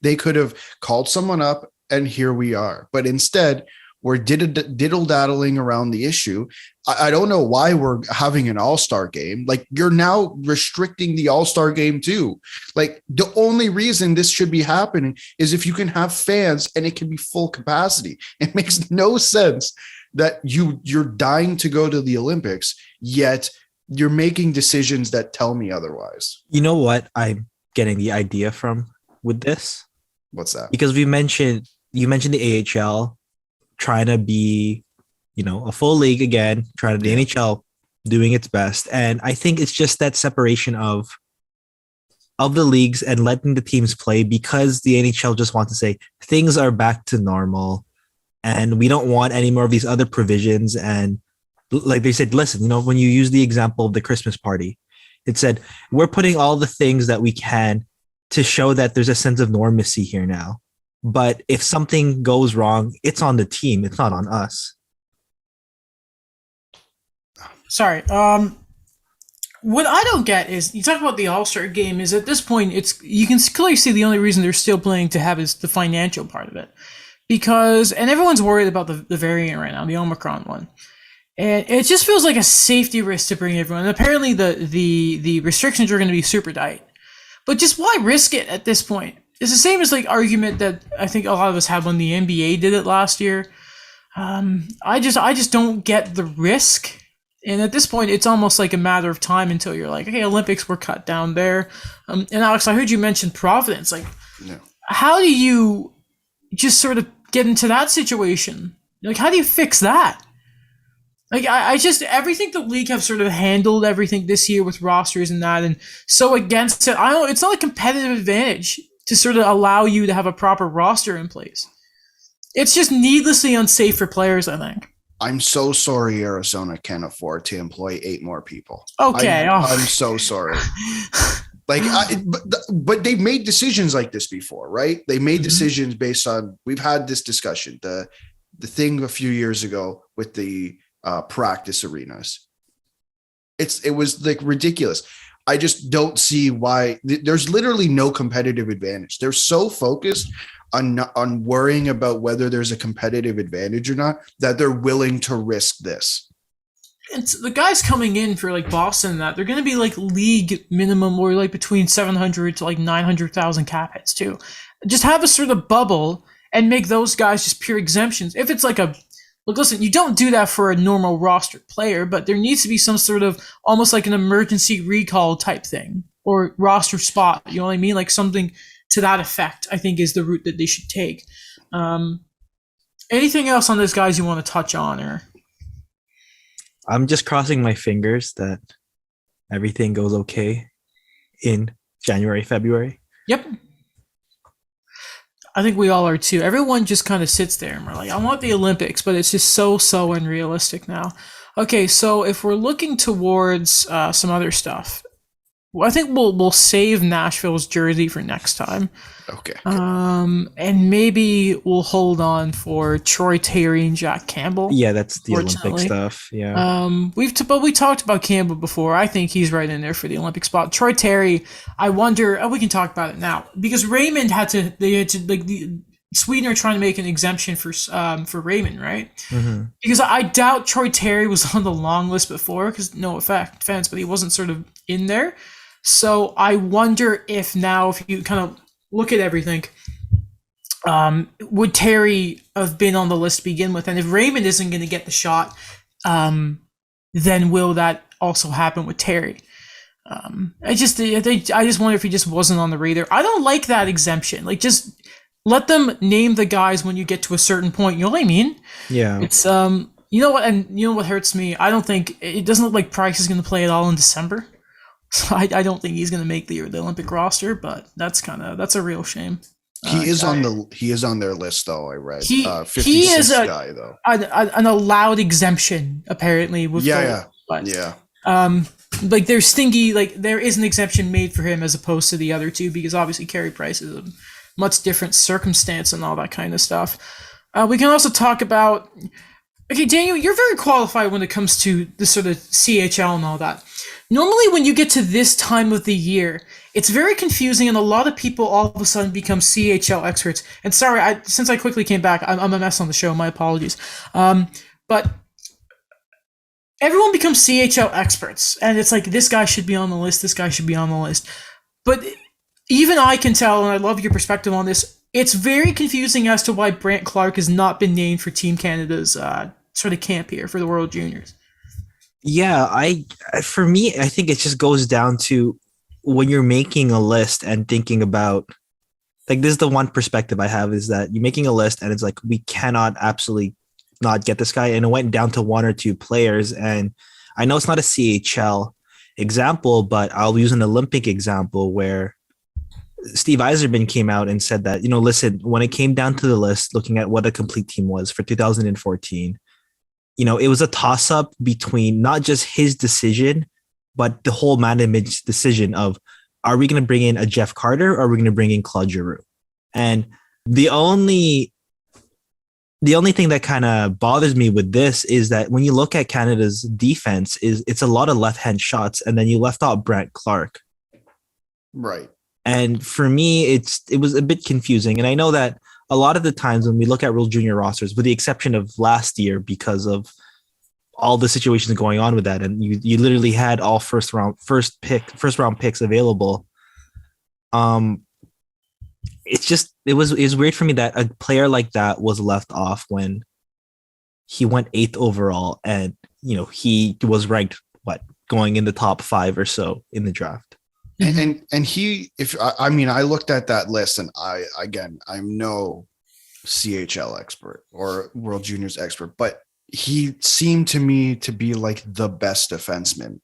They could have called someone up and here we are. But instead, we're diddle-daddling around the issue. I don't know why we're having an all-star game. Like, you're now restricting the all-star game too. Like, the only reason this should be happening is if you can have fans and it can be full capacity. It makes no sense that you're dying to go to the Olympics, yet you're making decisions that tell me otherwise. You know what I'm getting the idea from with this? What's that? Because you mentioned the AHL trying to be, a full league again, trying to the NHL doing its best. And I think it's just that separation of the leagues and letting the teams play, because the NHL just wants to say things are back to normal and we don't want any more of these other provisions. And like they said, listen, when you use the example of the Christmas party, it said, we're putting all the things that we can to show that there's a sense of normacy here now. But if something goes wrong, it's on the team. It's not on us. Sorry. What I don't get is, you talk about the All-Star game, is at this point, you can clearly see the only reason they're still playing to have is the financial part of it. And everyone's worried about the variant right now, the Omicron one. And it just feels like a safety risk to bring everyone. And apparently the restrictions are going to be super tight. But just why risk it at this point? It's the same as argument that I think a lot of us had when the NBA did it last year. I just don't get the risk. And at this point, it's almost like a matter of time until you're like, okay, Olympics were cut down there. And Alex, I heard you mention Providence. Like, how do you just sort of get into that situation? Like, how do you fix that? Like, I just, everything the league have sort of handled everything this year with rosters and that, and so against it, it's not a competitive advantage to sort of allow you to have a proper roster in place. It's just needlessly unsafe for players, I think. I'm so sorry Arizona can't afford to employ 8 more people. Okay. I'm so sorry. But they've made decisions like this before, right? They made decisions based on, we've had this discussion, the thing a few years ago with the practice arenas. It was like ridiculous. I just don't see why there's literally no competitive advantage. They're so focused on worrying about whether there's a competitive advantage or not that they're willing to risk this. It's the guys coming in for Boston, that they're going to be league minimum or between 700 to 900,000 cap hits too. Just have a sort of bubble and make those guys just pure exemptions. If it's a look, listen, you don't do that for a normal roster player, but there needs to be some sort of almost like an emergency recall type thing or roster spot. You know what I mean? Like something to that effect, I think is the route that they should take. Anything else on this, guys, you want to touch on? Or I'm just crossing my fingers that everything goes okay in January, February. Yep. I think we all are too. Everyone just kind of sits there and we're like, I want the Olympics, but it's just so unrealistic now. Okay, so if we're looking towards some other stuff, I think we'll save Nashville's jersey for next time. Okay. And maybe we'll hold on for Troy Terry and Jack Campbell. Yeah, that's the Olympic stuff. Yeah. But we talked about Campbell before. I think he's right in there for the Olympic spot. Troy Terry, I wonder. We can talk about it now because Raymond they had to like the Sweden are trying to make an exemption for Raymond, right? Mm-hmm. Because I doubt Troy Terry was on the long list before. Because no offense, but he wasn't sort of in there. So I wonder if now, if you kind of look at everything, would Terry have been on the list to begin with? And if Raymond isn't going to get the shot, then will that also happen with Terry? I just wonder if he just wasn't on the radar. I don't like that exemption. Like, just let them name the guys when you get to a certain point. You know what I mean? Yeah. It's you know what, and you know what hurts me? I don't think it doesn't look like Price is going to play at all in December. So I don't think he's going to make the Olympic roster, but that's a real shame. He is on their list though. I read he 56th is a guy though. An allowed exemption apparently. With like there's stingy, like there is an exemption made for him as opposed to the other two because obviously Carey Price is a much different circumstance and all that kind of stuff. We can also talk about. Okay, Daniel, you're very qualified when it comes to the sort of CHL and all that. Normally, when you get to this time of the year, it's very confusing, and a lot of people all of a sudden become CHL experts. And sorry, since I quickly came back, I'm a mess on the show. My apologies. But everyone becomes CHL experts, and it's like, this guy should be on the list, this guy should be on the list. But even I can tell, and I love your perspective on this, it's very confusing as to why Brant Clark has not been named for Team Canada's sort of camp here for the World Juniors. Yeah, for me, I think it just goes down to when you're making a list and thinking about, like, this is the one perspective I have, is that you're making a list and it's like, we cannot absolutely not get this guy. And it went down to one or two players. And I know it's not a CHL example, but I'll use an Olympic example where Steve Yzerman came out and said that, listen, when it came down to the list, looking at what a complete team was for 2014, it was a toss-up between not just his decision, but the whole management's decision of, are we going to bring in a Jeff Carter or are we going to bring in Claude Giroux? And the only thing that kind of bothers me with this is that when you look at Canada's defense, it's a lot of left-hand shots, and then you left out Brant Clark. Right. And for me, it was a bit confusing. And I know that a lot of the times when we look at World Junior rosters, with the exception of last year, because of all the situations going on with that, and you literally had all first round picks available. It was weird for me that a player like that was left off when he went 8th overall, and he was ranked going in the top 5 or so in the draft. And I looked at that list, and I'm no CHL expert or World Juniors expert, but he seemed to me to be like the best defenseman,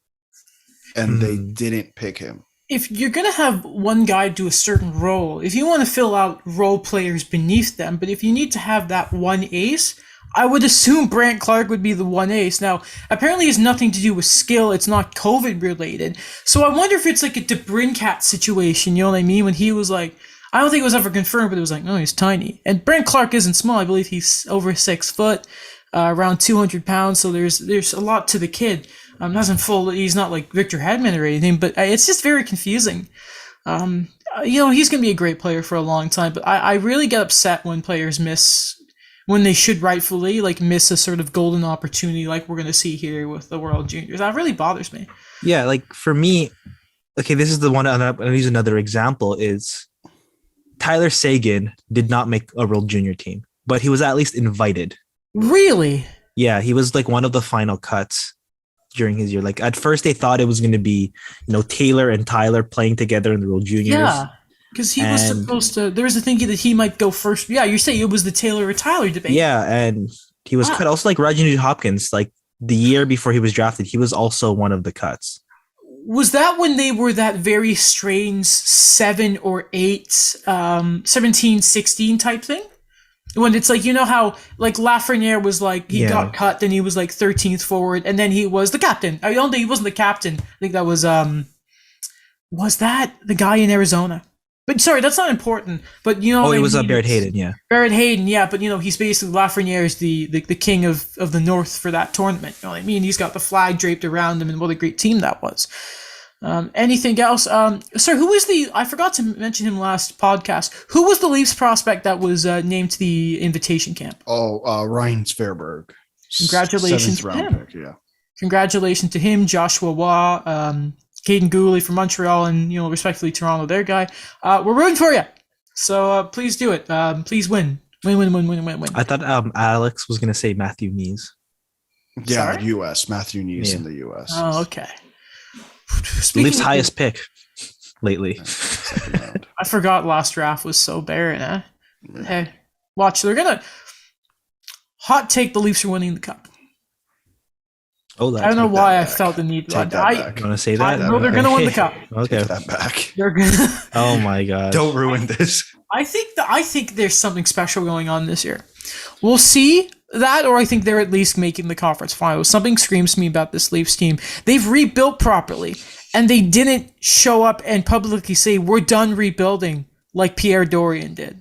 and they didn't pick him. If you're going to have one guy do a certain role, if you want to fill out role players beneath them, but if you need to have that one ace, I would assume Brant Clark would be the one ace. Now, apparently it has nothing to do with skill. It's not COVID related. So I wonder if it's like a DeBrincat situation, you know what I mean? When he was like, I don't think it was ever confirmed, but it was like, no, he's tiny. And Brant Clark isn't small. I believe he's over 6 foot, around 200 pounds. So there's a lot to the kid. He's not like Victor Hedman or anything, but it's just very confusing. He's going to be a great player for a long time, but I really get upset when players miss, when they should rightfully miss a sort of golden opportunity like we're going to see here with the World Juniors. That really bothers me. Yeah, like for me, okay, this is the one, I'm going to use another example, is Tyler Seguin did not make a World Junior team, but he was at least invited. Really? Yeah, he was like one of the final cuts during his year. Like at first they thought it was going to be, Taylor and Tyler playing together in the World Juniors. Yeah, because he was supposed to. There was a thinking that he might go first. Yeah, you're saying it was the Taylor or Tyler debate. Yeah, and he was cut. Also, like Reggie Hopkins, like the year before he was drafted, he was also one of the cuts. Was that when they were that very strange 7 or 8, 17, 16 type thing? When it's like, how like Lafreniere was like, he got cut, then he was like 13th forward, and then he was the captain. I don't think he wasn't the captain. I think that was that the guy in Arizona? But sorry, that's not important. But oh, it was Barrett Hayden, yeah. Barrett Hayden, yeah. But he's basically Lafreniere is the king of the North for that tournament. You know what I mean? He's got the flag draped around him, and what a great team that was. Anything else? Sir, who was I forgot to mention him last podcast. Who was the Leafs prospect that was named to the invitation camp? Oh, Ryan Sverberg. Congratulations to him. Pick, yeah. Congratulations to him, Joshua Waugh, Caden Gooley from Montreal, and respectively Toronto, their guy. We're rooting for you. So please do it. Please win. Win. I thought Alex was gonna say Matthew Knees. Yeah, sorry? U.S. Matthew Knees in the U.S. Oh, okay. Leafs' highest pick lately. I forgot last draft was so barren, eh? Yeah. Hey, watch. They're gonna hot take the Leafs are winning the cup. Oh, I don't know why I felt the need. You want to say that? No, they're gonna win the cup. Okay. Take that back. They're gonna. Oh my god! Don't ruin this. I think there's something special going on this year. We'll see that, or I think they're at least making the conference finals. Something screams to me about this Leafs team. They've rebuilt properly, and they didn't show up and publicly say we're done rebuilding like Pierre Dorion did.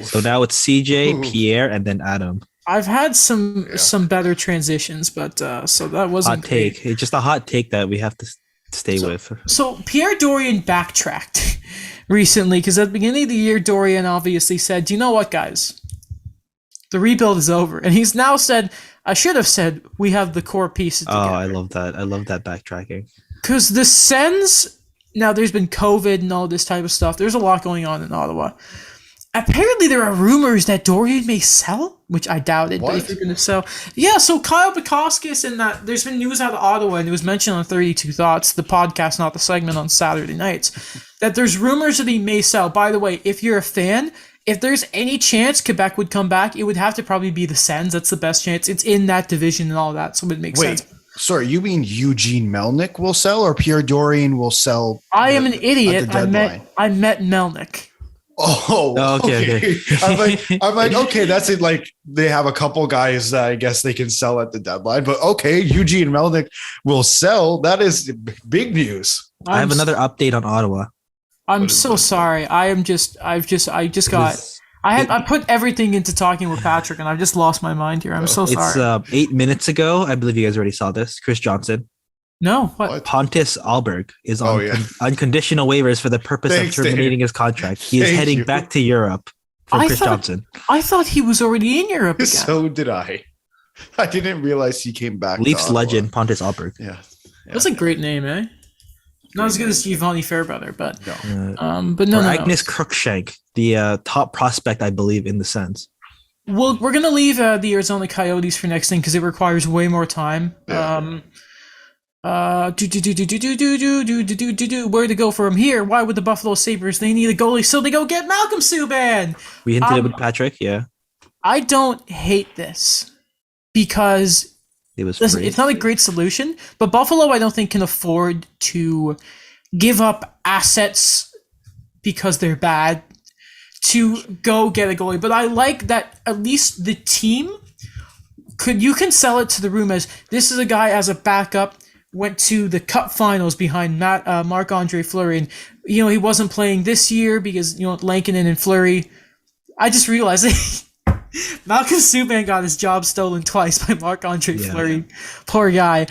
So now it's CJ, Pierre, and then Adam. I've had some better transitions, but so that wasn't hot take. It's just a hot take that we have to stay with. So Pierre Dorion backtracked recently because at the beginning of the year, Dorion obviously said, "Do you know what, guys? The rebuild is over," and he's now said, "I should have said we have the core pieces together." Oh, I love that. I love that backtracking. Because the Sens, now there's been COVID and all this type of stuff. There's a lot going on in Ottawa. Apparently, there are rumors that Dorion may sell, which I doubted. What? But if you're going to sell, yeah. So Kyle Bukauskas and that there's been news out of Ottawa, and it was mentioned on 32 Thoughts, the podcast, not the segment on Saturday nights, that there's rumors that he may sell. By the way, if you're a fan, if there's any chance Quebec would come back, it would have to probably be the Sens. That's the best chance. It's in that division and all that, so it makes sense. Sorry, you mean Eugene Melnick will sell, or Pierre Dorion will sell? I am an idiot. I met Melnick. Oh, okay. I'm like, okay, that's it. Like they have a couple guys that I guess they can sell at the deadline, but okay, Eugene Melnick will sell. That is big news. I have another update on Ottawa. I'm so sorry. I put everything into talking with Patrick, and I've just lost my mind here. I'm so sorry. It's 8 minutes ago. I believe you guys already saw this. Chris Johnson. No, what? Pontus Ahlberg is on unconditional waivers for the purpose of terminating his contract. He is heading back to Europe for Chris Johnson. I thought he was already in Europe again. So did I. I didn't realize he came back. Leafs legend Pontus Ahlberg. Yeah. That's a great name, eh? Not as good as Giovanni Fairbrother, but no. But no. Agnes Cruikshank, the top prospect, I believe, in the Sens. Well, we're gonna leave the Arizona Coyotes for next thing because it requires way more time. Yeah. Where to go from here? Why would the Buffalo Sabres? They need a goalie, so they go get Malcolm Subban. We hinted it with Patrick, yeah. I don't hate this because it's not a great solution, but Buffalo I don't think can afford to give up assets because they're bad to go get a goalie. But I like that at least the team you can sell it to the room as this is a guy as a backup. Went to the Cup Finals behind Marc-Andre Fleury, and he wasn't playing this year because Lankinen and Fleury. I just realized Malcolm Subban got his job stolen twice by Marc-Andre Fleury. Poor guy.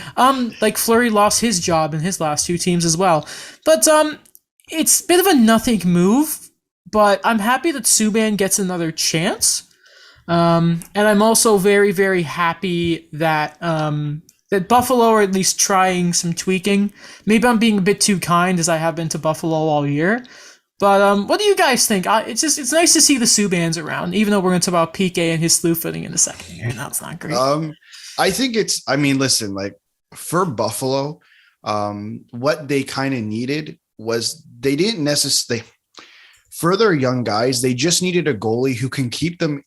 Like Fleury lost his job in his last two teams as well. But it's a bit of a nothing move. But I'm happy that Subban gets another chance. And I'm also very, very happy that that Buffalo are at least trying some tweaking. Maybe I'm being a bit too kind as I have been to Buffalo all year. But what do you guys think? It's nice to see the Subans around, even though we're going to talk about PK and his slew footing in a second here. That's not great. I think listen, like for Buffalo, what they kind of needed was they didn't necessarily for their young guys, they just needed a goalie who can keep them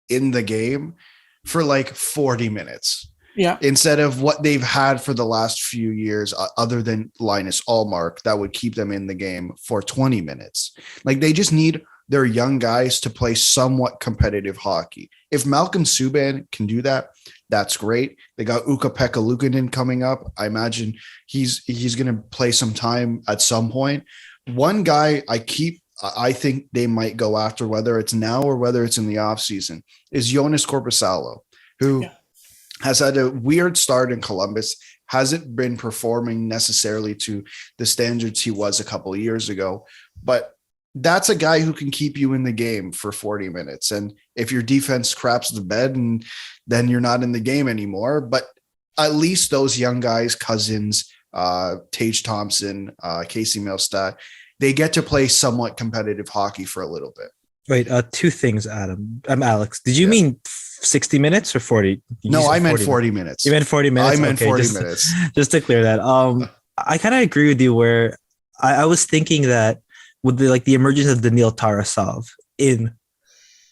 in the game for like 40 minutes. Yeah. Instead of what they've had for the last few years, other than Linus Allmark, that would keep them in the game for 20 minutes. Like they just need their young guys to play somewhat competitive hockey. If Malcolm Subban can do that, that's great. They got Ukko-Pekka Luukkonen coming up. I imagine he's going to play some time at some point. One guy I think they might go after, whether it's now or whether it's in the offseason, is Jonas Korpisalo, who has had a weird start in Columbus, hasn't been performing necessarily to the standards he was a couple of years ago. But that's a guy who can keep you in the game for 40 minutes. And if your defense craps the bed, and then you're not in the game anymore. But at least those young guys, Cousins, Tage Thompson, Casey Milstead, they get to play somewhat competitive hockey for a little bit. Wait, two things, Adam. I'm Alex. Did you mean 60 minutes or 40? No, I meant 40 minutes. You meant 40 minutes? I meant 40 minutes. Just to clear that. I kind of agree with you where I was thinking that with the emergence of Daniil Tarasov in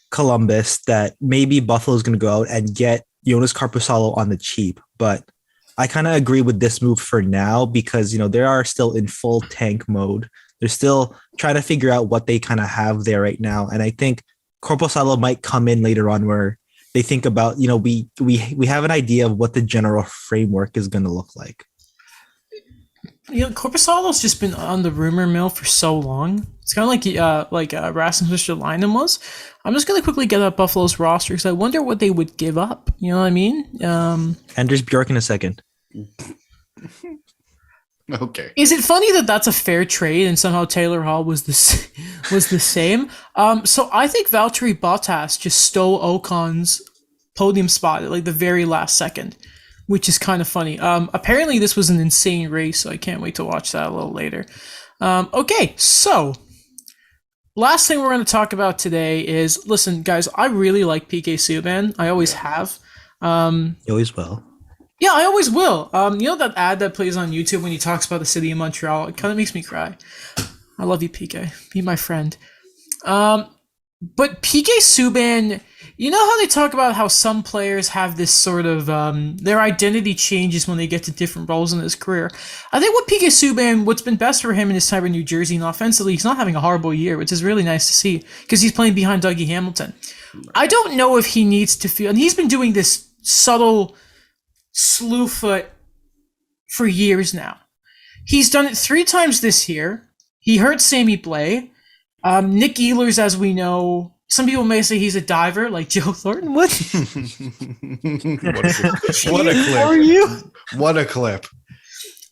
Columbus, that maybe Buffalo is going to go out and get Jonas Korpisalo on the cheap. But I kind of agree with this move for now because, they are still in full tank mode. They're still trying to figure out what they kind of have there right now. And I think Korpisalo might come in later on where they think about, we have an idea of what the general framework is going to look like. Korpisalo's just been on the rumor mill for so long. It's kind of like Rasmus Ristolainen was. I'm just going to quickly get up Buffalo's roster because I wonder what they would give up. You know what I mean? Anders Bjork in a second. Okay. Is it funny that that's a fair trade and somehow Taylor Hall was the same? So I think Valtteri Bottas just stole Ocon's podium spot at like the very last second, which is kind of funny. Apparently this was an insane race, so I can't wait to watch that a little later. Okay, so last thing we're going to talk about today is, listen, guys, I really like PK Subban. I always have. You always will. Yeah, I always will. That ad that plays on YouTube when he talks about the city of Montreal? It kind of makes me cry. I love you, PK. Be my friend. But PK Subban, you know how they talk about how some players have this sort of, their identity changes when they get to different roles in his career. I think what PK Subban, what's been best for him in his time in New Jersey and offensively, he's not having a horrible year, which is really nice to see because he's playing behind Dougie Hamilton. I don't know if he needs to feel, and he's been doing this subtle slew foot for years now. He's done it 3 times this year. He hurt Sammy Blais. Nick Ehlers, as we know, some people may say he's a diver, like Joe Thornton would. What a clip! Are you? What a clip!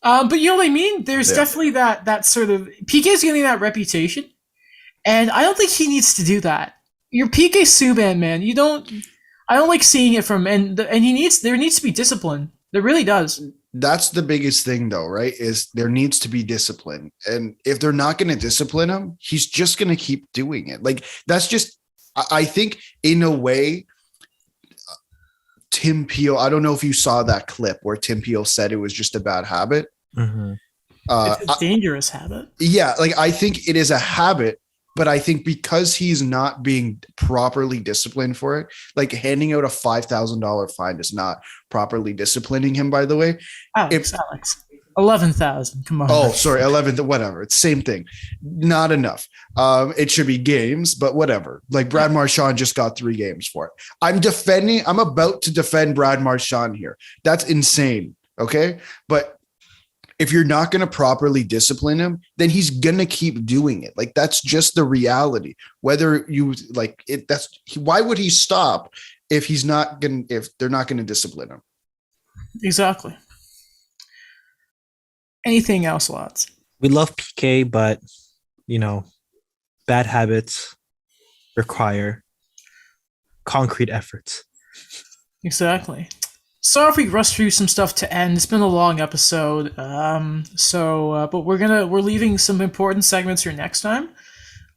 But you know what I mean? There's definitely that sort of PK's getting that reputation, and I don't think he needs to do that. You're PK Subban, man. I don't like seeing it from there needs to be discipline. There really does. That's the biggest thing though, right? Is there needs to be discipline. And if they're not going to discipline him, he's just going to keep doing it. Like that's just, I think in a way, Tim Peel, I don't know if you saw that clip where Tim Peel said it was just a bad habit. Mm-hmm. It's a dangerous habit. Yeah. Like I think it is a habit. But I think because he's not being properly disciplined for it, like handing out a $5,000 fine is not properly disciplining him, by the way. Alex, 11,000. Come on. Oh, sorry. 11, whatever. It's the same thing. Not enough. It should be games, but whatever. Like Brad Marchand just got 3 games for it. I'm about to defend Brad Marchand here. That's insane. Okay. But if you're not going to properly discipline him, then he's going to keep doing it. Like that's just the reality. Whether you like it, why would he stop if they're not going to discipline him? Exactly. Anything else, lads? We love PK, but bad habits require concrete efforts. Exactly. Sorry if we rushed through some stuff to end. It's been a long episode. But we're leaving some important segments for next time.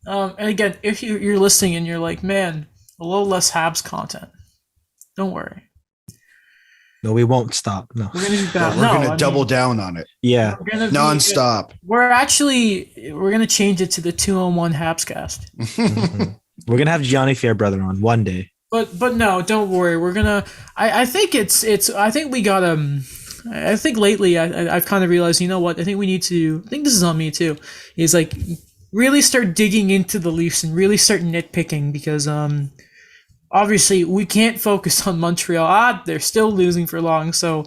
And again, if you're listening and you're like, man, a little less Habs content, don't worry. No, we won't stop. No. We're gonna be back. We're going to double down on it. Yeah. Non-stop. We're gonna change it to the 2-on-1 Habscast. Mhm. We're gonna have Gianni Fairbrother on one day. But no, don't worry. We're gonna. I think I think we got I think lately I've kind of realized, you know what? I think we need to. I think this is on me too. Is like really start digging into the Leafs and really start nitpicking because obviously we can't focus on Montreal. They're still losing for long. So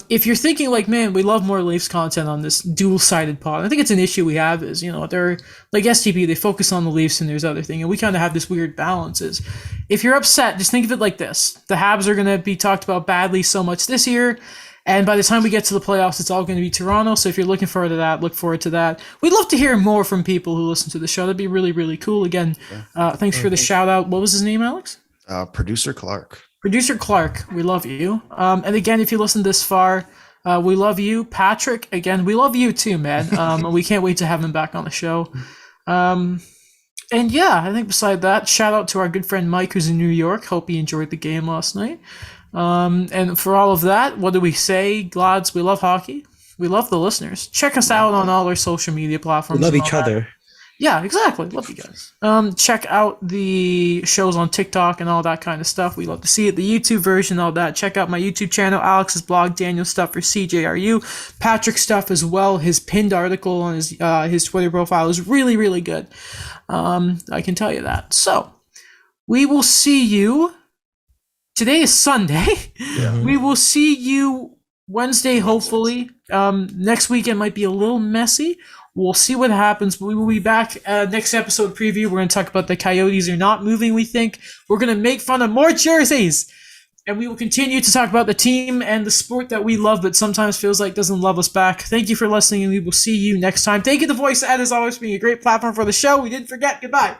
if you're thinking like, man, we love more Leafs content on this dual-sided pod, I think it's an issue we have is, you know, they're like STP, they focus on the Leafs and there's other thing. And we kind of have this weird balance is if you're upset, just think of it like this. The Habs are going to be talked about badly so much this year. And by the time we get to the playoffs, it's all going to be Toronto. So if you're looking forward to that, look forward to that. We'd love to hear more from people who listen to the show. That'd be really, really cool. Again, thanks for the shout out. What was his name, Alex? Producer Clark. Producer Clark, we love you. And again, if you listen this far, we love you. Patrick, again, we love you too, man. We can't wait to have him back on the show. And yeah, I think beside that, shout out to our good friend Mike, who's in New York. Hope he enjoyed the game last night. And for all of that, what do we say, lads? We love hockey. We love the listeners. Check us out on all our social media platforms. We love each other. Yeah, exactly. Love you guys. Check out the shows on TikTok and all that kind of stuff. We love to see it. The YouTube version, all that. Check out my YouTube channel, Alex's blog, Daniel's stuff for CJRU, Patrick's stuff as well. His pinned article on his Twitter profile is really, really good. I can tell you that. So we will see you. Today is Sunday. Yeah. We will see you Wednesday, hopefully. Next weekend might be a little messy. We'll see what happens, but we will be back next episode preview. We're going to talk about the Coyotes are not moving, we think. We're going to make fun of more jerseys. And we will continue to talk about the team and the sport that we love, but sometimes feels like doesn't love us back. Thank you for listening, and we will see you next time. Thank you, The Voice, as always, being a great platform for the show. We didn't forget. Goodbye.